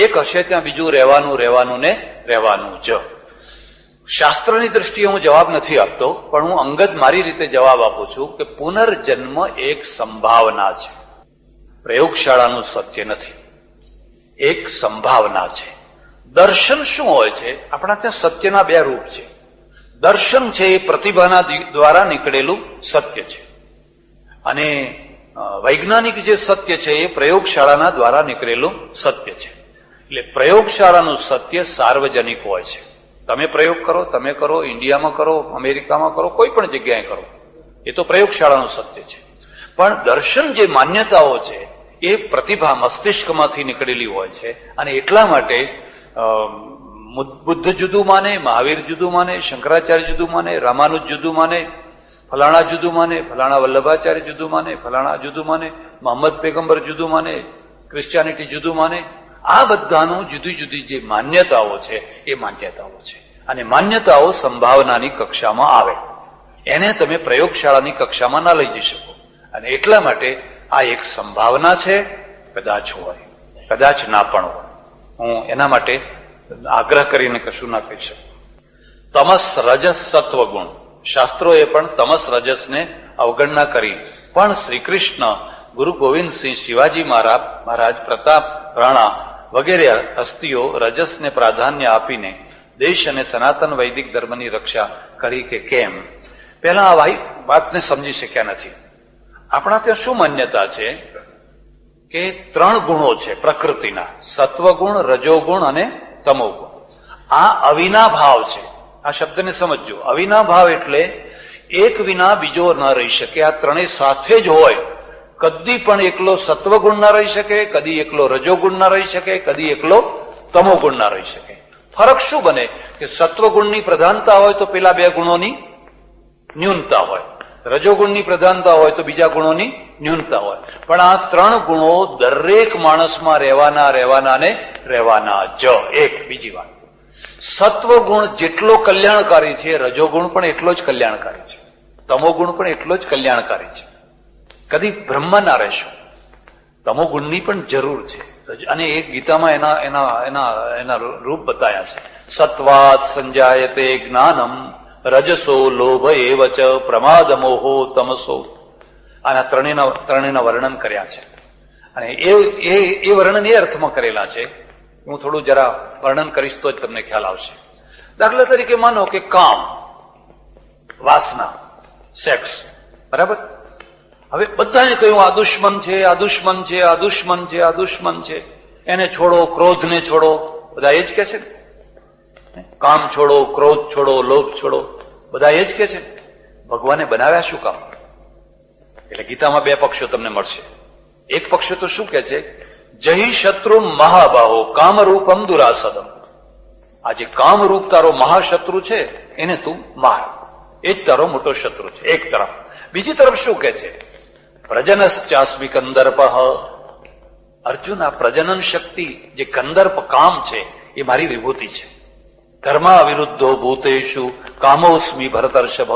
એક હશે ત્યાં બીજું રહેવાનું ને રહેવાનું જ. શાસ્ત્રની દ્રષ્ટિએ હું જવાબ નથી આપતો પણ હું અંગત મારી રીતે જવાબ આપું છું કે પુનર્જન્મ એક સંભાવના છે, પ્રયોગશાળાનું સત્ય નથી, એક સંભાવના છે. દર્શન શું હોય છે? આપણા ત્યાં સત્યના 2 રૂપ છે. દર્શન છે એ પ્રતિભાના દ્વારા નીકળેલું સત્ય છે અને વૈજ્ઞાનિક જે સત્ય છે એ પ્રયોગશાળાના દ્વારા નીકળેલું સત્ય છે. એટલે પ્રયોગશાળાનું સત્ય સાર્વજનિક હોય છે. તમે પ્રયોગ કરો, તમે કરો, ઇન્ડિયામાં કરો, અમેરિકામાં કરો, કોઈ પણ જગ્યાએ કરો, એ તો પ્રયોગશાળાનું સત્ય છે. પણ દર્શન જે માન્યતાઓ છે એ પ્રતિભા મસ્તિષ્કમાંથી નીકળેલી હોય છે અને એટલા માટે બુદ્ધ જુદું માને, મહાવીર જુદું માને, શંકરાચાર્ય જુદું માને, રામાનુજ જુદું માને, ફલાણા જુદું માને, ફલાણા વલ્લભાચાર્ય જુદું માને, ફલાણા જુદું માને, મોહમ્મદ પેગમ્બર જુદું માને, ક્રિશ્ચિયાનિટી જુદું માને. આ બધાનું જુદી જુદી જે માન્યતાઓ છે એ માન્યતાઓ છે અને માન્યતાઓ સંભાવનાની કક્ષામાં આવે. એને તમે પ્રયોગશાળાની કક્ષામાં ના લઈ જઈ શકો અને એટલા માટે આ એક સંભાવના છે. કદાચ હોય, કદાચ ના પણ હોય. હું એના માટે આગ્રહ કરીને કશું ના કહી શકું. તમસ રજસ સત્વ ગુણ, શાસ્ત્રોએ પણ તમસ રજસને અવગણના કરી પણ શ્રી કૃષ્ણ, ગુરુ ગોવિંદસિંહ, શિવાજી મહારાજ, પ્રતાપ રાણા વગેરે હસ્તીઓ રજસને પ્રાધાન્ય આપીને દેશ અને સનાતન વૈદિક ધર્મની રક્ષા કરી કે કેમ? પહેલા આ વાતને સમજી શક્યા નથી. આપણા ત્યાં શું માન્યતા છે કે 3 ગુણો છે પ્રકૃતિના, સત્વગુણ, રજોગુણ અને તમોગુણ. આ અવિનાભાવ છે. આ શબ્દને સમજજો. અવિનાભાવ એટલે એક વિના બીજો ન રહી શકે. આ ત્રણેય સાથે જ હોય. કદી પણ એકલો સત્વગુણ ના રહી શકે, કદી એકલો રજોગુણ ના રહી શકે, કદી એકલો તમોગુણ ના રહી શકે. ફરક શું બને કે સત્વગુણની પ્રધાનતા હોય તો પેલા 2 ગુણોની ન્યૂનતા હોય, રજોગુણની પ્રધાનતા હોય તો બીજા ગુણોની ન્યૂનતા હોય. પણ આ 3 ગુણો દરેક માણસમાં રહેવાના જ. એક બીજી વાત, સત્વગુણ જેટલો કલ્યાણકારી છે રજોગુણ પણ એટલો જ કલ્યાણકારી છે, તમોગુણ પણ એટલો જ કલ્યાણકારી છે. કદી બ્રહ્મ ના રહેશો. તમોગુણની પણ જરૂર છે અને એ ગીતામાં એના રૂપ બતાયા છે. સત્વાત સંજાયતે જ્ઞાનમ રજસો લોભ એવ ચ પ્રમાદ મોહો તમસો. આના ત્રણેયના વર્ણન કર્યા છે અને એ વર્ણન એ અર્થમાં કરેલા છે. હું થોડું જરા વર્ણન કરીશ તો જ તમને ખ્યાલ આવશે. દાખલા તરીકે માનો કે કામ, વાસના, સેક્સ, બરાબર. હવે બધાએ કહ્યું આ દુશ્મન છે, આ દુશ્મન છે, આ દુશ્મન છે, આ દુશ્મન છે, એને છોડો, ક્રોધને છોડો. બધા એ જ કે છે. કામ છોડો, ક્રોધ છોડો, લોભ છોડો, બધા એ જ કે છે. ભગવાને બનાવ્યા શું કામ? એટલે ગીતામાં 2 પક્ષો તમને મળશે. એક પક્ષ તો શું કે છે, જહી શત્રુ મહાબાહો કામરૂપમ દુરાસદમ. આ જે કામરૂપ તારો મહાશત્રુ છે એને તું માર, એ જ તારો મોટો શત્રુ છે. એક તરફ. બીજી તરફ શું કે છે? પ્રજનશ્ચાસ્મિ કંદર્પ. અર્જુન, આ પ્રજનન શક્તિ જે કંદર્પ કામ છે એ મારી વિભૂતિ છે. ધર્મ અવિરુદ્ધો ભૂતેષુ કામોસ્મિ ભરતર્ષભ.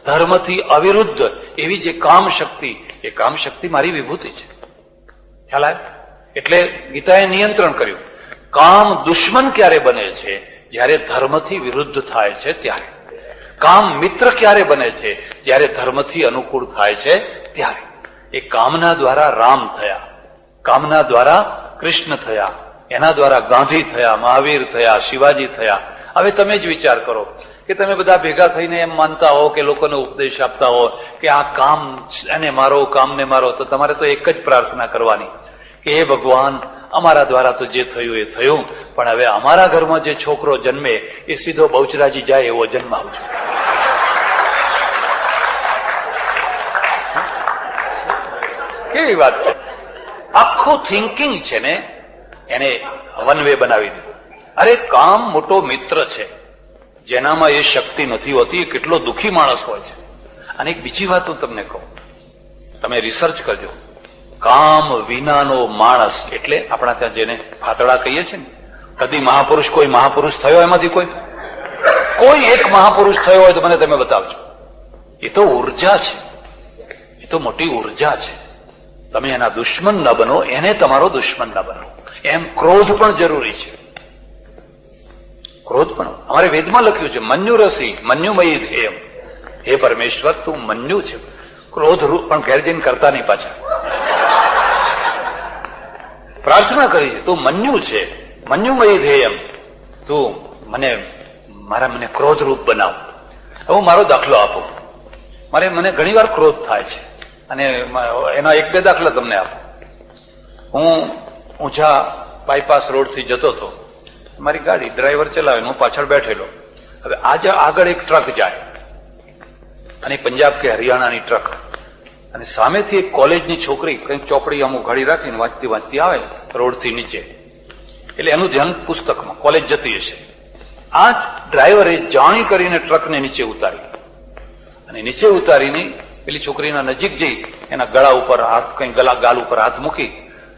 ધર્મથી અવિરુદ્ધ એવી જે કામ શક્તિ, એ કામ શક્તિ મારી વિભૂતિ છે. ખ્યાલ આવે? એટલે ગીતાએ નિયંત્રણ કર્યું. કામ દુશ્મન ક્યારે બને છે? જ્યારે ધર્મથી વિરુદ્ધ થાય છે ત્યારે. કામ મિત્ર ક્યારે બને છે? જ્યારે ધર્મથી અનુકૂળ થાય છે ત્યારે. એ કામના દ્વારા રામ થયા, કામના દ્વારા કૃષ્ણ થયા, એના દ્વારા ગાંધી થયા, મહાવીર થયા, શિવાજી થયા. હવે તમે જ વિચાર કરો કે તમે બધા ભેગા થઈને એમ માનતા હો કે લોકોને ઉપદેશ આપતા હો કે આ કામ એને મારો, કામને મારો, તો તમારે તો એક જ પ્રાર્થના કરવાની કે હે ભગવાન, અમારા દ્વારા તો જે થયું એ થયું, પણ હવે અમારા ઘરમાં જે છોકરો જન્મે એ સીધો બહુચરાજી જાય એવો જન્મ આવજો. કેવી વાત છે! આખું થિંકિંગ છે ને એને વન વે બનાવી દીધું. અરે કામ મોટો મિત્ર છે, જેનામાં એ શક્તિ નથી હોતી એ કેટલો દુઃખી માણસ હોય છે. અને એક બીજી વાત હું તમને કહું, તમે રિસર્ચ કરજો. કામ વિનાનો માણસ એટલે આપણા ત્યાં જેને ફાતડા કહીએ છીએ ને, કદી મહાપુરુષ, કોઈ મહાપુરુષ થયો એમાંથી? કોઈ એક મહાપુરુષ થયો હોય તો મને તમે બતાવજો. એ તો ઉર્જા છે, એ તો મોટી ઉર્જા છે. તમે એના દુશ્મન ન બનો, એને તમારો દુશ્મન ન બનો. એમ ક્રોધ પણ જરૂરી છે. ક્રોધ પણ અમારે વેદમાં લખ્યું છે, મન્યુ રસી મન્યુમયી ધ્યેયમ. હે પરમેશ્વર, તું મન્યુ છે. ક્રોધ રૂપ પણ ઘેર જઈને કરતા નહીં પાછા. પ્રાર્થના કરી છે, તું મન્યુ છે, મન્યુમયી ધ્યેયમ. તું મને ક્રોધ રૂપ બનાવ. હું મારો દાખલો આપું. મને ઘણી વાર ક્રોધ થાય છે અને એના એક બે દાખલા તમને આપો. હું ઊંઝા બાયપાસ રોડ થી જતો હતો, મારી ગાડી ડ્રાઈવર ચલાવે, હું પાછળ બેઠેલો. હવે આજે આગળ એક ટ્રક જાય, અને પંજાબ કે હરિયાણાની ટ્રક, અને સામેથી એક કોલેજની છોકરી કંઈક ચોપડી અમુક ઘડી રાખીને વાંચતી વાંચતી આવે રોડથી નીચે. એટલે એનું ધ્યાન પુસ્તકમાં, કોલેજ જતી હશે. આ ડ્રાઈવરે જાણી કરીને ટ્રકને નીચે ઉતારી, અને નીચે ઉતારીને પેલી છોકરીના નજીક જઈ એના ગળા ઉપર હાથ, કઈ ગાલ ઉપર હાથ મૂકી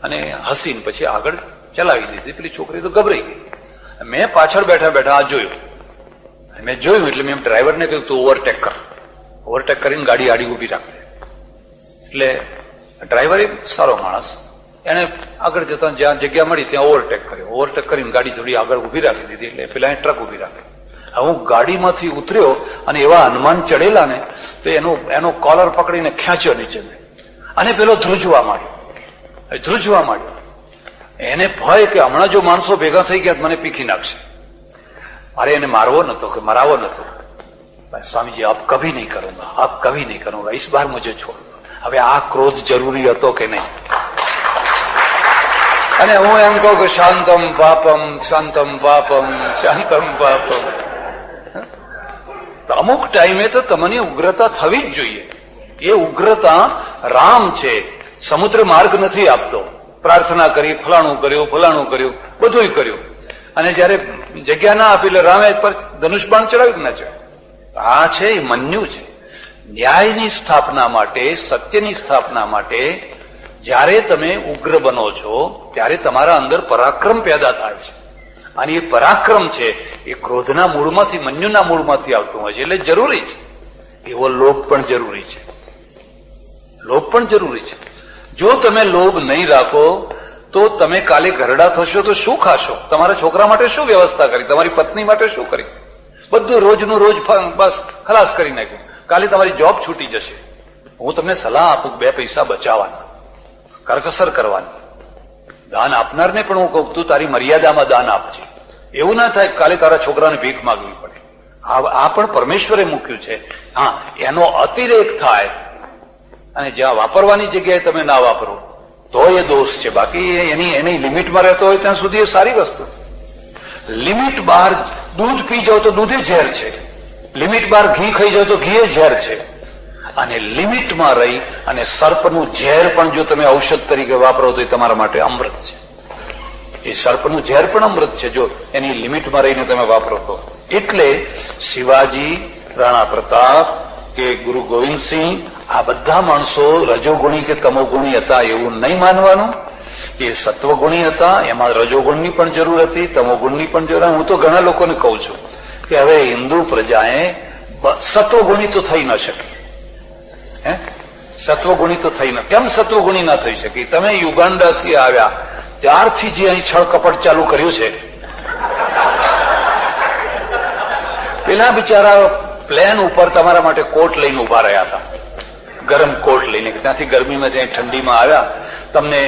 અને હસીને પછી આગળ ચલાવી દીધી. પેલી છોકરી તો ગભરાઈ ગઈ. મેં પાછળ બેઠા બેઠા આ જોયું. મેં જોયું એટલે મેં ડ્રાઈવરને કહ્યું, તું ઓવરટેક કર. ઓવરટેક કરીને ગાડી આડી ઉભી રાખે. એટલે ડ્રાઈવર સારો માણસ, એને આગળ જતા જ્યાં જગ્યા મળી ત્યાં ઓવરટેક કર્યો. ઓવરટેક કરીને ગાડી થોડી આગળ ઉભી રાખી દીધી. એટલે પેલા ટ્રક ઉભી રાખી. હું ગાડીમાંથી ઉતર્યો અને એવા હનુમાન ચડેલા ને તો એનો કોલર પકડીને ખેંચ્યો નીચે, અને પેલો ધ્રુજવા માંડ્યો. એને ભય કે હમણાં જો માણસો ભેગા થઈ ગયા મને પીખી નાખશે. મારે એને મારવો નતો કે મરાવો નતો. સ્વામીજી, આપ કભી નહીં કरूंगा, આપ કભી નહીં કरूंगा, इस बार मुझे छोड़ दो. હવે આ ક્રોધ જરૂરી હતો કે નહીં? અને હું એમ કહું કે શાંતમ પાપમ, શાંતમ પાપમ, શાંતમ પાપમ. તો અમુક ટાઈમે તો તમને ઉગ્રતા થવી જ જોઈએ. એ ઉગ્રતા રામ છે, સમુદ્ર માર્ગ નથી આપતો. પ્રાર્થના કરી, ફલાણું કર્યું, બધું કર્યું, અને જયારે જગ્યા ના આપી એટલે રામે પર ધનુષ બાણ ચડાવ્યું ના ચડાવ્યું. આ છે એ મન્યુ છે. ન્યાયની સ્થાપના માટે, સત્યની સ્થાપના માટે જ્યારે તમે ઉગ્ર બનો છો ત્યારે તમારા અંદર પરાક્રમ પેદા થાય છે. અને એ પરાક્રમ છે એ ક્રોધના મૂળમાંથી, મન્યુના મૂળમાંથી આવતું હોય છે. એટલે જરૂરી છે. એવો લોભ પણ જરૂરી છે. લોભ પણ જરૂરી છે. જો તમે લોભ નહીં રાખો તો તમે કાલે ઘરડા થશો તો શું ખાશો? તમારા છોકરા માટે શું વ્યવસ્થા કરી? તમારી પત્ની માટે શું કરી? બધું રોજનું રોજ બસ ખલાસ કરી નાખ્યું. કાલે તમારી જોબ છૂટી જશે. હું તમને સલાહ આપું, 2 પૈસા બચાવવાના, કરકસર કરવાની. દાન આપનારને પણ હું કહું, તું તારી મર્યાદામાં દાન આપજે. એવું ના થાય કાલે તારા છોકરાને ભીખ માંગવી પડે. આ પણ પરમેશ્વરે મૂક્યું છે. હા, એનો અતિરેક થાય અને જ્યાં વાપરવાની જગ્યાએ તમે ના વાપરો તો એ દોષ છે. બાકી એની લિમિટમાં રહેતો હોય ત્યાં સુધી એ સારી વસ્તુ છે. લિમિટ બહાર દૂધ પી જાવ તો દૂધે ઝેર છે, લિમિટ બહાર ઘી ખાઈ જાવ તો ઘી ઝેર છે. અને લિમિટમાં રહી અને સર્પનું ઝેર પણ જો તમે ઔષધ તરીકે વાપરો તો એ તમારા માટે અમૃત છે. એ સર્પનું ઝેર પણ અમૃત છે જો એની લિમિટમાં રહીને તમે વાપરો તો. એટલે શિવાજી, રાણા પ્રતાપ કે ગુરુ ગોવિંદસિંહ આ બધા માણસો રજોગુણી કે તમોગુણી હતા એવું નહીં માનવાનું. એ સત્વગુણી હતા, એમાં રજોગુણની પણ જરૂર હતી, તમોગુણની પણ જરૂર. હું તો ઘણા લોકોને કહું છું કે હવે હિન્દુ પ્રજાએ સત્વગુણી તો થઈ ન શકે. સત્વગુણી તો થઈ ન, કેમ સત્વગુણી ના થઈ શકી? તમે યુગાન્ડાથી આવ્યા ત્યારથી જે અહીં છળ કપટ ચાલુ કર્યું છે, પેલા બિચારા પ્લેન ઉપર તમારા માટે કોટ લઈને ઉભા રહ્યા હતા, ગરમ કોટ લઈને. ત્યાંથી ગરમીમાં ત્યાં ઠંડીમાં આવ્યા, તમને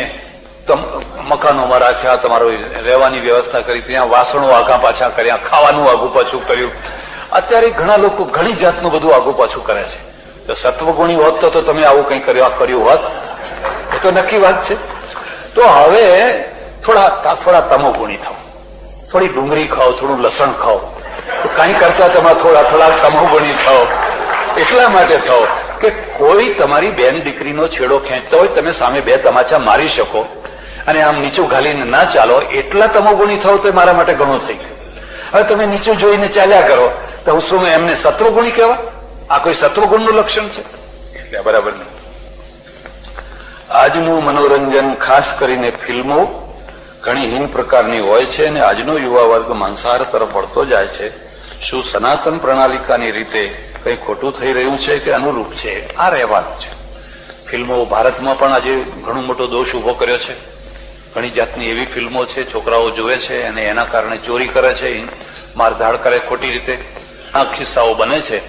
મકાનોમાં રાખ્યા, તમારો રહેવાની વ્યવસ્થા કરી, ત્યાં વાસણો આગા પાછા કર્યા, ખાવાનું આગુ પાછું કર્યું. અત્યારે ઘણા લોકો ઘણી જાતનું બધું આગુ પાછું કરે છે. તો સત્વગુણી હોત તો તમે આવું કંઈ કર્યું હોત? એ તો નક્કી વાત છે. તો હવે થોડા તમોગુણી થાવ, થોડી ડુંગળી ખાઓ, થોડું લસણ ખાઓ, તો કંઈ કરતા તમારે થોડા તમોગુણી થાઓ. એટલા માટે થાઓ કે કોઈ તમારી બેન દીકરીનો છેડો ખેંચતો હોય, તમે સામે બે તમાચા મારી શકો અને આમ નીચું ઘાલીને ના ચાલો, એટલા તમોગુણી થાવ તો મારા માટે ઘણું થઈ ગયું. હવે તમે નીચું જોઈને ચાલ્યા કરો તો શું એમને સત્વગુણી કહેવાય? આ કોઈ સત્વગુણનું લક્ષણ છે? એટલે બરાબર નહીં. આજનું મનોરંજન, ખાસ કરીને ફિલ્મો, ઘણી હીન પ્રકારની હોય છે અને આજનો યુવા વર્ગ માંસાહાર તરફ વળતો જાય છે. શું સનાતન પ્રણાલિકાની રીતે કંઈ ખોટું થઈ રહ્યું છે કે અનુરૂપ છે? આ રહેવાનું છે. ફિલ્મો ભારતમાં પણ આજે ઘણો મોટો દોષ ઉભો કર્યો છે. ઘણી જાતની એવી ફિલ્મો છે, છોકરાઓ જોવે છે અને એના કારણે ચોરી કરે છે, મારધાડ કરે ખોટી રીતે. આ કિસ્સાઓ બને છે,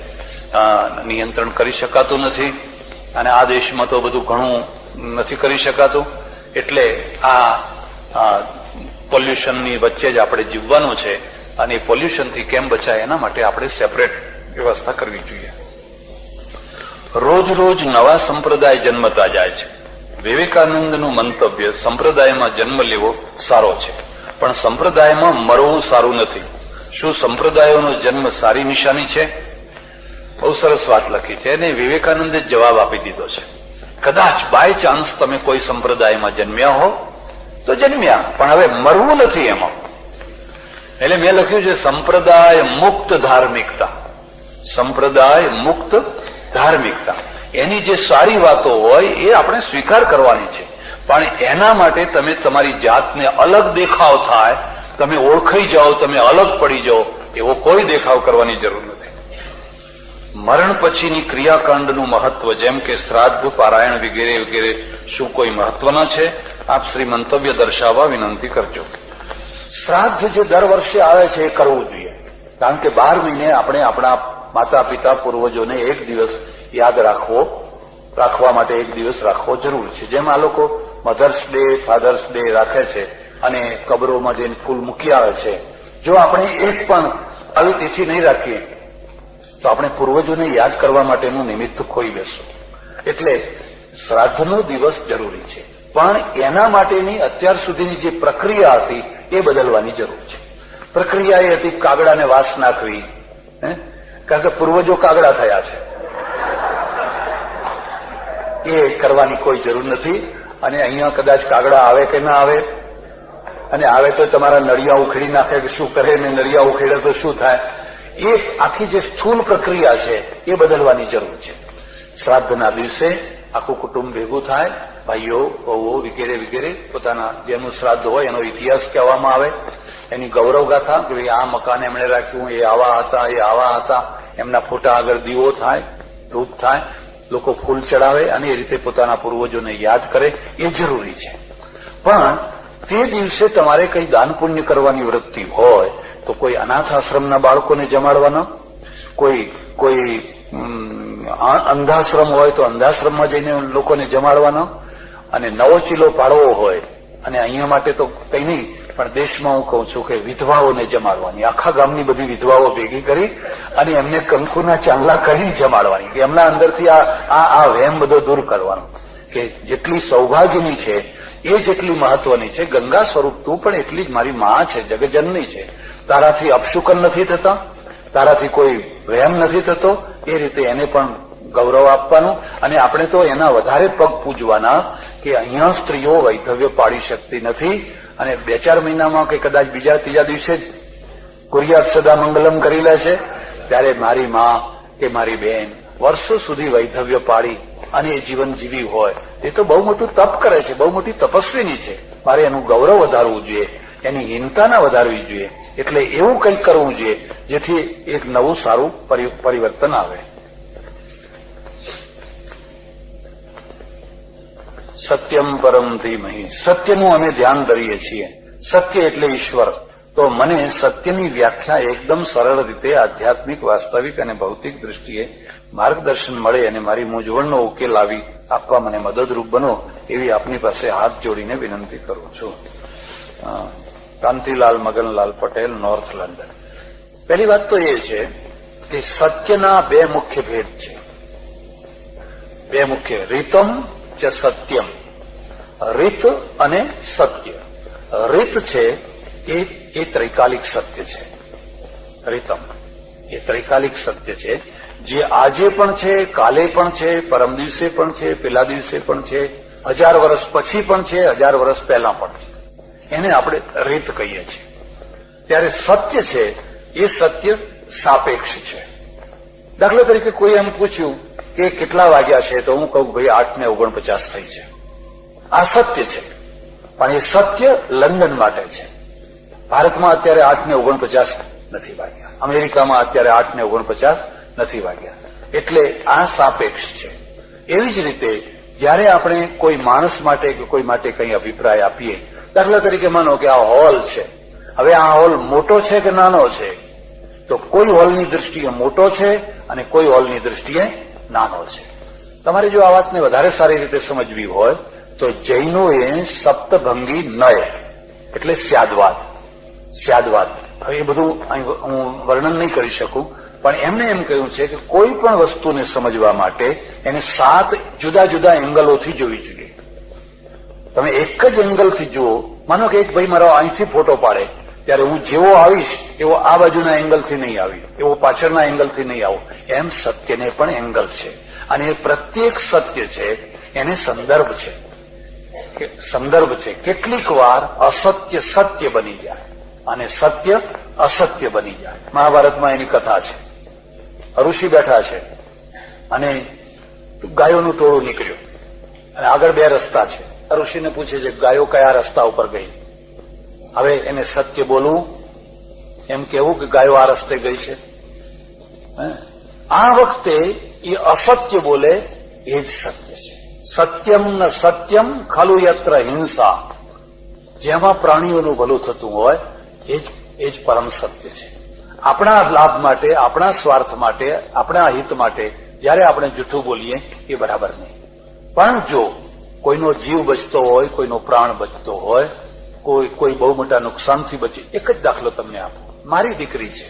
નિયંત્રણ કરી શકાતું નથી. અને આ દેશમાં તો બધું ઘણું નથી કરી શકાતું. એટલે આ પોલ્યુશનની વચ્ચે જ આપણે જીવવાનું છે અને પોલ્યુશનથી કેમ બચાય એના માટે આપણે સેપરેટ વ્યવસ્થા કરવી જોઈએ. રોજ રોજ નવા સંપ્રદાય જન્મતા જાય છે. વિવેકાનંદનું મંતવ્ય, સંપ્રદાયમાં જન્મ લેવો સારો છે પણ સંપ્રદાયમાં મરવું સારું નથી. શું સંપ્રદાયોનો જન્મ સારી નિશાની છે? બહુ સરસ વાત લખી છે અને વિવેકાનંદે જવાબ આપી દીધો છે. કદાચ બાય ચાન્સ તમે કોઈ સંપ્રદાયમાં જન્મ્યા હો તો જન્મ્યા, પણ હવે મરવું નથી એમાં. એટલે મેં લખ્યું છે સંપ્રદાય મુક્ત ધાર્મિકતા. સંપ્રદાય મુક્ત ધાર્મિકતા, એની જે સારી વાતો હોય એ આપણે સ્વીકાર કરવાની છે, પણ એના માટે તમે તમારી જાતને અલગ દેખાવ થાય, તમે ઓળખાઈ જાઓ, તમે અલગ પડી જાઓ, એવો કોઈ દેખાવ કરવાની જરૂર નથી. મરણ પછીની ક્રિયાકાંડનું મહત્વ, જેમ કે શ્રાદ્ધ, પારાયણ વગેરે વગેરે, શું કોઈ મહત્વના છે? આપ શ્રી મંતવ્ય દર્શાવવા વિનંતી કરજો. શ્રાદ્ધ જે દર વર્ષે આવે છે એ કરવું જોઈએ, કારણ કે 12 મહિને આપણે આપણા માતા પિતા પૂર્વજોને એક દિવસ યાદ રાખવા માટે એક દિવસ રાખવો જરૂર છે. જેમ આ લોકો મધર્સ ડે, ફાધર્સ ડે રાખે છે અને કબરોમાં જઈને ફૂલ મૂકી આવે છે, જો આપણે એક પણ આવી તિથિ નહીં રાખીએ તો આપણે પૂર્વજોને યાદ કરવા માટેનું નિમિત્ત ખોઈ બેસું. એટલે શ્રાદ્ધનો દિવસ જરૂરી છે, પણ એના માટેની અત્યાર સુધીની જે પ્રક્રિયા હતી એ બદલવાની જરૂર છે. પ્રક્રિયા એ હતી કાગડાને વાસ નાખવી, કારણ કે પૂર્વજો કાગડા થયા છે, એ કરવાની કોઈ જરૂર નથી. અને અહીંયા કદાચ કાગડા આવે કે ના આવે, અને આવે તો તમારા નળિયા ઉખેડી નાખે કે શું કરે, ને નળિયા ઉખેડે તો શું થાય, એ આખી જે સ્થૂળ પ્રક્રિયા છે એ બદલવાની જરૂર છે. શ્રાદ્ધના દિવસે આખું કુટુંબ ભેગું થાય, ભાઈઓ બહુઓ વગેરે વગેરે, પોતાના જેનું શ્રાદ્ધ હોય એનો ઇતિહાસ કહેવામાં આવે, એની ગૌરવ ગાથા કે ભાઈ આ મકાન એમણે રાખ્યું, એ આવા હતા, એ આવા હતા, એમના ફોટા આગળ દીવો થાય, ધૂપ થાય, લોકો ફૂલ ચડાવે અને એ રીતે પોતાના પૂર્વજોને યાદ કરે, એ જરૂરી છે. પણ તે દિવસે તમારે કઈ દાન પુણ્ય કરવાની વૃત્તિ હોય તો કોઈ અનાથ આશ્રમના બાળકોને જમાડવાના, કોઈ અંધાશ્રમ હોય તો અંધાશ્રમમાં જઈને લોકોને જમાડવાના, અને નવો ચીલો પાડવો હોય, અને અહીંયા માટે તો કઈ નહીં પણ દેશમાં હું કહું છું કે વિધવાઓને જમાડવાની, આખા ગામની બધી વિધવાઓ ભેગી કરી અને એમને કંકુના ચાંદલા કરીને જમાડવાની, કે એમના અંદરથી આ વહેમ બધો દૂર કરવાનો કે જેટલી સૌભાગ્યની છે એ જેટલી મહત્વની છે. ગંગા સ્વરૂપ તું પણ એટલી જ મારી માં છે, જગજનની છે. તારાથી અપશુકન નથી થતા, તારાથી કોઈ વહેમ નથી થતો, એ રીતે એને પણ ગૌરવ આપવાનું. અને આપણે તો એના વધારે પગ પૂજવાના કે અહીંયા સ્ત્રીઓ વૈધવ્ય પાડી શકતી નથી, અને 2-4 મહિનામાં કે કદાચ બીજા ત્રીજા દિવસે જ કુરિયાત સદા મંગલમ કરી લે છે, ત્યારે મારી માં કે મારી બેન વર્ષો સુધી વૈધવ્ય પાડી અને એ જીવન જીવી હોય એ તો બહુ મોટું તપ કરે છે, બહુ મોટી તપસ્વીની છે. મારે એનું ગૌરવ વધારવું જોઈએ, એની હીનતા ના વધારવી જોઈએ. એટલે એવું કંઈક કરવું જોઈએ જેથી એક નવું સારું પરિવર્તન આવે. સત્યમ પરમ ધીમહિ, સત્યનું અમે ધ્યાન ધરીએ છીએ. સત્ય એટલે ઈશ્વર. તો મને સત્યની વ્યાખ્યા એકદમ સરળ રીતે આધ્યાત્મિક, વાસ્તવિક અને ભૌતિક દ્રષ્ટિએ માર્ગદર્શન મળે અને મારી મૂંઝવણનો ઉકેલ આપવા મને મદદરૂપ બનો એવી આપની પાસે હાથ જોડીને વિનંતી કરું છું. Kantilal Maganlal Patel, north London. પહેલી વાત તો એ છે કે સત્યના બે મુખ્ય ભેદ છે. બે મુખ્ય, રીતમ ચ સત્યમ. રીત અને સત્ય. રીત છે એ ત્રિકાલિક સત્ય છે. રીતમ એ ત્રિકાલિક સત્ય છે જે આજે પણ છે, કાલે પણ છે, પરમ દિવસે પણ છે, પેલા દિવસે પણ છે, 1000 વર્ષ પછી પણ છે, 1000 વર્ષ પહેલા પણ છે. એને આપણે રીત કહીએ છીએ. ત્યારે સત્ય છે એ સત્ય સાપેક્ષ છે. દાખલા તરીકે કોઈ એમ પૂછ્યું કે કેટલા વાગ્યા છે, તો હું કહું ભાઈ 8:49 થઈ છે. આ સત્ય છે, પણ એ સત્ય લંડન માટે છે. ભારતમાં અત્યારે 8:49 નથી વાગ્યા, અમેરિકામાં અત્યારે 8:49 નથી વાગ્યા. એટલે આ સાપેક્ષ છે. એવી જ રીતે જયારે આપણે કોઈ માણસ માટે કે કોઈ માટે કંઈ અભિપ્રાય આપીએ, દાખલા તરીકે માનો કે આ હોલ છે, હવે આ હોલ મોટો છે કે નાનો છે, તો કોઈ હોલની દ્રષ્ટિએ મોટો છે અને કોઈ હોલની દ્રષ્ટિએ નાનો છે. તમારે જો આ વાતને વધારે સારી રીતે સમજવી હોય તો જૈનોએ સપ્તભંગી નય એટલે સ્યાદવાદ હવે એ બધું હું વર્ણન નહીં કરી શકું, પણ એમને એમ કહ્યું છે કે કોઈ પણ વસ્તુને સમજવા માટે એને 7 જુદા જુદા એંગલોથી જોવી જોઈએ. તમે એક જ એંગલથી જુઓ, માનો કે એક ભાઈ મારો અહીંથી ફોટો પાડે, ત્યારે હું જેવો આવીશ એવો આ બાજુના એંગલથી નહીં આવી, એવો પાછળના એંગલથી નહીં આવું. એમ સત્યને પણ એંગલ છે, અને એ પ્રત્યેક સત્ય છે એને સંદર્ભ છે. કેટલીક વાર અસત્ય સત્ય બની જાય અને સત્ય અસત્ય બની જાય. મહાભારતમાં એની કથા છે. ઋષિ બેઠા છે અને ગાયોનું ટોળું નીકળ્યું અને આગળ 2 રસ્તા છે. ઋષિને પૂછે છે ગાયો કયા રસ્તા ઉપર ગઈ. હવે એને સત્ય બોલવું, એમ કેવું કે ગાયો આ રસ્તે ગઈ છે. આ વખતે એ અસત્ય બોલે એ જ સત્ય છે. સત્યમ ન સત્યમ ખલુ યત્ર હિંસા. જેમાં પ્રાણીઓનું ભલું થતું હોય એ જ પરમ સત્ય છે. આપણા લાભ માટે, આપણા સ્વાર્થ માટે, આપણા હિત માટે જયારે આપણે જૂઠું બોલીએ એ બરાબર નહીં. પણ જો કોઈનો જીવ બચતો હોય, કોઈનો પ્રાણ બચતો હોય, કોઈ બહુ મોટા નુકસાનથી બચે. એક જ દાખલો તમને આપો. મારી દીકરી છે,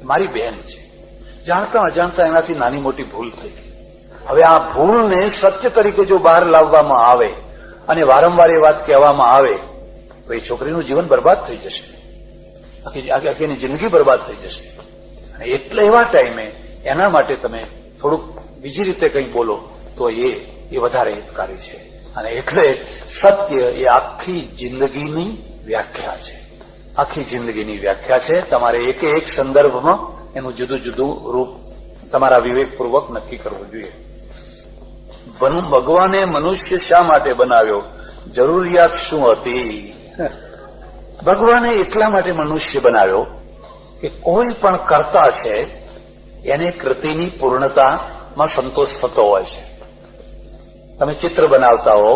મારી બહેન છે, જાણતા અજાણતા એનાથી નાની મોટી ભૂલ થઈ ગઈ. હવે આ ભૂલને સત્ય તરીકે જો બહાર લાવવામાં આવે અને વારંવાર એ વાત કહેવામાં આવે તો એ છોકરીનું જીવન બરબાદ થઈ જશે, આખી જિંદગી બરબાદ થઈ જશે. અને એટલે એવા ટાઈમે એના માટે તમે થોડુંક બીજી રીતે કંઈ બોલો તો એ વધારે હિતકારી છે. અને એટલે સત્ય એ આખી જિંદગીની વ્યાખ્યા છે. આખી જિંદગીની વ્યાખ્યા છે. તમારે એક સંદર્ભમાં એનું જુદું જુદું રૂપ તમારા વિવેકપૂર્વક નક્કી કરવું જોઈએ. ભગવાને મનુષ્ય શા માટે બનાવ્યો? જરૂરિયાત શું હતી? ભગવાને એટલા માટે મનુષ્ય બનાવ્યો કે કોઈ પણ કર્તા છે એને કૃતિની પૂર્ણતામાં સંતોષ થતો હોય છે. તમે ચિત્ર બનાવતા હો,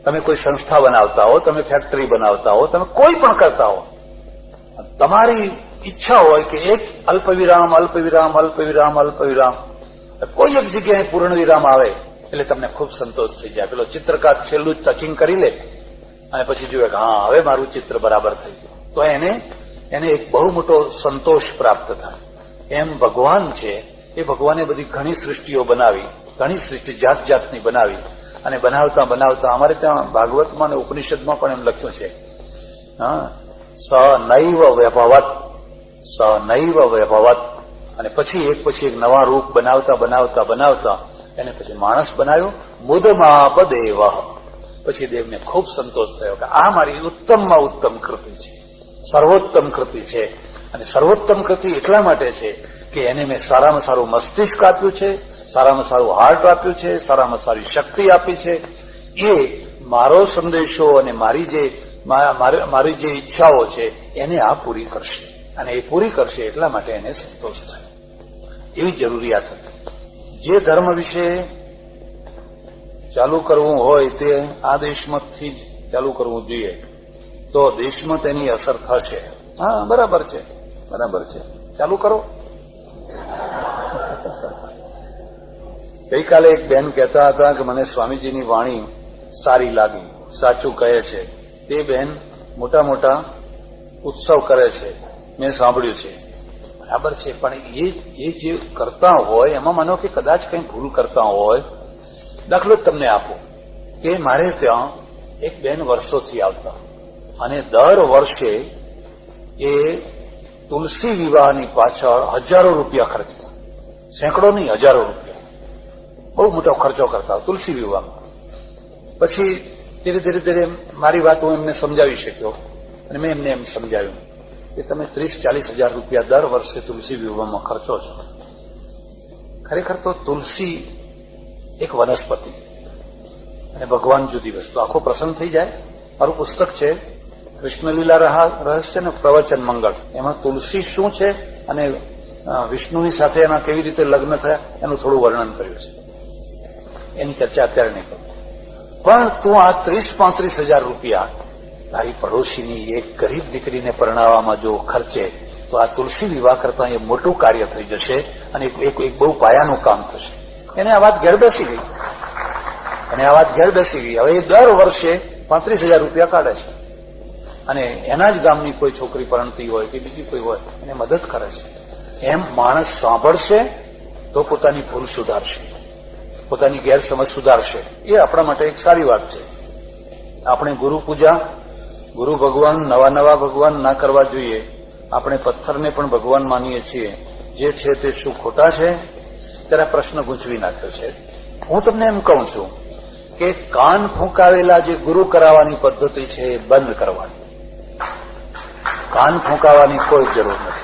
તમે કોઈ સંસ્થા બનાવતા હો, તમે ફેક્ટરી બનાવતા હો, તમે કોઈ પણ કરતા હો, તમારી ઈચ્છા હોય કે એક અલ્પવિરામ કોઈ એક જગ્યાએ પૂર્ણ વિરામ આવે એટલે તમને ખૂબ સંતોષ થઈ જાય. પેલો ચિત્રકાર છેલ્લું ટચિંગ કરી લે અને પછી જોયે કે હા હવે મારું ચિત્ર બરાબર થઈ ગયું, તો એને એક બહુ મોટો સંતોષ પ્રાપ્ત થાય. એમ ભગવાન છે એ ભગવાને બધી ઘણી સૃષ્ટિઓ બનાવી, ઘણી સૃષ્ટિ જાત જાતની બનાવી, અને બનાવતા અમારે ત્યાં ભાગવતમાં અને ઉપનિષદમાં પણ એમ લખ્યું છે, સ નૈવ વૈભવત, અને પછી એક નવા રૂપ બનાવતા એને પછી માણસ બનાવ્યો. મુદમાપ દેવ, પછી દેવને ખૂબ સંતોષ થયો કે આ મારી ઉત્તમમાં ઉત્તમ કૃતિ છે, સર્વોત્તમ કૃતિ છે, અને સર્વોત્તમ કૃતિ એટલા માટે છે કે એને મેં સારામાં સારું મસ્તિષ્ક આપ્યું છે, સારામાં સારું હાર્ટ આપ્યું છે, સારામાં સારી શક્તિ આપી છે. એ મારો સંદેશો અને મારી જે ઈચ્છાઓ છે એને આ પૂરી કરશે, અને એ પૂરી કરશે એટલા માટે એને સંતોષ થાય, એવી જરૂરિયાત હતી. જે ધર્મ વિશે ચાલુ કરવું હોય તે આ દેશમાંથી જ ચાલુ કરવું જોઈએ, તો દેશમાં તેની અસર થશે. હા, બરાબર છે, ચાલુ કરો. ગઈકાલે એક બેન કહેતા હતા કે મને સ્વામીજીની વાણી સારી લાગી, સાચું કહે છે. તે બેન મોટા મોટા ઉત્સવ કરે છે, મેં સાંભળ્યું છે, બરાબર છે. પણ એ જે કરતા હોય એમાં માનો કે કદાચ કંઈ ભૂલ કરતા હોય. દાખલો તમને આપો કે મારે ત્યાં એક બેન વર્ષોથી આવતા અને દર વર્ષે એ તુલસી વિવાહની પાછળ હજારો રૂપિયા ખર્ચતા, સેંકડો નહીં, હજારો રૂપિયા, બહુ મોટો ખર્ચો કરતા તુલસી વિવાહમાં. પછી ધીરે ધીરે મારી વાત હું એમને સમજાવી શક્યો અને મેં એમને એમ સમજાવ્યું કે તમે 30-40 હજાર રૂપિયા દર વર્ષે તુલસી વિવાહમાં ખર્ચો છો. ખરેખર તો તુલસી એક વનસ્પતિ અને ભગવાન જુદી વસ્તુ. આખો પ્રસંગ થઈ જાય. મારું પુસ્તક છે કૃષ્ણલીલા રહસ્ય ને પ્રવચન મંગળ, એમાં તુલસી શું છે અને વિષ્ણુની સાથે એના કેવી રીતે લગ્ન થયા એનું થોડું વર્ણન કર્યું છે. એની ચર્ચા અત્યારે નહીં કરું. પણ તું આ 30-35 હજાર રૂપિયા તારી પડોશીની એક ગરીબ દીકરીને પરણાવવામાં જો ખર્ચે તો આ તુલસી વિવાહ કરતા એ મોટું કાર્ય થઈ જશે અને એક બહુ પાયાનું કામ થશે. એને આ વાત ઘેર બેસી ગઈ. હવે એ દર વર્ષે 35,000 રૂપિયા કાઢે છે અને એના જ ગામની કોઈ છોકરી પરણતી હોય કે બીજી કોઈ હોય એને મદદ કરે છે. એમ માણસ સાંભળશે તો પોતાની ભૂલ સુધારશે, પોતાની ગેરસમજ સુધારશે. એ આપણા માટે એક સારી વાત છે. આપણે ગુરુ પૂજા, ગુરુ ભગવાન, નવા ભગવાન ના કરવા જોઈએ. આપણે પથ્થરને પણ ભગવાન માનીએ છીએ. જે છે તે શું ખોટા છે? ત્યારે પ્રશ્ન ગૂંચવી નાખ્યો છે. હું તમને એમ કહું છું કે કાન ફૂંકાવેલા જે ગુરુ કરાવવાની પદ્ધતિ છે એ બંધ કરવાની. કાન ફૂંકાવાની કોઈ જરૂર નથી.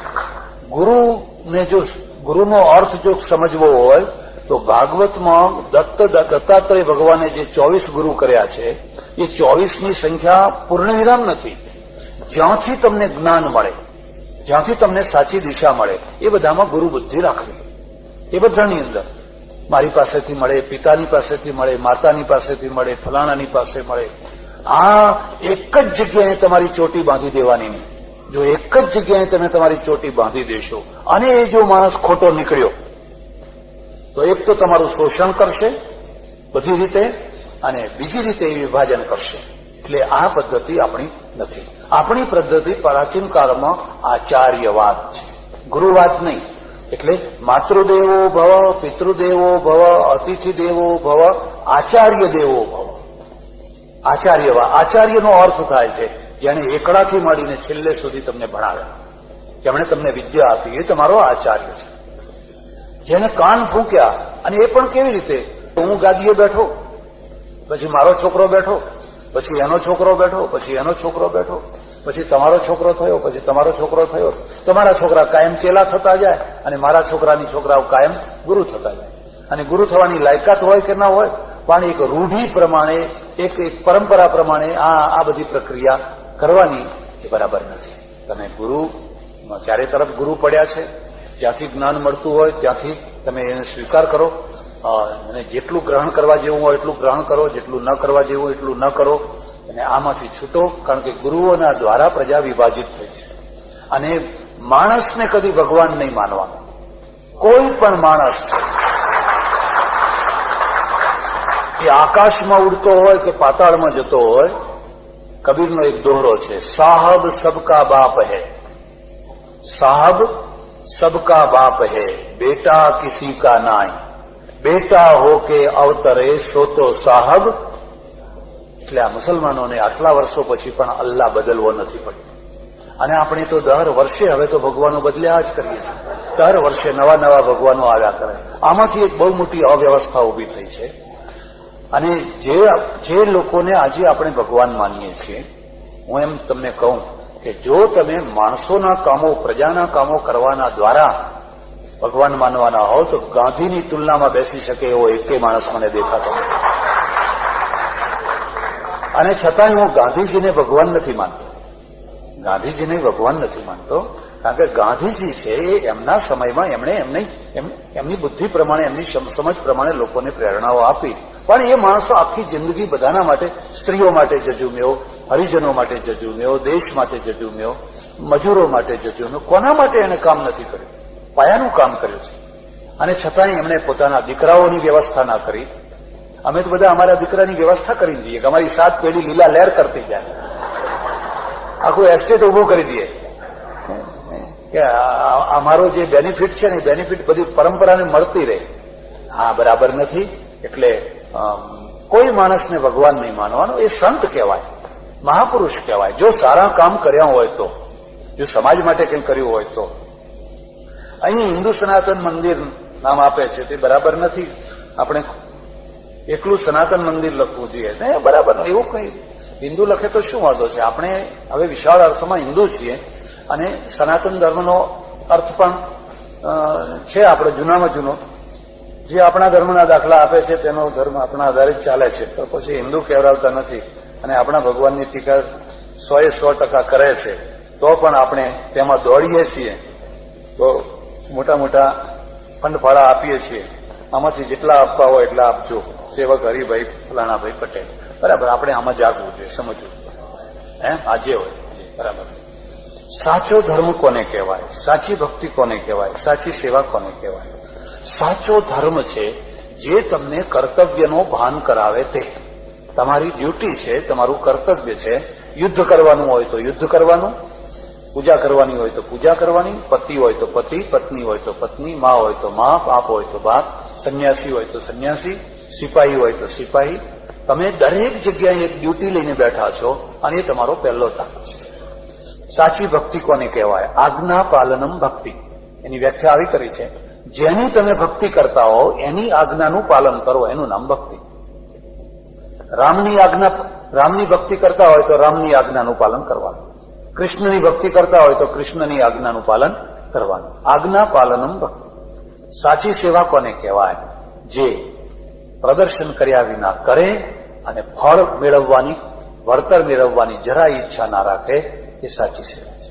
ગુરુનો અર્થ જો સમજવો હોય તો ભાગવતમાં દત્તાત્રેય ભગવાને જે 24 ગુરુ કર્યા છે એ 24ની સંખ્યા પૂર્ણ વિરામ નથી. જ્યાંથી તમને જ્ઞાન મળે, જ્યાંથી તમને સાચી દિશા મળે એ બધામાં ગુરુ બુદ્ધિ રાખવી. એ બધાની અંદર મારી પાસેથી મળે, પિતાની પાસેથી મળે, માતાની પાસેથી મળે, ફલાણાની પાસે મળે. આ એક જ જગ્યાએ તમારી ચોટી બાંધી દેવાની નહીં. જો એક જ જગ્યાએ તમે તમારી ચોટી બાંધી દેશો અને એ જો માણસ ખોટો નીકળ્યો તો એક તો તમારું શોષણ કરશે બધી રીતે અને બીજી રીતે એ વિભાજન કરશે. એટલે આ પદ્ધતિ આપણી નથી. આપણી પદ્ધતિ પ્રાચીન કાળમાં આચાર્યવાદ છે, ગુરુવાદ નહીં. એટલે માતૃદેવો ભવ, પિતૃદેવો ભવ, અતિથિ દેવો ભવ, આચાર્ય દેવો ભવ. આચાર્યનો અર્થ થાય છે જેને એકડાથી માંડીને છેલ્લે સુધી તમને ભણાવ્યા, જેમણે તમને વિદ્યા આપી, એ તમારો આચાર્ય છે. જેને કાન ફૂંક્યા, અને એ પણ કેવી રીતે? હું ગાદીએ બેઠો, પછી મારો છોકરો બેઠો, પછી એનો છોકરો બેઠો, પછી એનો છોકરો બેઠો, પછી તમારો છોકરો થયો, પછી તમારો છોકરો થયો. તમારા છોકરા કાયમ ચેલા થતા જાય અને મારા છોકરાની છોકરાઓ કાયમ ગુરુ થતા જાય. અને ગુરુ થવાની લાયકાત હોય કે ના હોય, પણ એક રૂઢિ પ્રમાણે, એક પરંપરા પ્રમાણે આ બધી પ્રક્રિયા કરવાની એ બરાબર નથી. તમે ગુરુ, ચારે તરફ ગુરુ પડ્યા છે, જ્યાંથી જ્ઞાન મળતું હોય ત્યાંથી તમે એને સ્વીકાર કરો અને જેટલું ગ્રહણ કરવા જેવું હોય એટલું ગ્રહણ કરો, જેટલું ન કરવા જેવું હોય એટલું ન કરો અને આમાંથી છૂટો. કારણ કે ગુરુઓના દ્વારા પ્રજા વિભાજિત થઈ છે. અને માણસને કદી ભગવાન નહીં માનવાનો. કોઈ પણ માણસ છે એ આકાશમાં ઉડતો હોય કે પાતાળમાં જતો હોય, કબીરનો એક દોહરો છે, સાહબ સબકા બાપ હૈ, સાહબ सबका बाप है, बेटा किसी का नाई, बेटा होके अवतरे સો તો સાહબ. એટલે આ મુસલમાનોને આટલા વર્ષો પછી પણ અલ્લાહ બદલવો નથી પડ્યો. અને આપણે તો દર વર્ષે હવે તો ભગવાનો બદલ્યા જ કરીએ છીએ. દર વર્ષે નવા ભગવાનો આવ્યા કરે. આમાંથી એક બહુ મોટી અવ્યવસ્થા ઉભી થઈ છે. અને જે લોકોને આજે આપણે ભગવાન માનીએ છીએ, હું એમ તમને કહું કે જો તમે માણસોના કામો, પ્રજાના કામો કરવાના દ્વારા ભગવાન માનવાના હો તો ગાંધીની તુલનામાં બેસી શકે એવો એકેય માણસ મને દેખાતો નથી. અને છતાંય હું ગાંધીજીને ભગવાન નથી માનતો. ગાંધીજીને ભગવાન નથી માનતો, કારણ કે ગાંધીજી છે એ એમના સમયમાં એમની બુદ્ધિ પ્રમાણે, એમની સમજ પ્રમાણે લોકોને પ્રેરણાઓ આપી. પણ એ માણસો આખી જિંદગી બધાના માટે, સ્ત્રીઓ માટે જજુમ્યો, હરિજનો માટે જજુમ્યો, દેશ માટે જજુમ્યો, મજૂરો માટે જજુમ્યો. કોના માટે એને કામ નથી કર્યું? પાયાનું કામ કર્યું છે. અને છતાંય એમણે પોતાના દીકરાઓની વ્યવસ્થા ના કરી. અમે તો બધા અમારા દીકરાની વ્યવસ્થા કરીને જઈએ કે અમારી 7 પેઢી લીલા લહેર કરતી જાય, આખું એસ્ટેટ ઉભું કરી દઈએ કે અમારો જે બેનિફિટ છે ને એ બેનિફિટ બધી પરંપરાને મળતી રહે. હા, બરાબર નથી. એટલે કોઈ માણસને ભગવાન નહીં માનવાનો. એ સંત કહેવાય, મહાપુરુષ કહેવાય. જો સારા કામ કર્યા હોય તો, જો સમાજ માટે કંઈ કર્યું હોય તો. અહીં હિન્દુ સનાતન મંદિર નામ આપે છે તે બરાબર નથી. આપણે એકલું સનાતન મંદિર લખવું જોઈએ ને, બરાબર. એવું કઈ હિન્દુ લખે તો શું વાંધો છે? આપણે હવે વિશાળ અર્થમાં હિન્દુ છીએ અને સનાતન ધર્મનો અર્થ પણ છે આપણો જૂનામાં જૂનો. જે આપણા ધર્મના દાખલા આપે છે તેનો ધર્મ આપણા આધારિત ચાલે છે. તો પછી હિન્દુ કહેવરાવતા નથી અને આપણા ભગવાનની ટીકા 100% કરે છે તો પણ આપણે તેમાં દોડીએ છીએ. તો મોટા મોટા ફંડફાળા આપીએ છીએ. આમાંથી જેટલા આપવા હોય એટલા આપજો. સેવક હરિભાઈ ફલાણાભાઈ પટેલ. બરાબર. આપણે આમાં જાગવું જોઈએ, સમજવું. આજે હોય બરાબર. સાચો ધર્મ કોને કહેવાય? સાચી ભક્તિ કોને કહેવાય? સાચી સેવા કોને કહેવાય? સાચો ધર્મ છે જે તમને કર્તવ્યનો ભાન કરાવે. તે તમારી ડ્યુટી છે, તમારું કર્તવ્ય છે. યુદ્ધ કરવાનું હોય તો યુદ્ધ કરવાનું, પૂજા કરવાની હોય તો પૂજા કરવાની, પતિ હોય તો પતિ, પત્ની હોય તો પત્ની, મા હોય તો મા, બાપ હોય તો બાપ, સંન્યાસી હોય તો સંન્યાસી, સિપાહી હોય તો સિપાહી. તમે દરેક જગ્યાએ એક ડ્યુટી લઈને બેઠા છો અને એ તમારો પહેલો તાપ છે. સાચી ભક્તિ કોને કહેવાય? આજ્ઞા પાલનમ ભક્તિ. એની વ્યાખ્યા આવી કરી છે, જેની તમે ભક્તિ કરતા હો એની આજ્ઞાનું પાલન કરો, એનું નામ ભક્તિ. રામની ભક્તિ કરતા હોય તો રામની આજ્ઞાનું પાલન કરવાનું. કૃષ્ણની ભક્તિ કરતા હોય તો કૃષ્ણની આજ્ઞાનું પાલન કરવાનું. આજ્ઞા પાલનમ ભક્તિ. સાચી સેવા કોને કહેવાય? જે પ્રદર્શન કર્યા વિના કરે અને ફળ મેળવવાની, વળતર મેળવવાની જરા ઈચ્છા ના રાખે, એ સાચી સેવા છે.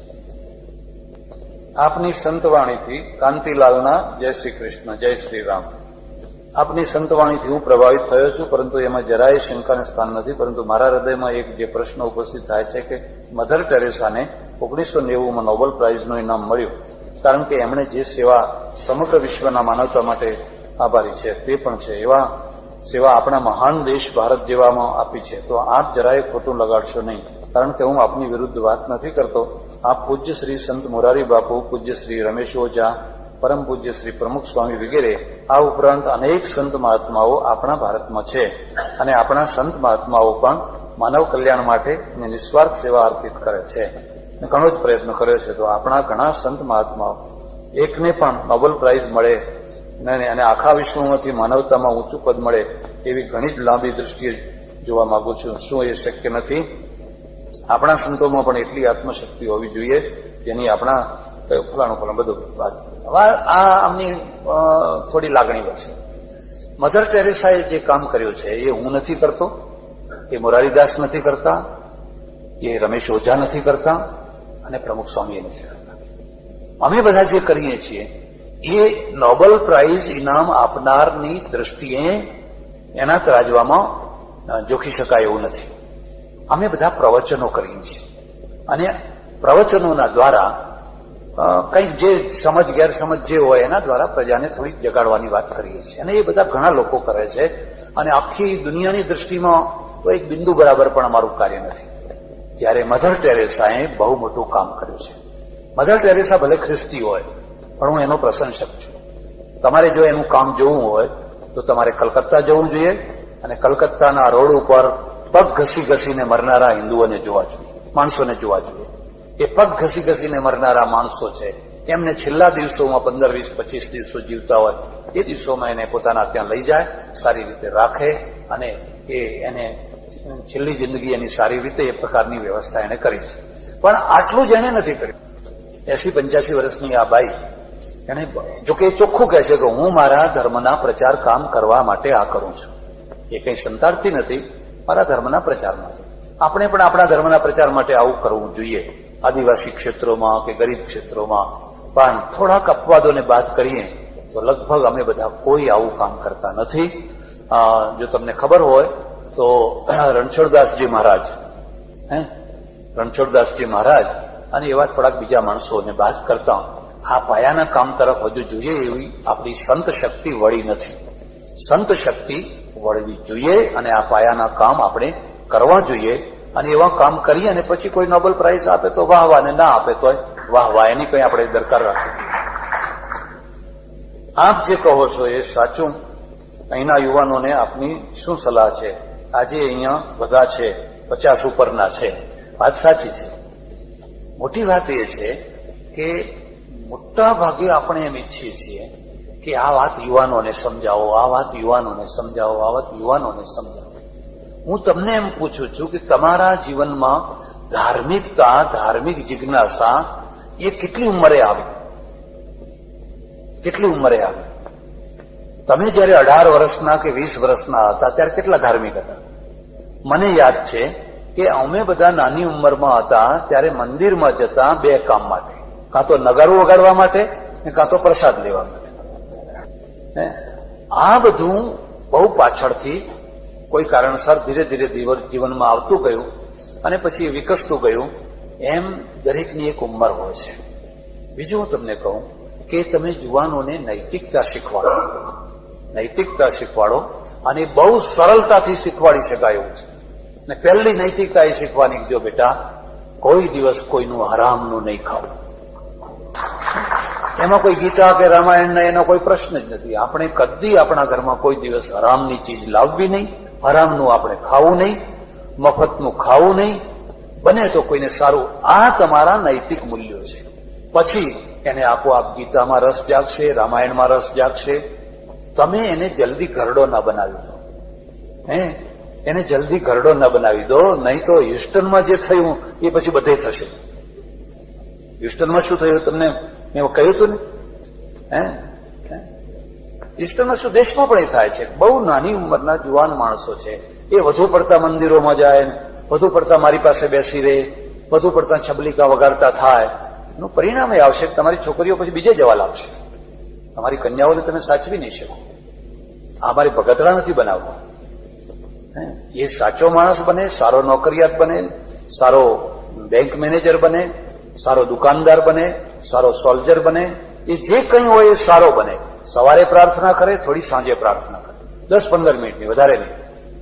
આપની સંતવાણીથી કાંતિલાલના જય શ્રી કૃષ્ણ, જય શ્રી રામ. આપની સંતવાણીથી હું પ્રભાવિત થયો છું, પરંતુ એમાં જરાય શંકાને સ્થાન નથી. પરંતુ મારા હૃદયમાં એક જે પ્રશ્ન ઉપસ્થિત થાય છે કે મધર ટેરેસાને 1990માં નોબેલ પ્રાઇઝનું ઇનામ મળ્યું, કારણ કે એમણે જે સેવા સમગ્ર વિશ્વના માનવતા માટે આભારી છે તે પણ છે, એવા સેવા આપણા મહાન દેશ ભારત જેવામાં આપી છે. તો આપ જરાય ખોટું લગાડશો નહીં, કારણ કે હું આપની વિરુદ્ધ વાત નથી કરતો. આપ પૂજ્ય શ્રી સંત મોરારી બાપુ, પૂજ્ય શ્રી રમેશ ઓઝા, પરમ પૂજ્ય શ્રી પ્રમુખ સ્વામી વગેરે, આ ઉપરાંત અનેક સંત મહાત્માઓ આપણા ભારતમાં છે અને આપણા સંત મહાત્માઓ પણ માનવ કલ્યાણ માટે નિસ્વાર્થ સેવા અર્પિત કરે છે. ઘણો જ પ્રયત્ન કર્યો છે. તો આપણા ઘણા સંત મહાત્માઓ, એકને પણ નોબેલ પ્રાઇઝ મળે અને આખા વિશ્વમાંથી માનવતામાં ઊંચું પદ મળે એવી ઘણી જ લાંબી દ્રષ્ટિએ જોવા માંગુ છું. શું એ શક્ય નથી? આપણા સંતોમાં પણ એટલી આત્મશક્તિ હોવી જોઈએ જેની આપણા ફલાણું બધું વાત. આ આમની થોડી લાગણી છે. મધર ટેરેસાએ જે કામ કર્યું છે એ હું નથી કરતો, એ મોરારીદાસ નથી કરતા, એ રમેશ ઓઝા નથી કરતા અને પ્રમુખ સ્વામી નથી કરતા. અમે બધા જે કરીએ છીએ એ નોબેલ પ્રાઇઝ ઇનામ આપનારની દ્રષ્ટિએ એના તરાજવામાં જોખી શકાય એવું નથી. અમે બધા પ્રવચનો કરીએ છીએ અને પ્રવચનોના દ્વારા કંઈક જે સમજ ગેરસમજ જે હોય એના દ્વારા પ્રજાને થોડીક જગાડવાની વાત કરીએ છીએ અને એ બધા ઘણા લોકો કરે છે. અને આખી દુનિયાની દ્રષ્ટિમાં તો એક બિંદુ બરાબર પણ અમારું કાર્ય નથી. જ્યારે મધર ટેરેસાએ બહુ મોટું કામ કર્યું છે. મધર ટેરેસા ભલે ખ્રિસ્તી હોય પણ હું એનો પ્રશંસક છું. તમારે જો એનું કામ જોવું હોય તો તમારે કલકત્તા જવું જોઈએ અને કલકત્તાના રોડ ઉપર પગ ઘસી ઘસીને મરનારા હિન્દુઓને જોવા જોઈએ, માણસોને જોવા જોઈએ. એ પગ ઘસી ઘસીને મરનારા માણસો છે, એમને છેલ્લા દિવસોમાં 15, 20, 25 દિવસો જીવતા હોય એ દિવસોમાં એને પોતાના ત્યાં લઈ જાય, સારી રીતે રાખે અને એને છેલ્લી જિંદગી એની સારી રીતે એ પ્રકારની વ્યવસ્થા એને કરી છે. પણ આટલું જ એને નથી કર્યું. 80-85 વર્ષની આ બાઈ, એને જોકે ચોખ્ખું કહે છે કે હું મારા ધર્મના પ્રચાર કામ કરવા માટે આ કરું છું. એ કઈ સંતાડતી નથી, મારા ધર્મના પ્રચાર માટે. આપણે પણ આપણા ધર્મના પ્રચાર માટે આવું કરવું જોઈએ, આદિવાસી ક્ષેત્રોમાં કે ગરીબ ક્ષેત્રોમાં. પણ થોડાક અપવાદોને બાદ કરીએ તો લગભગ અમે બધા કોઈ આવું કામ કરતા નથી. જો તમને ખબર હોય તો રણછોડદાસજી મહારાજ, રણછોડદાસજી મહારાજ અને એવા થોડાક બીજા માણસોને બાદ કરતા આ પાયાના કામ તરફ હજુ જોઈએ એવી આપણી સંત શક્તિ વળી નથી. સંત શક્તિ વળવી જોઈએ અને આ પાયાના કામ આપણે કરવા જોઈએ. અને એવા કામ કરીએ અને પછી કોઈ નોબેલ પ્રાઇઝ આપે તો વાહ વાહ, ને ના આપે તો વાહ વાહ, એની કઈ આપણે દરકાર રાખવી. આપ જે કહો છો એ સાચું. અહીંના યુવાનોને આપની શું સલાહ છે? આજે અહીંયા બધા છે, 50 ઉપરના છે, વાત સાચી છે. મોટી વાત એ છે કે મોટા ભાગે આપણે એમ ઈચ્છીએ છીએ કે આ વાત યુવાનોને સમજાવો, આ વાત યુવાનોને સમજાવો, આ વાત યુવાનોને સમજાવો. હું તમને એમ પૂછું છું કે તમારા જીવનમાં ધાર્મિકતા, ધાર્મિક જિજ્ઞાસા એ કેટલી ઉંમરે આવી? કેટલી ઉંમરે આવી? તમે જયારે 18 વર્ષના કે 20 વર્ષના હતા ત્યારે કેટલા ધાર્મિક હતા? મને યાદ છે કે અમે બધા નાની ઉંમરમાં હતા ત્યારે મંદિરમાં જતા 2 કામ માટે, કાં તો નગારું વગાડવા માટે ને કાં તો પ્રસાદ લેવા માટે. આ બધું બહુ પાછળથી કોઈ કારણસર ધીરે ધીરે જીવનમાં આવતું ગયું અને પછી વિકસતું ગયું. એમ દરેકની એક ઉંમર હોય છે. બીજું હું તમને કહું કે તમે યુવાનોને નૈતિકતા શીખવાડો, નૈતિકતા શીખવાડો, અને બહુ સરળતાથી શીખવાડી શકાય એવું છે. ને પહેલી નૈતિકતા એ શીખવાની, જો બેટા કોઈ દિવસ કોઈનું હરામનું નહીં ખાવું. એમાં કોઈ ગીતા કે રામાયણ એનો કોઈ પ્રશ્ન જ નથી. આપણે કદી આપણા ઘરમાં કોઈ દિવસ હરામની ચીજ લાવવી નહીં, હરામનું આપણે ખાવું નહીં, મફતનું ખાવું નહીં, બને તો કોઈને સારું. આ તમારા નૈતિક મૂલ્યો છે. પછી એને આપોઆપ ગીતામાં રસ જાગશે, રામાયણમાં રસ જાગશે. તમે એને જલ્દી ઘરડો ના બનાવી દો, એને જલ્દી ઘરડો ના બનાવી દો, નહીં તો હ્યુસ્ટનમાં જે થયું એ પછી બધે થશે. હ્યુસ્ટનમાં શું થયું તમને મેં કહ્યું હતું ને? હ્યુસ્ટનમાં શું, દેશમાં પણ એ થાય છે. બહુ નાની ઉંમરના જુવાન માણસો છે, એ વધુ પડતા મંદિરોમાં જાય, વધુ પડતા મારી પાસે બેસી રહે, વધુ પડતા છબલિકા વગાડતા થાય. એનું પરિણામ એ આવશે કે તમારી છોકરીઓ પછી બીજે જવા લાગશે. તમારી કન્યાઓને તમે સાચવી નહીં શકો. આ મારી ભગતરા નથી બનાવવા. એ સાચો માણસ બને, સારો નોકરિયાત બને, સારો બેંક મેનેજર બને, સારો દુકાનદાર બને, સારો સોલ્જર બને, એ જે કંઈ હોય એ સારો બને. સવારે પ્રાર્થના કરે, થોડી સાંજે પ્રાર્થના કરે, 10-15 મિનિટની, વધારે નહીં.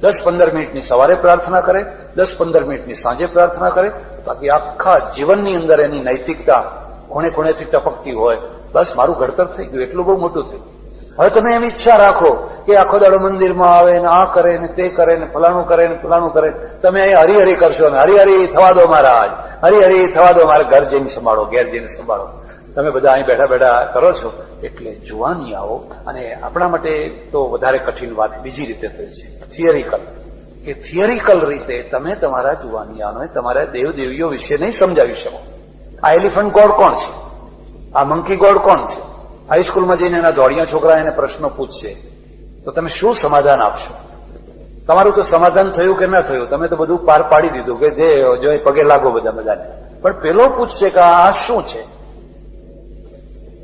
10-15 મિનિટની સવારે પ્રાર્થના કરે, 10-15 મિનિટની સાંજે પ્રાર્થના કરે. બાકી આખા જીવનની અંદર એની નૈતિકતા ખૂણે ખૂણેથી ટપકતી હોય. બસ મારું ઘડતર થઈ ગયું, એટલું બહુ મોટું થયું. હવે તમે એમ ઈચ્છા રાખો કે આખો દાડો મંદિરમાં આવે ને આ કરે ને તે કરે ને ફલાણું કરે ને ફલાણું કરે. તમે અહીં હરિહરી કરશો ને હરિહરી થવા દો મહારાજ, હરિહરી થવા દો, મારે ઘર જઈને સંભાળો, ઘેર જઈને સંભાળો. તમે બધા અહીં બેઠા બેઠા કરો છો. એટલે જુવાની આવો. અને આપણા માટે તો વધારે કઠિન વાત બીજી રીતે થઈ છે, થિયરિકલ. કે થિયરિકલ રીતે તમે તમારા જુવાનિયાઓને તમારા દેવદેવીઓ વિશે નહીં સમજાવી શકો. આ એલિફન્ટ ગોડ કોણ છે? આ મંકી ગોડ કોણ છે? હાઈસ્કૂલમાં જઈને એના દોડિયા છોકરા એને પ્રશ્નો પૂછશે તો તમે શું સમાધાન આપશો? તમારું તો સમાધાન થયું કે ના થયું, તમે તો બધું પાર પાડી દીધું કે જે જો પગે લાગો બધાને. પણ પેલો પૂછશે કે આ શું છે?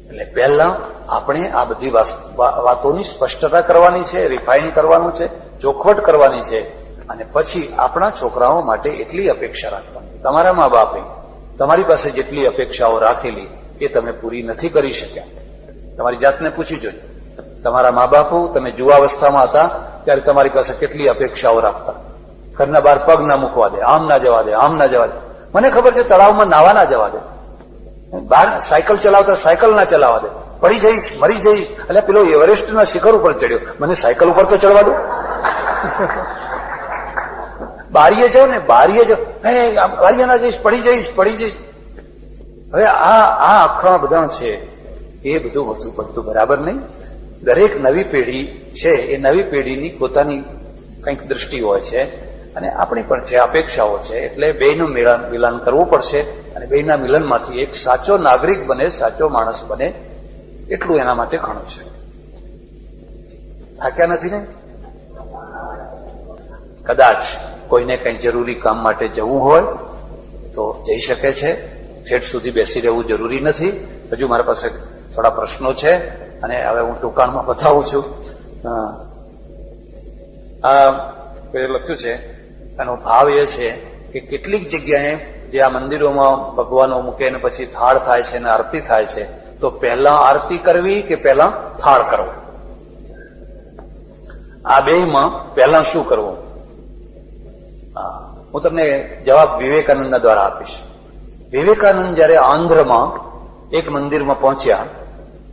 એટલે પહેલા આપણે આ બધી વાતોની સ્પષ્ટતા કરવાની છે, રિફાઇન કરવાનું છે, ચોખવટ કરવાની છે. અને પછી આપણા છોકરાઓ માટે એટલી અપેક્ષા રાખવાની. તમારા મા બાપે તમારી પાસે જેટલી અપેક્ષાઓ રાખેલી એ તમે પૂરી નથી કરી શક્યા. તમારી જાતને પૂછી જોજો. તમારા મા બાપો તમે જુવાવસ્થામાં હતા ત્યારે તમારી પાસે કેટલી અપેક્ષાઓ રાખતા. ઘરના બહાર પગ ના મૂકવા દે, આમ ના જવા દે, આમ ના જવા દે. મને ખબર છે તળાવમાં નાવા ના જવા દે, બહાર સાયકલ ચલાવતા સાયકલ ના ચલાવવા દે, પડી જઈશ, મરી જઈશ. એટલે પેલો એવરેસ્ટના શિખર ઉપર ચડ્યો, મને સાયકલ ઉપર તો ચડવા દો. બારીએ જાઓ ને, બારીએ જાઓ, બારીએ ના જઈશ, પડી જઈશ, પડી જઈશ. હવે આ આખા બધા છે એ બધું વધુ પડતું બરાબર નહીં. દરેક નવી પેઢી છે એ નવી પેઢીની પોતાની કંઈક દ્રષ્ટિ હોય છે અને આપણી પણ છે, અપેક્ષાઓ છે. એટલે બેયનું મિલાન કરવું પડશે. અને બેના મિલનમાંથી એક સાચો નાગરિક બને, સાચો માણસ બને, એટલું એના માટે ઘણું છે. થાક્યા નથી ને? કદાચ કોઈને કંઈ જરૂરી કામ માટે જવું હોય તો જઈ શકે છે. ઠેઠ સુધી બેસી રહેવું જરૂરી નથી. હજુ મારા પાસે થોડા પ્રશ્નો છે અને હવે હું ટૂંકાણમાં બતાવું છું. આ લખ્યું છે, એનો ભાવ એ છે કે કેટલીક જગ્યાએ જે આ મંદિરોમાં ભગવાનો મૂકે ને પછી થાળ થાય છે ને આરતી થાય છે, તો પહેલા આરતી કરવી કે પહેલા થાળ કરવો? આ બેમાં પહેલા શું કરવું? હું તમને જવાબ વિવેકાનંદ દ્વારા આપીશ. વિવેકાનંદ જયારે આંધ્રમાં એક મંદિરમાં પહોંચ્યા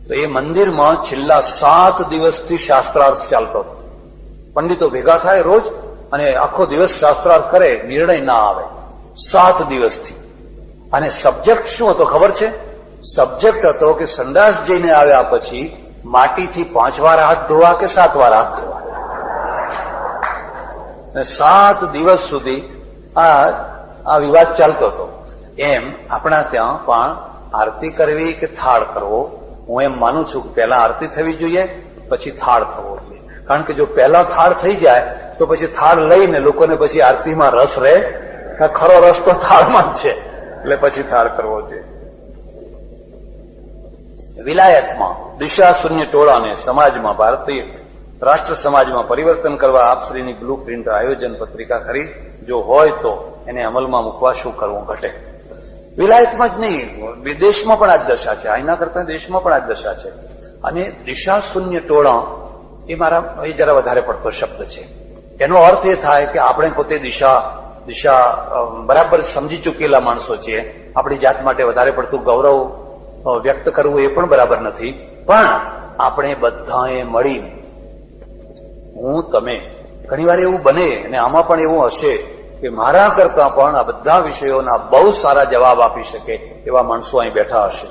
તો એ મંદિરમાં છેલ્લા 7 દિવસથી શાસ્ત્રાર્થ ચાલતો હતો. પંડિતો ભેગા થાય રોજ અને આખો દિવસ શાસ્ત્રાર્થ કરે, નિર્ણય ના આવે. 7 દિવસથી. અને સબ્જેક્ટ શું હતો ખબર છે? સબ્જેક્ટ હતો કે સંડાસ જઈને આવ્યા પછી માટીથી 5 વાર હાથ ધોવા કે 7 વાર હાથ ધોવા. 7 દિવસ સુધી આ વિવાદ ચાલતો હતો. એમ આપણા ત્યાં પણ આરતી કરવી કે થાળ કરવો, હું એમ માનું છું કે પહેલા આરતી થવી જોઈએ, પછી થાળ થવો જોઈએ. કારણ કે જો પહેલા થાળ થઈ જાય તો પછી થાળ લઈને લોકોને પછી આરતીમાં રસ રહે. ખરો રસ તો થાળમાં જ છે, એટલે પછી થાળ કરવો જોઈએ. વિલાયતમાં દિશા શૂન્ય ટોળાને સમાજમાં, ભારતીય રાષ્ટ્ર સમાજમાં પરિવર્તન કરવા આપશ્રીની બ્લુ પ્રિન્ટ આયોજન પત્રિકા ખરી? જો હોય તો એને અમલમાં મૂકવા શું કરવું ઘટે? વિલાયતમાં જ નહીં, વિદેશમાં પણ આ જ દશા છે. અહીંના કરતા દેશમાં પણ આ જ દશા છે. અને દિશા શૂન્ય ટોળા એ જરા વધારે પડતો શબ્દ છે. એનો અર્થ એ થાય કે આપણે પોતે દિશા બરાબર સમજી ચૂકેલા માણસો છીએ. આપણી જાત માટે વધારે પડતું ગૌરવ વ્યક્ત કરવું એ પણ બરાબર નથી. પણ આપણે બધાએ મળી, હું તમે, ઘણીવાર એવું બને અને આમાં પણ એવું હશે કે મારા કરતા પણ આ બધા વિષયોના બહુ સારા જવાબ આપી શકે એવા માણસો અહીં બેઠા હશે.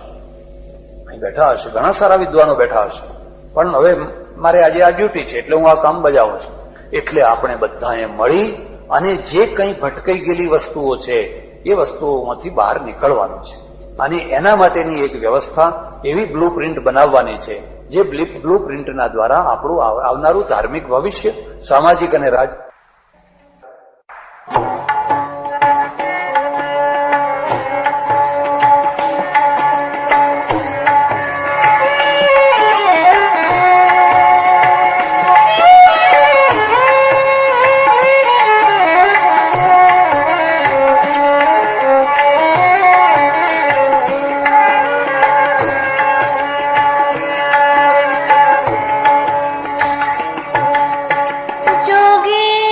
ઘણા સારા વિદ્વાનો બેઠા હશે. પણ હવે મારે આજે આ ડ્યુટી છે એટલે હું આ કામ બજાવું છું. એટલે આપણે બધાએ મળી અને જે કંઈ ભટકાઈ ગયેલી વસ્તુઓ છે એ વસ્તુઓમાંથી બહાર નીકળવાનું છે. અને એના માટેની એક વ્યવસ્થા, એવી બ્લુ પ્રિન્ટ બનાવવાની છે જે બ્લુ પ્રિન્ટના દ્વારા આપણું આવનારું ધાર્મિક ભવિષ્ય, સામાજિક અને जोगी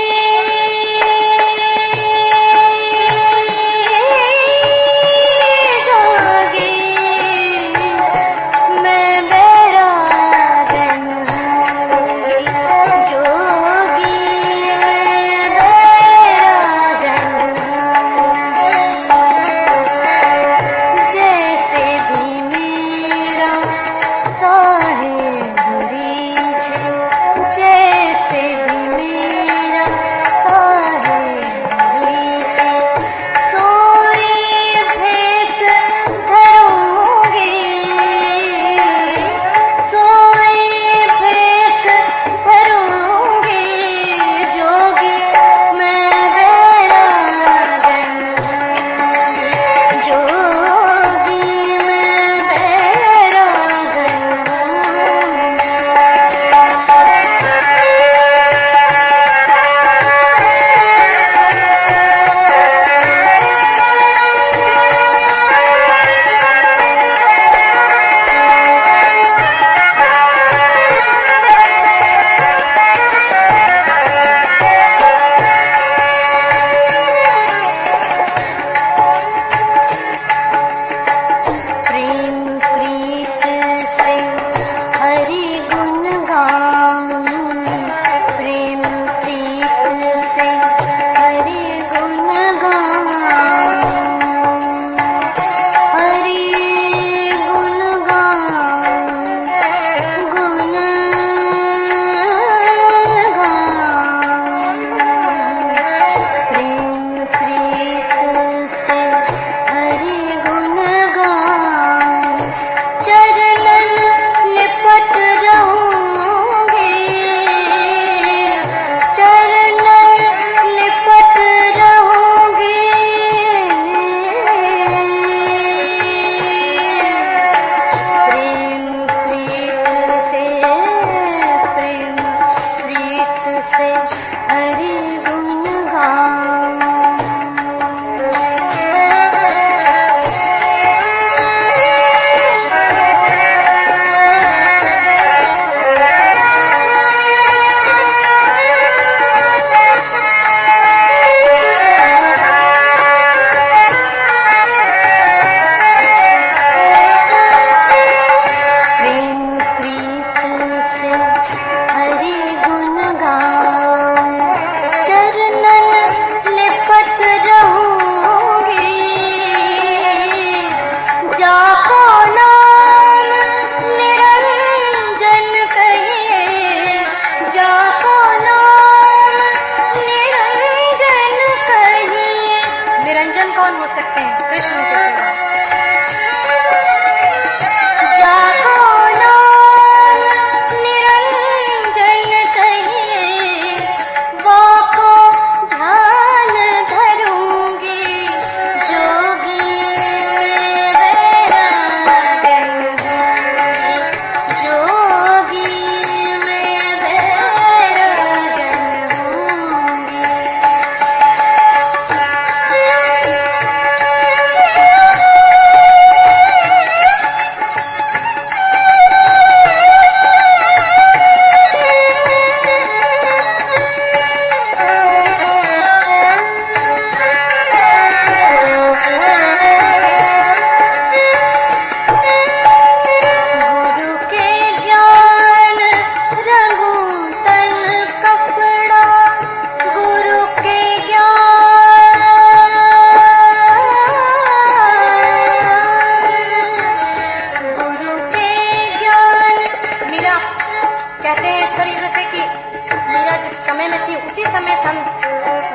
समय में थी उसी समय संत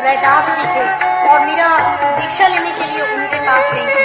रैदास भी थे और मीरा दीक्षा लेने के लिए उनके पास गई थी।